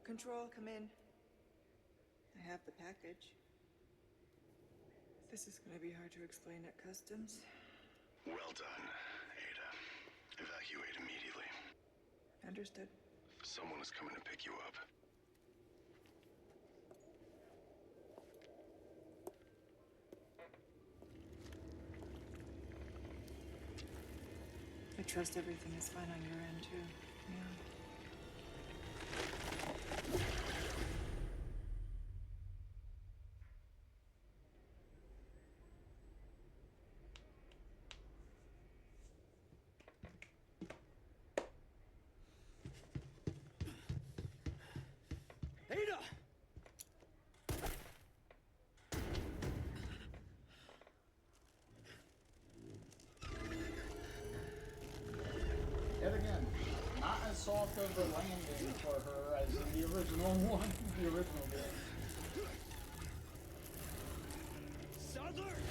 Control, come in. I have the package. This is gonna be hard to explain at customs. Well done, Ada. Evacuate immediately. Understood. Someone is coming to pick you up. I trust everything is fine on your end, too. Yeah. Ada! Yet again, not as soft of a landing for her as in the original one, the original game. Southern!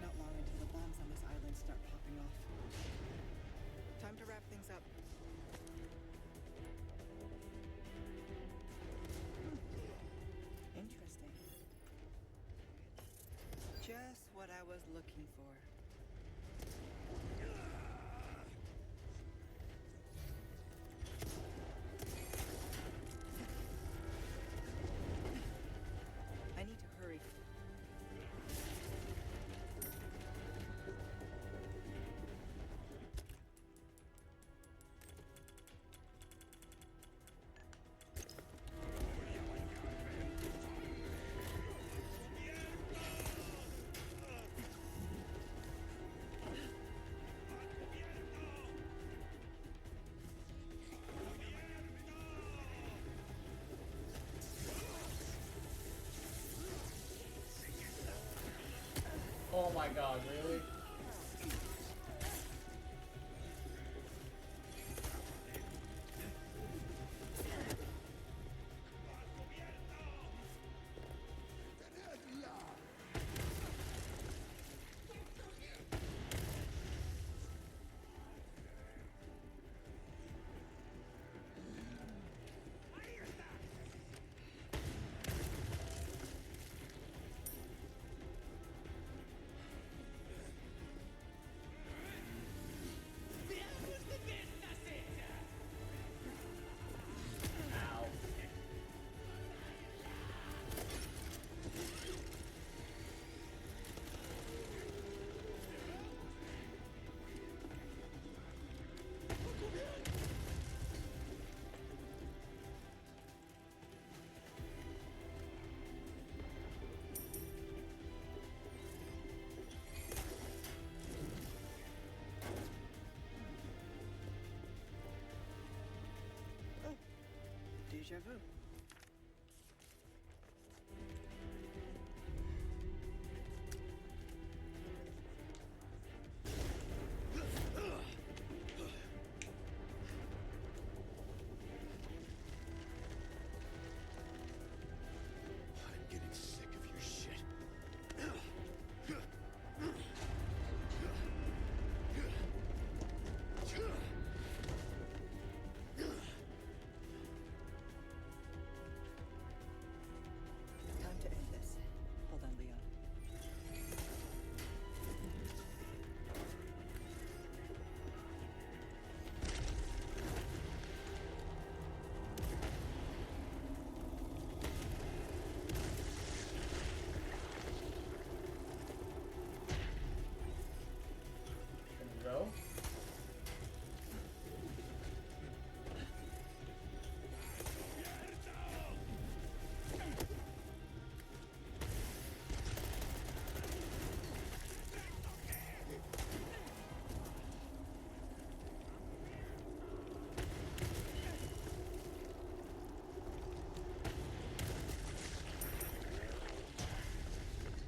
Not long until the bombs on this island start popping off. Time to wrap things up. Interesting. Just what I was looking for. I need to hurry. Oh my god, really? Deja vu. I'm getting sick of your shit. Time to end this. Hold on, Leon. Can we go?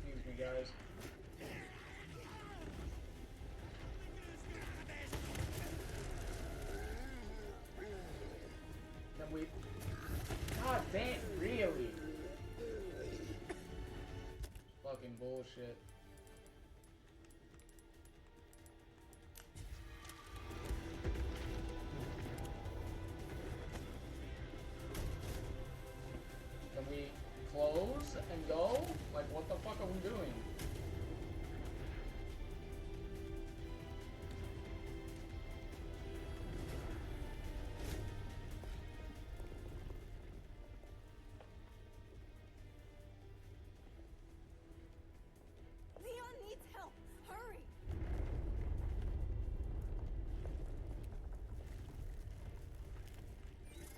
Excuse me, guys. bullshit. Can we close and go? Like, what the fuck are we doing? Leon needs help. Hurry.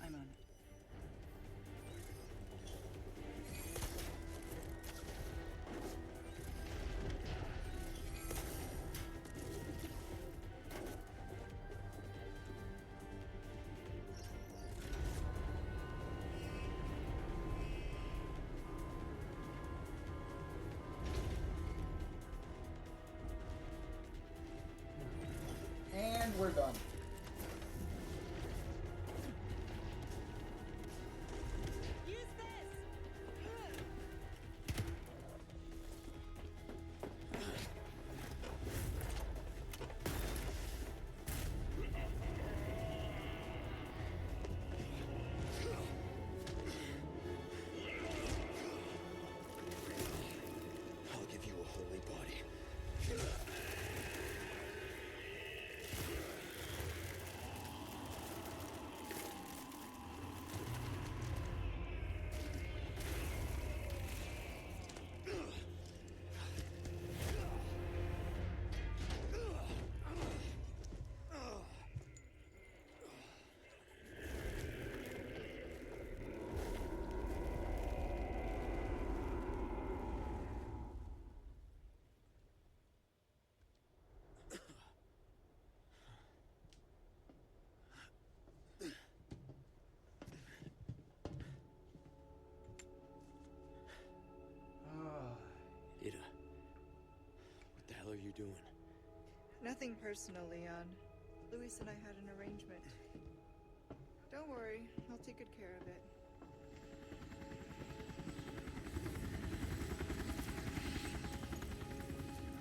I'm on it. And we're done. Use this! I'll give you a holy body. Ada, what the hell are you doing? Nothing personal, Leon. Luis and I had an arrangement. Don't worry, I'll take good care of it.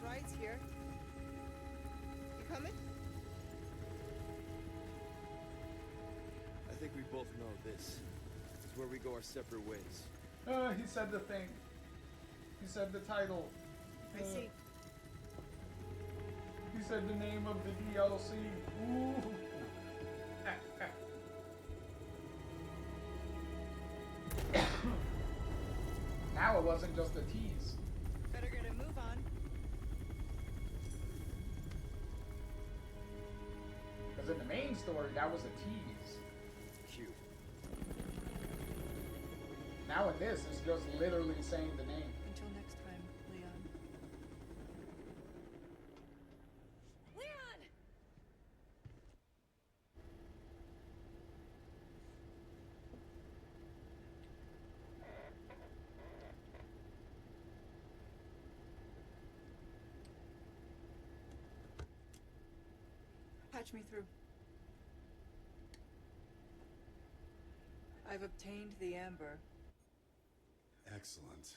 Bride's here. You coming? I think we both know this is where we go our separate ways. He said the thing. He said the title. I see. He said the name of the DLC. Ooh. Now it wasn't just a tease. Better get a move on. Because in the main story, that was a tease. Cute. Now in this, it's just literally saying the name. Until next time, Leon. Leon! Patch me through. I've obtained the amber. Excellent.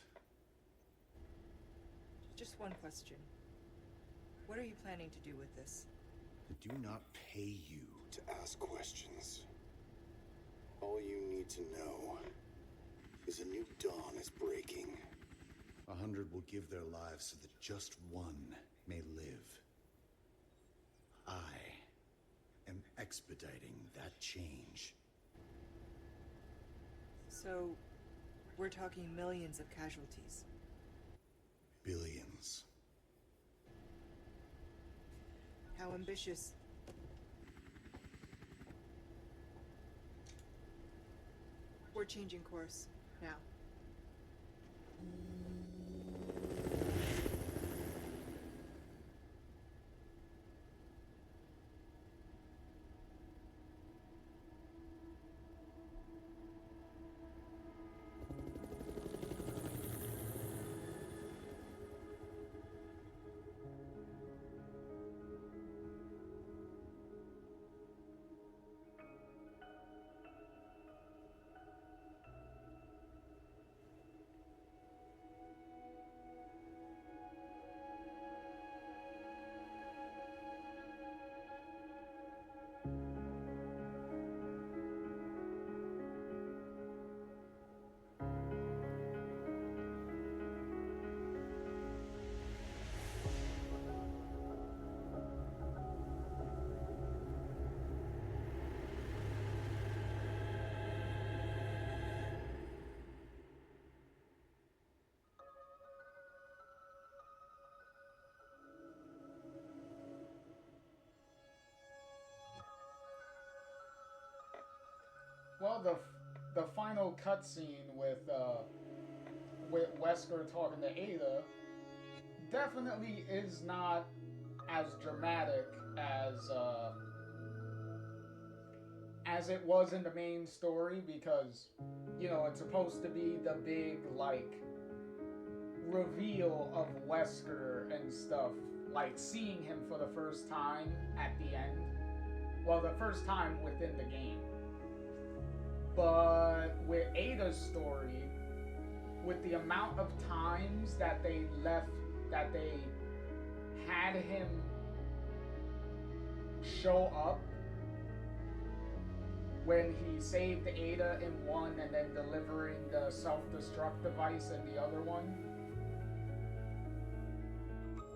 Just one question. What are you planning to do with this? I do not pay you to ask questions. All you need to know is a new dawn is breaking. 100 will give their lives so that just one may live. I am expediting that change. So, we're talking millions of casualties. Billions. How ambitious. We're changing course, now. Well, the final cutscene with Wesker talking to Ada definitely is not as dramatic as it was in the main story, because, you know, it's supposed to be the big, like, reveal of Wesker and stuff, like seeing him for the first time at the end. Well, the first time within the game. But with Ada's story, with the amount of times that they had him show up, when he saved Ada in one and then delivering the self-destruct device in the other one,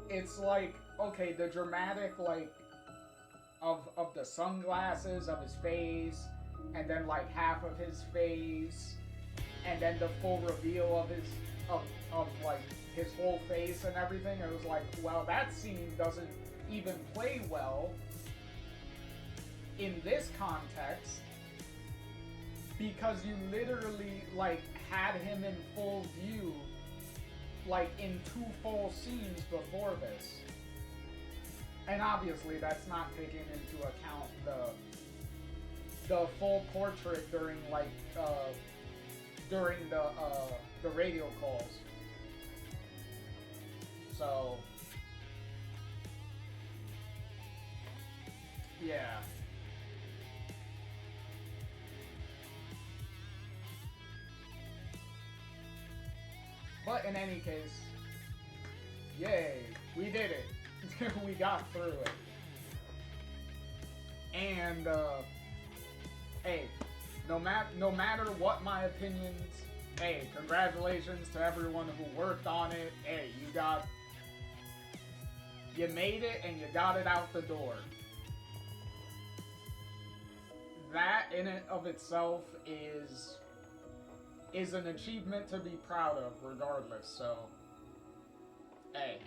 it's like, okay, the dramatic, like, of the sunglasses, of his face, and then like half of his face, and then the full reveal of his of like his whole face and everything. It was like, well, that scene doesn't even play well in this context, because you literally like had him in full view, like in 2 full scenes before this. And obviously that's not taking into account the full portrait during like during the radio calls. So yeah. But in any case, yay, we did it. We got through it. And hey, no matter what my opinions, hey, congratulations to everyone who worked on it. Hey, you made it and you got it out the door. That in and of itself is an achievement to be proud of regardless, so hey.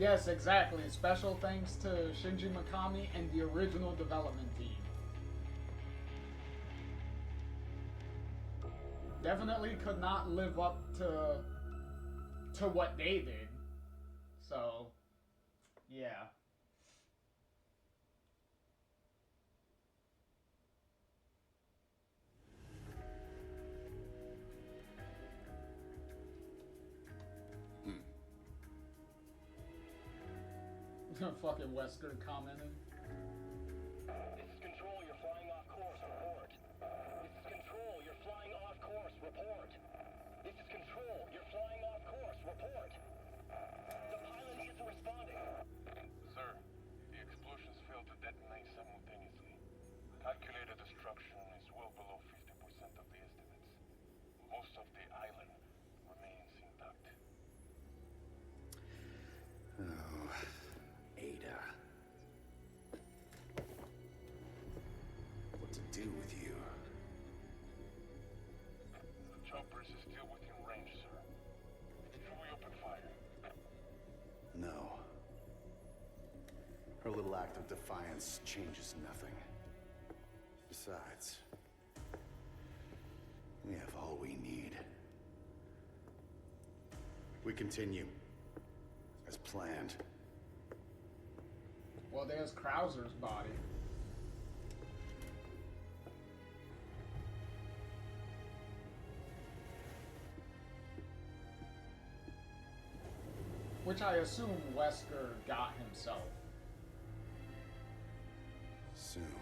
Yes, exactly. Special thanks to Shinji Mikami and the original development team. Definitely could not live up to what they did. So, yeah. Fucking Wesker commenting. This is Control, you're flying off course, report. This is Control, you're flying off course, report. This is Control, you're flying off course, report. The pilot isn't responding. Sir, the explosions failed to detonate simultaneously. Calculated destruction is well below 50% of the estimates. Most of the island remains intact. Oh, Ada. What to do with you? The choppers is still within range, sir. Should we open fire? No. Her little act of defiance changes nothing. Besides, we have all we need. We continue. As planned. Well, there's Krauser's body. Which I assume Wesker got himself. Soon,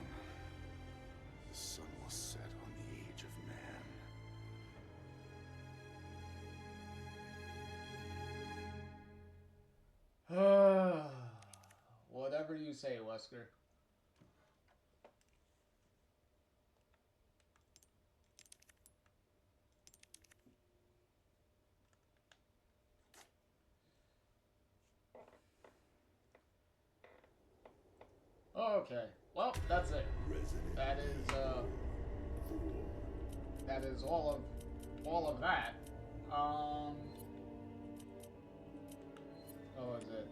the sun will set on the age of man. Whatever you say, Wesker. Okay, well, that's it. That is all of that. what was it?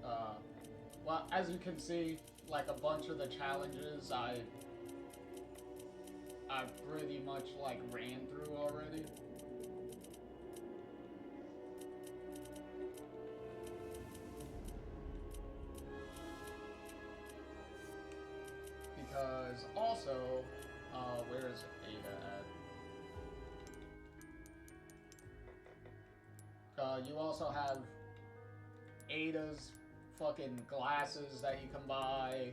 Well, as you can see, like a bunch of the challenges I pretty much like ran through already. Because also, where's Ada at? You also have Ada's fucking glasses that you can buy,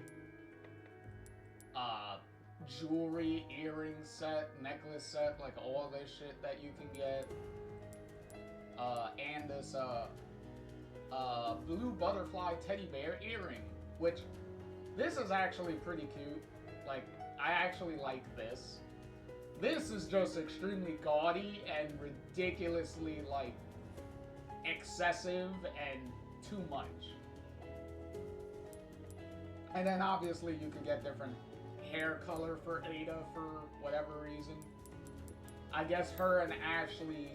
jewelry, earring set, necklace set, like all this shit that you can get, and this, blue butterfly teddy bear earring, which, this is actually pretty cute. Like, I actually like this. This is just extremely gaudy and ridiculously, like, excessive and too much. And then obviously you can get different hair color for Ada for whatever reason. I guess her and Ashley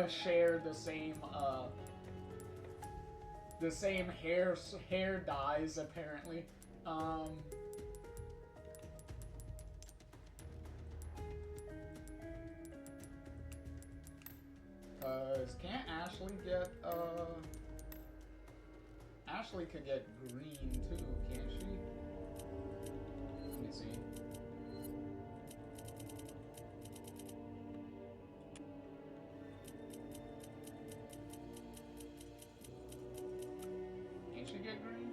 share the same hair dyes apparently. Cause can't Ashley get Ashley could get green too, can't she? Let me see. Can she get green?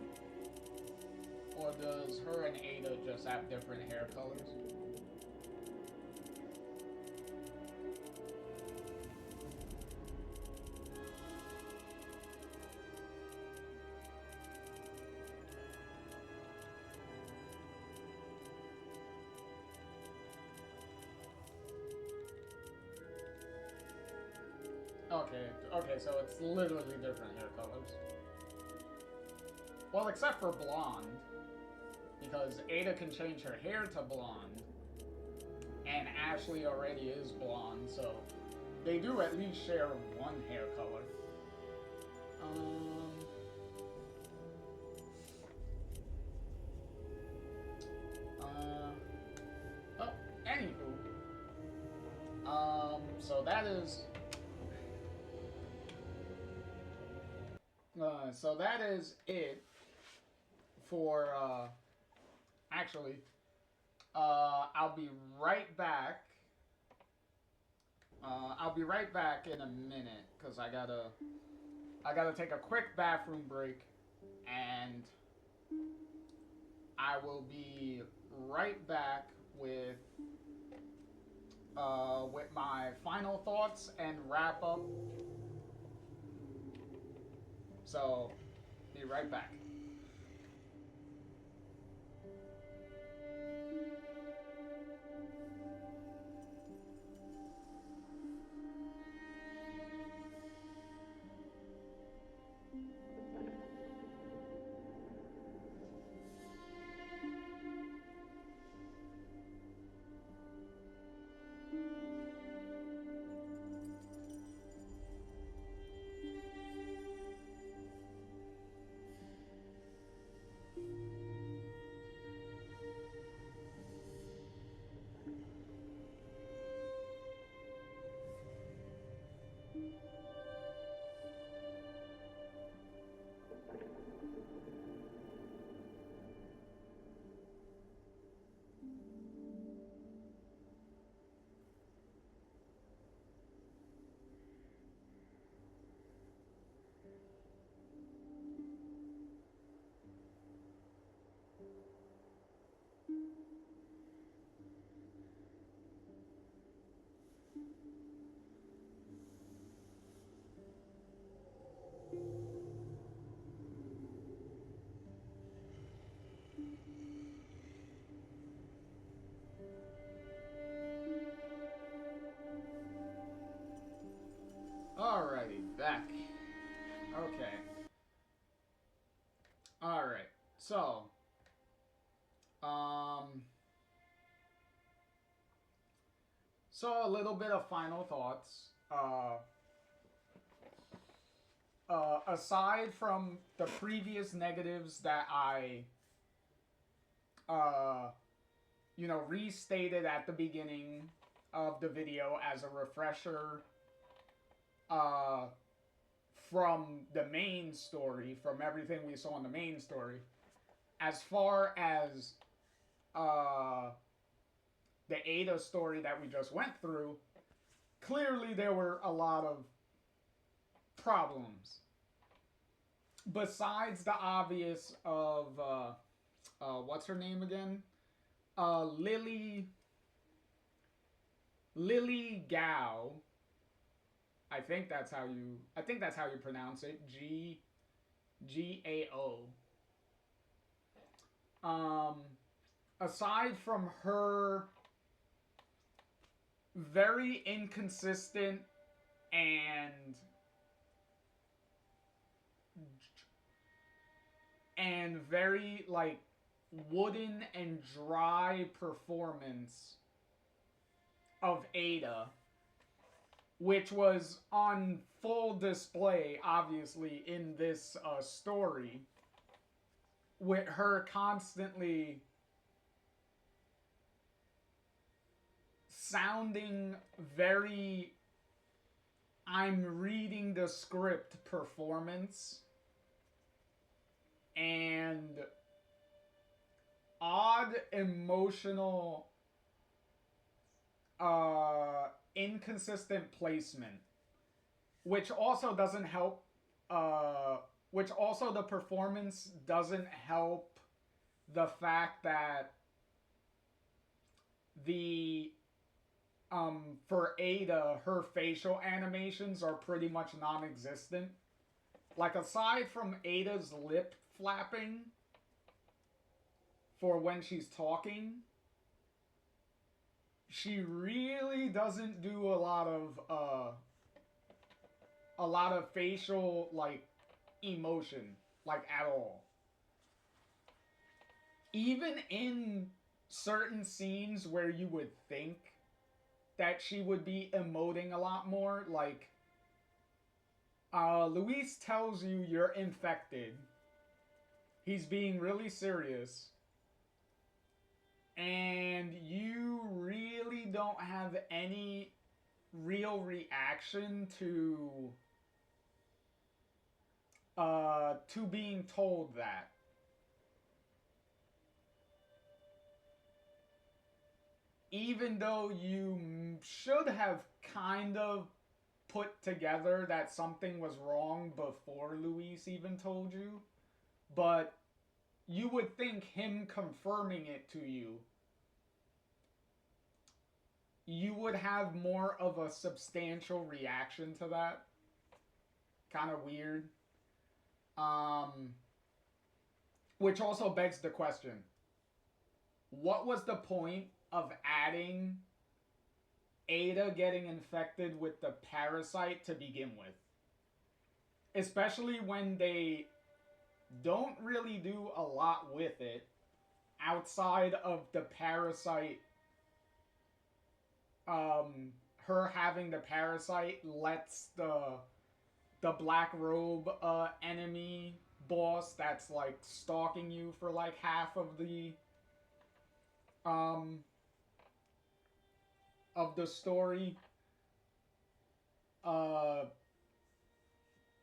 Or does her and Ada just have different hair colors? Okay, so it's literally different hair colors. Well, except for blonde. Because Ada can change her hair to blonde. And Ashley already is blonde, so they do at least share one hair color. Oh, anywho. So that is... so that is it for, actually, I'll be right back. I'll be right back in a minute, because I gotta take a quick bathroom break, and I will be right back with my final thoughts and wrap up. So, be right back. Alrighty, back. Okay. Alright, so, so a little bit of final thoughts. aside from the previous negatives that I, restated at the beginning of the video as a refresher, from the main story, from everything we saw in the main story, as far as the Ada story that we just went through, clearly there were a lot of problems. Besides the obvious of, what's her name again? Lily Gao. I think that's how you pronounce it. Gao. Aside from her very inconsistent and very like wooden and dry performance of Ada, which was on full display obviously in this story, with her constantly sounding very I'm reading the script performance, and odd emotional inconsistent placement, which also doesn't help, which also the performance doesn't help the fact that the for Ada, her facial animations are pretty much non-existent. Like, aside from Ada's lip flapping for when she's talking, she really doesn't do a lot of facial, like, emotion, like, at all. Even in certain scenes where you would think that she would be emoting a lot more, like, Luis tells you you're infected. He's being really serious. And you really don't have any real reaction to being told that. Even though you should have kind of put together that something was wrong before Luis even told you, but you would think him confirming it to you, you would have more of a substantial reaction to that. Kind of weird. Which also begs the question, what was the point of adding Ada getting infected with the parasite to begin with? Especially when they don't really do a lot with it outside of the parasite. Her having the parasite lets the black robe enemy boss that's like stalking you for like half of the story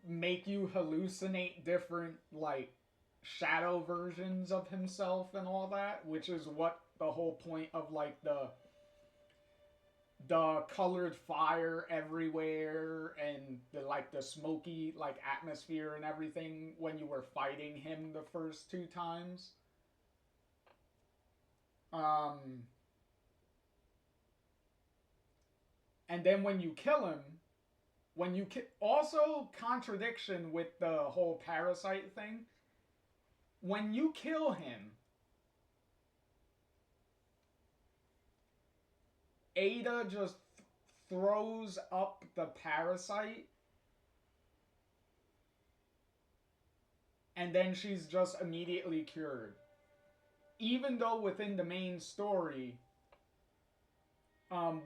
make you hallucinate different like shadow versions of himself and all that, which is what the whole point of like the colored fire everywhere and the smoky like atmosphere and everything when you were fighting him the first two times. And then when you kill him, also contradiction with the whole parasite thing, when you kill him, Ada just throws up the parasite, and then she's just immediately cured. Even though within the main story,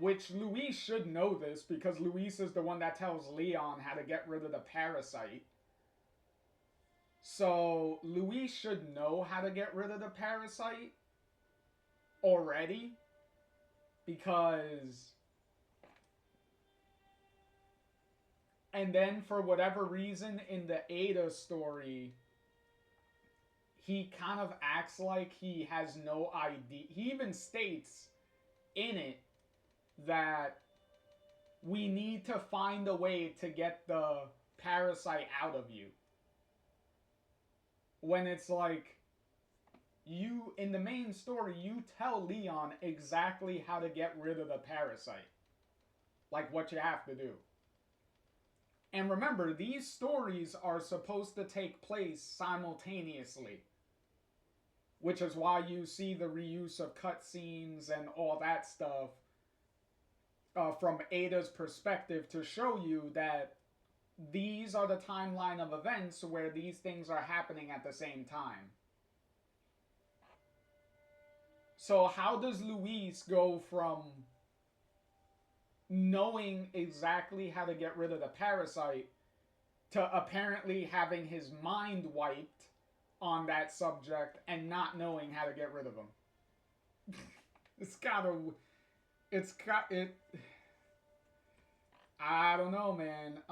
which Luis should know this because Luis is the one that tells Leon how to get rid of the parasite. So Luis should know how to get rid of the parasite already, because... And then for whatever reason in the Ada story, he kind of acts like he has no idea. He even states in it that we need to find a way to get the parasite out of you. When it's like, you, in the main story, you tell Leon exactly how to get rid of the parasite. Like, what you have to do. And remember, these stories are supposed to take place simultaneously. Which is why you see the reuse of cutscenes and all that stuff from Ada's perspective, to show you that these are the timeline of events where these things are happening at the same time. So how does Luis go from knowing exactly how to get rid of the parasite to apparently having his mind wiped on that subject and not knowing how to get rid of him? I don't know, man.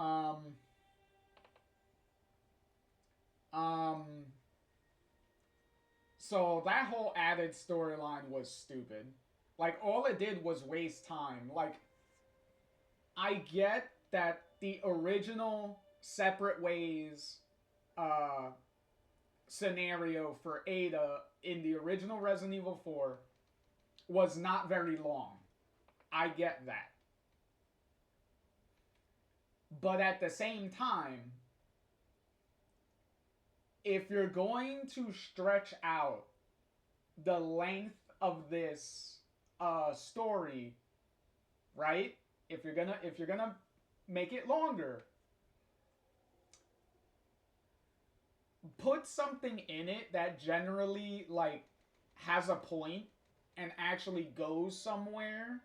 So that whole added storyline was stupid. Like, all it did was waste time. Like, I get that the original separate ways scenario for Ada in the original Resident Evil 4 was not very long. I get that. But at the same time, if you're going to stretch out the length of this story, right? If you're gonna make it longer, put something in it that generally, like, has a point and actually goes somewhere.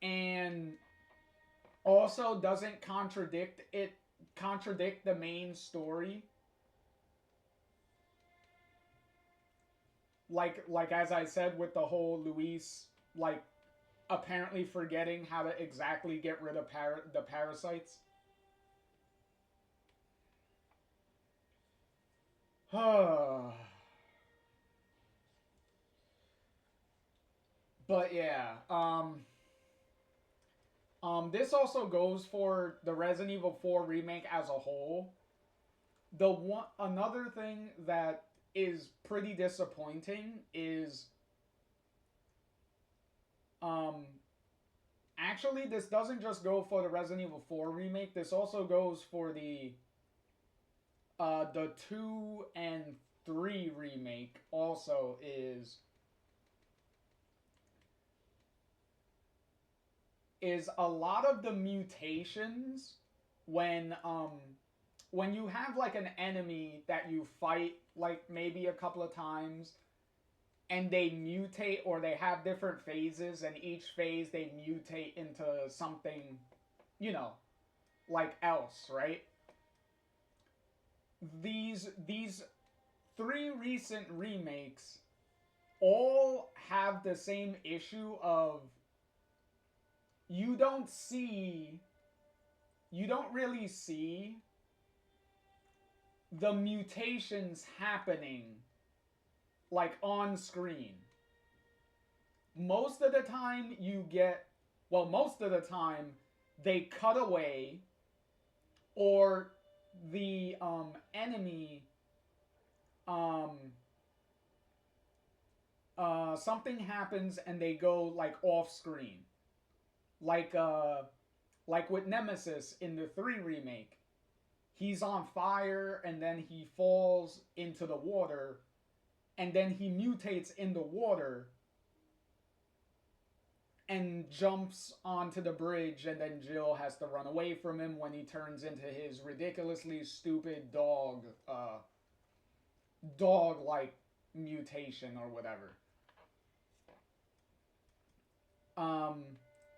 And also doesn't contradict the main story. Like as I said, with the whole Luis, like, apparently forgetting how to exactly get rid of the parasites. But yeah, this also goes for the Resident Evil 4 remake as a whole. Another thing that is pretty disappointing is, actually, this doesn't just go for the Resident Evil 4 remake. This also goes for the 2 and 3 remake. Also is a lot of the mutations when you have, like, an enemy that you fight, like, maybe a couple of times, and they mutate, or they have different phases, and each phase they mutate into something, like, else, right? These 3 recent remakes all have the same issue of you don't really see the mutations happening, like, on screen. Most of the time they cut away, or the enemy something happens and they go, like, off screen. Like with Nemesis in the 3 remake. He's on fire, and then he falls into the water, and then he mutates in the water and jumps onto the bridge, and then Jill has to run away from him when he turns into his ridiculously stupid dog-like mutation or whatever.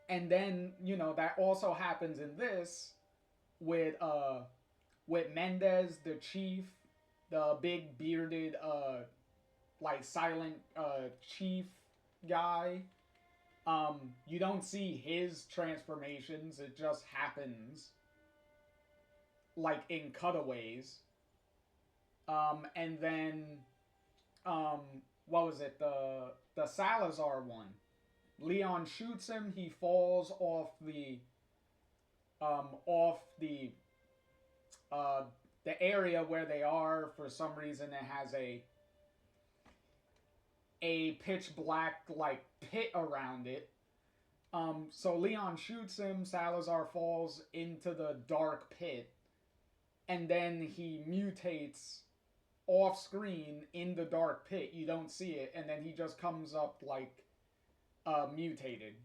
And then, that also happens in this, with Mendez, the chief, the big bearded like silent chief guy. You don't see his transformations, it just happens like in cutaways. And then what was it? The Salazar one. Leon shoots him, he falls off the area where they are. For some reason it has a pitch black like pit around it. So Leon shoots him, Salazar falls into the dark pit, and then he mutates off screen in the dark pit. You don't see it, and then he just comes up like mutated.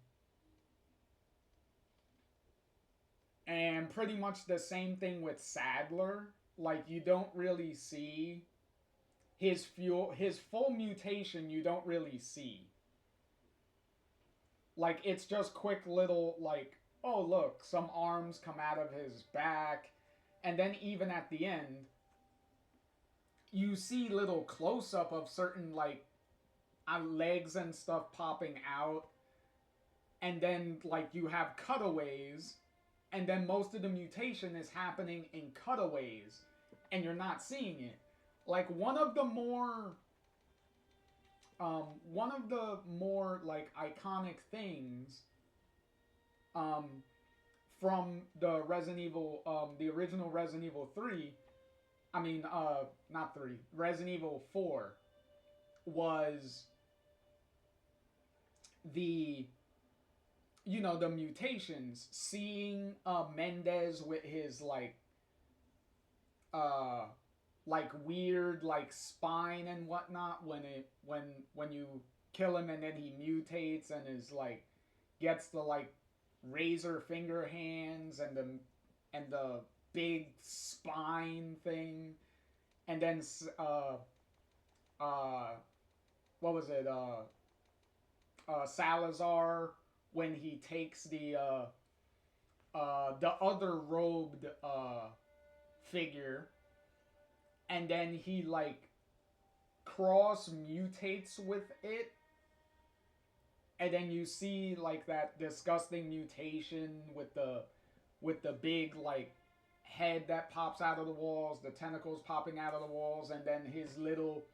And pretty much the same thing with Sadler. Like, you don't really see his full mutation, you don't really see. Like, it's just quick little, like, oh look, some arms come out of his back. And then even at the end, you see little close-up of certain, like, legs and stuff popping out. And then, like, you have cutaways. And then most of the mutation is happening in cutaways. And you're not seeing it. Like, one of the more like iconic things from the Resident Evil, the original Resident Evil 3, I mean, not 3, Resident Evil 4, was the, you know, the mutations. Seeing Mendez with his like weird like spine and whatnot when you kill him, and then he mutates and is like gets the like razor finger hands and the big spine thing, and then what was it, Salazar, when he takes the other robed figure, and then he like cross mutates with it, and then you see like that disgusting mutation with the big like head that pops out of the walls, the tentacles popping out of the walls, and then his little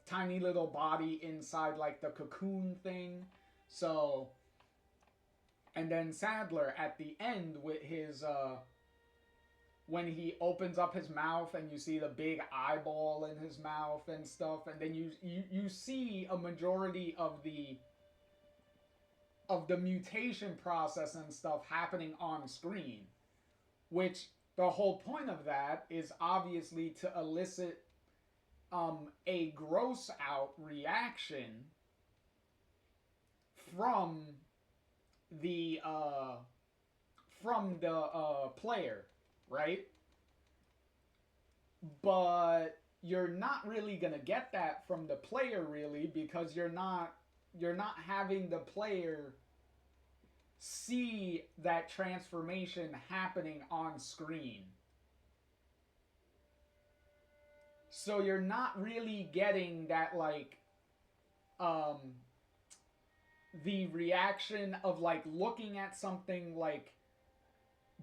tiny little body inside like the cocoon thing. So, and then Sadler at the end with his when he opens up his mouth and you see the big eyeball in his mouth and stuff, and then you see a majority of the mutation process and stuff happening on screen, which the whole point of that is obviously to elicit a gross out reaction from the player, right? But you're not really gonna get that from the player, really, because you're not having the player see that transformation happening on screen. So you're not really getting that like the reaction of like looking at something like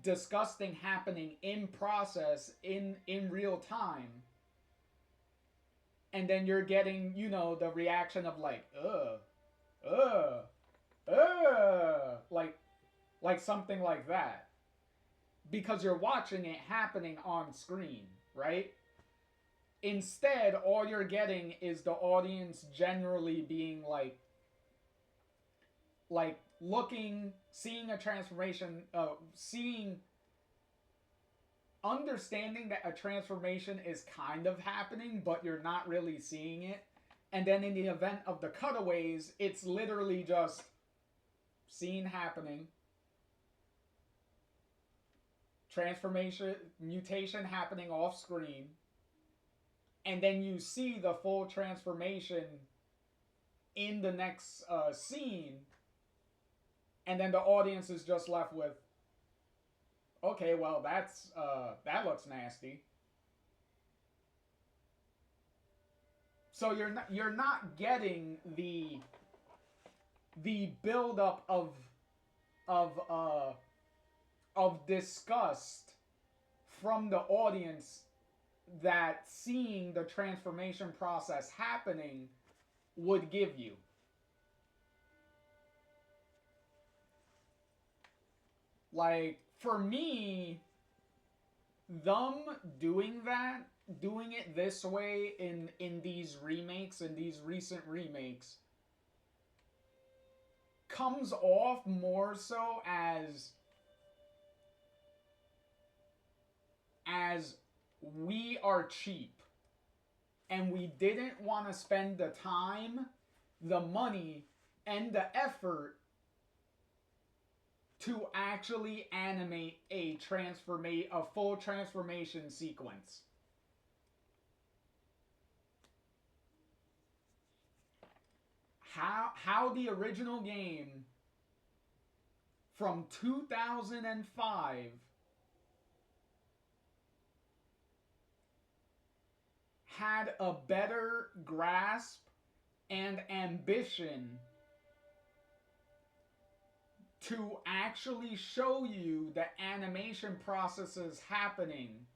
disgusting happening in process in real time, and then you're getting, you know, the reaction of like like something like that, because you're watching it happening on screen, right? Instead, all you're getting is the audience generally being like looking, seeing a transformation, understanding that a transformation is kind of happening, but you're not really seeing it. And then in the event of the cutaways, it's literally just scene happening, transformation, mutation happening off screen, and then you see the full transformation in the next scene, and then the audience is just left with, Okay, well that's that looks nasty. So you're not getting the buildup of uh of disgust from the audience that seeing the transformation process happening would give you. Like, for me, them doing that, doing it this way in these remakes, in these recent remakes, comes off more so as we are cheap and we didn't want to spend the time, the money, and the effort to actually animate a full transformation sequence. How the original game from 2005 had a better grasp and ambition to actually show you the animation processes happening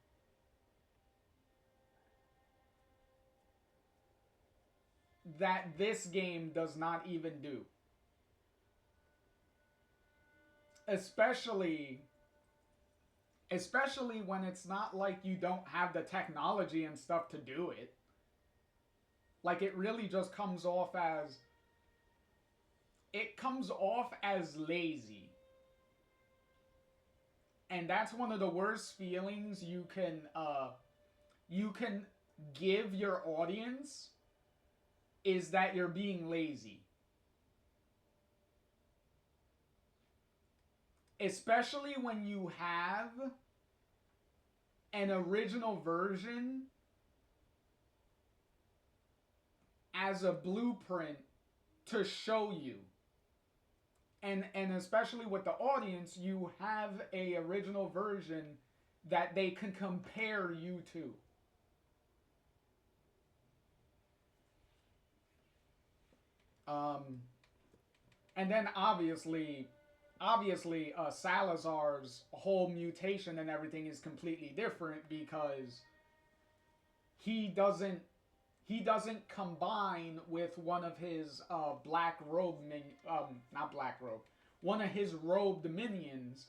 that this game does not even do. Especially when it's not like you don't have the technology and stuff to do it. Like, it really just comes off as lazy. And that's one of the worst feelings you can give your audience, is that you're being lazy. Especially when you have an original version as a blueprint to show you. And especially with the audience, you have a original version that they can compare you to. And then obviously Salazar's whole mutation and everything is completely different, because he doesn't combine with one of his one of his robed minions,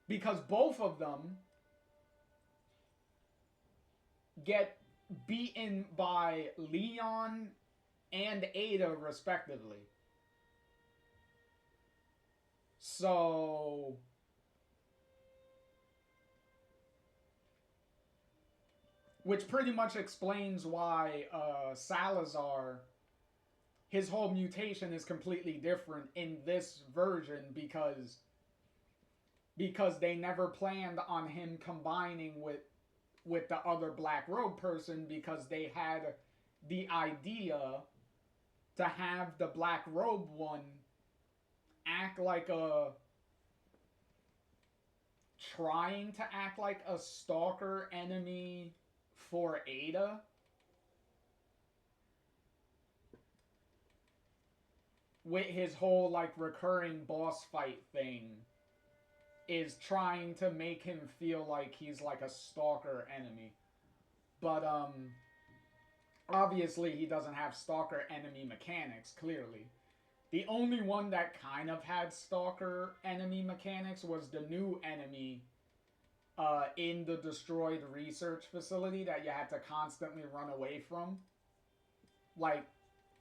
because both of them get beaten by Leon and Ada respectively. So which pretty much explains why Salazar, his whole mutation is completely different in this version, because they never planned on him combining with the other Black Robe person, because they had the idea to have the Black Robe one trying to act like a stalker enemy for Ada. With his whole like recurring boss fight thing, is trying to make him feel like he's like a stalker enemy. But obviously he doesn't have stalker enemy mechanics, clearly. The only one that kind of had stalker enemy mechanics was the new enemy in the destroyed research facility that you had to constantly run away from. Like,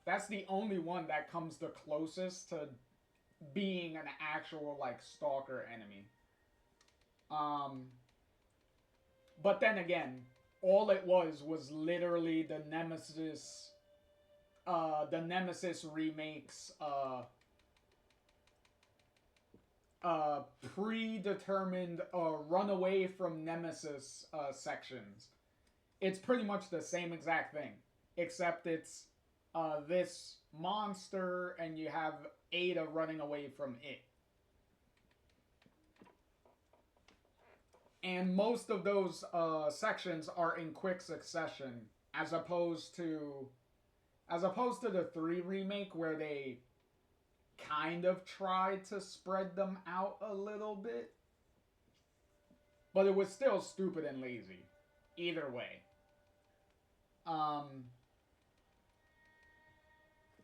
that's the only one that comes the closest to being an actual, like, stalker enemy. But then again, all it was literally the Nemesis remakes predetermined run away from Nemesis sections. It's pretty much the same exact thing, except it's this monster and you have Ada running away from it. And most of those sections are in quick succession, as opposed to the 3 remake where they kind of tried to spread them out a little bit. But it was still stupid and lazy. Either way.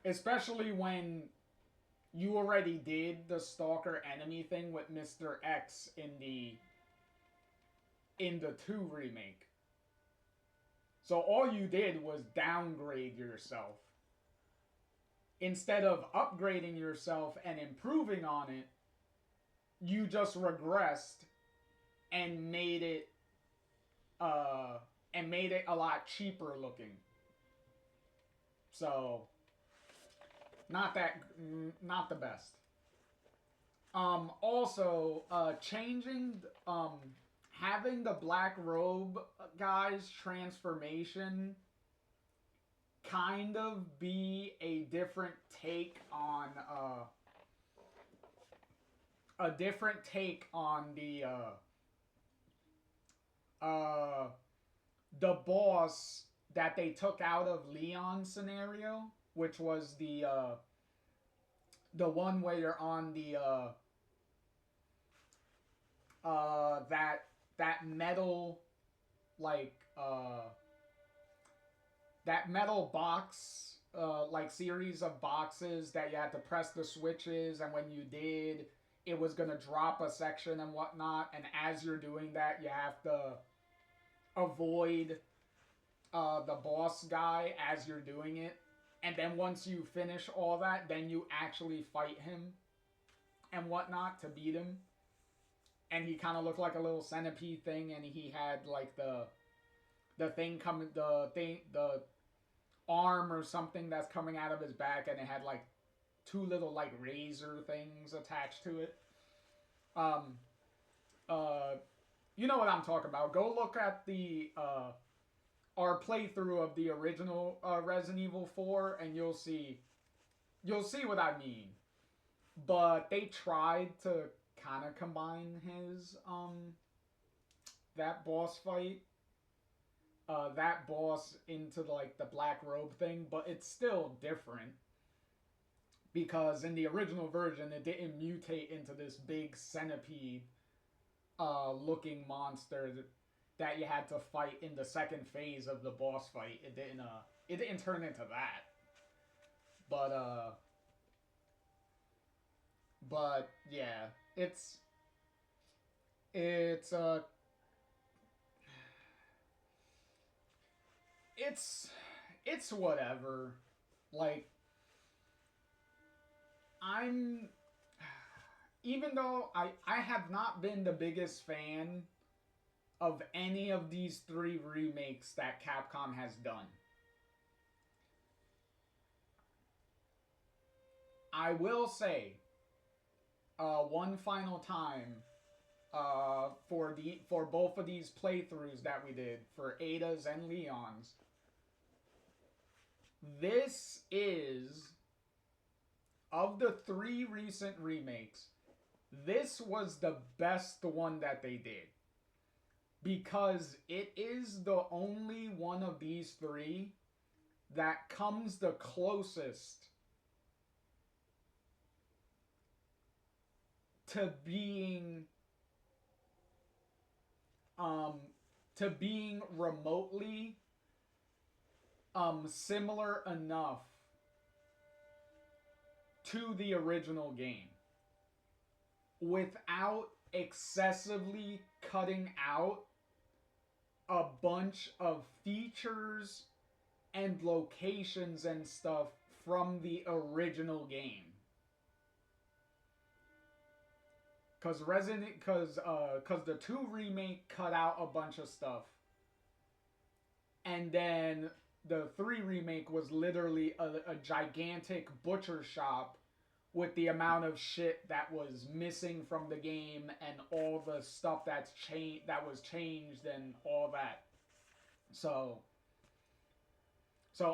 Especially when you already did the stalker enemy thing with Mr. X in the 2 remake. So all you did was downgrade yourself. Instead of upgrading yourself and improving on it, you just regressed and made it a lot cheaper looking. So not the best. Also, changing having the Black Robe guy's transformation kind of be a different take on the boss that they took out of Leon's scenario, which was the one where you're on the that metal that metal box series of boxes that you had to press the switches, and when you did, it was gonna drop a section and whatnot, and as you're doing that, you have to avoid the boss guy as you're doing it, and then once you finish all that, then you actually fight him and whatnot to beat him. And he kind of looked like a little centipede thing, and he had like the arm or something that's coming out of his back, and it had like 2 little like razor things attached to it. You know what I'm talking about. Go look at the our playthrough of the original Resident Evil 4, and you'll see what I mean. But they tried to kind of combine his that boss fight, that boss into like the Black Robe thing, but it's still different because in the original version it didn't mutate into this big centipede looking monster that you had to fight in the second phase of the boss fight. It didn't turn into that. But yeah, it's whatever. Like, even though I have not been the biggest fan of any of these 3 remakes that Capcom has done, I will say one final time for both of these playthroughs that we did for Ada's and Leon's, this is, of the 3 recent remakes, this was the best one that they did. Because it is the only one of these 3 that comes the closest to being remotely similar enough to the original game without excessively cutting out a bunch of features and locations and stuff from the original game. Cause the 2 remake cut out a bunch of stuff, and then the 3 remake was literally a gigantic butcher shop with the amount of shit that was missing from the game and all the stuff that was changed and all that. So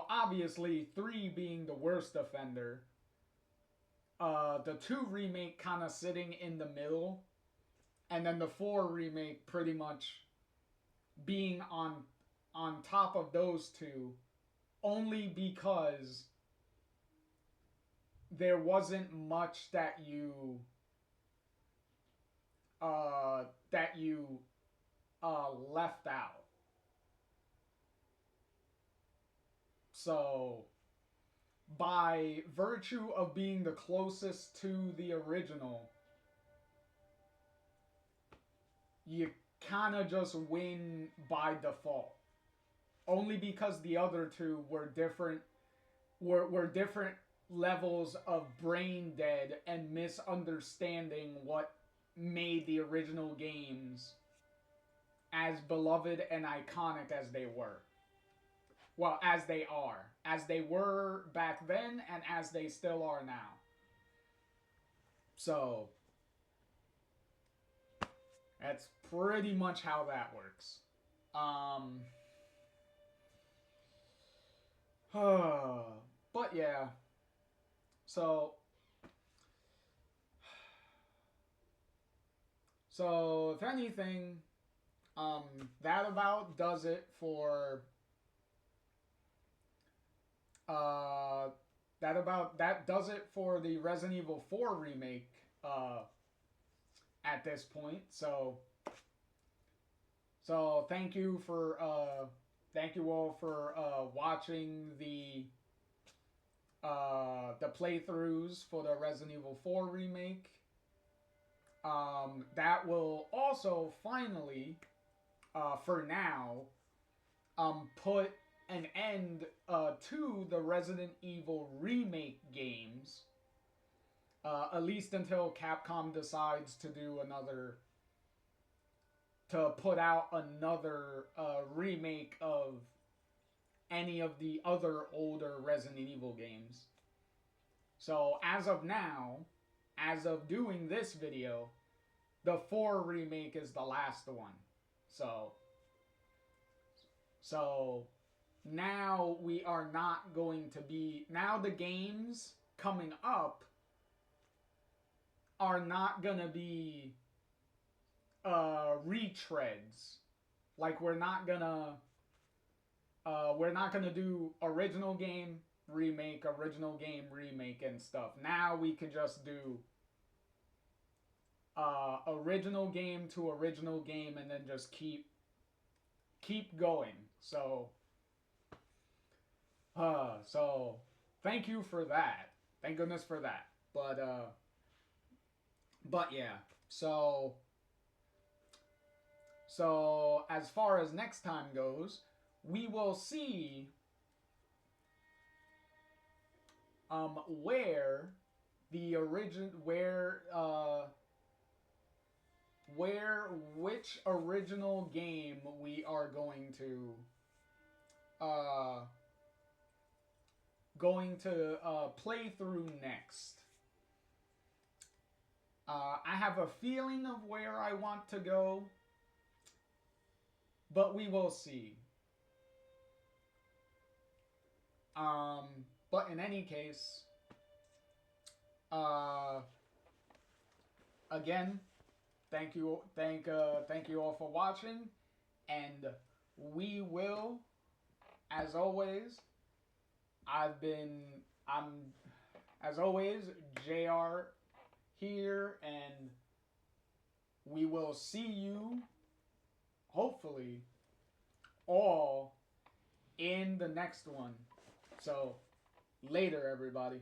obviously 3 being the worst offender, the 2 remake kind of sitting in the middle, and then the 4 remake pretty much being on top of those two, only because there wasn't much that you left out. So by virtue of being the closest to the original, you kind of just win by default. Only because the other two were different levels of brain dead and misunderstanding what made the original games as beloved and iconic as they were. Well, as they are. As they were back then and as they still are now. So that's pretty much how that works. But yeah. So if anything, that about does it for that does it for the Resident Evil 4 remake at this point. So thank you all for watching the playthroughs for the Resident Evil 4 remake. That will also finally, for now, put an end to the Resident Evil remake games. At least until Capcom decides to put out another remake of any of the other older Resident Evil games. So as of now, as of doing this video, the 4 remake is the last one. So now we are not going to be... Now the games coming up are not going to be retreads. Like we're not gonna do original game remake and stuff. Now we could just do original game to original game and then just keep going. So thank you for that. Thank goodness for that. But yeah. So as far as next time goes, we will see which original game we are going to play through next. I have a feeling of where I want to go, but we will see. But in any case, again, thank you all for watching, and we will, as always, as always, JR here, and we will see you, hopefully, all in the next one. So, later, everybody.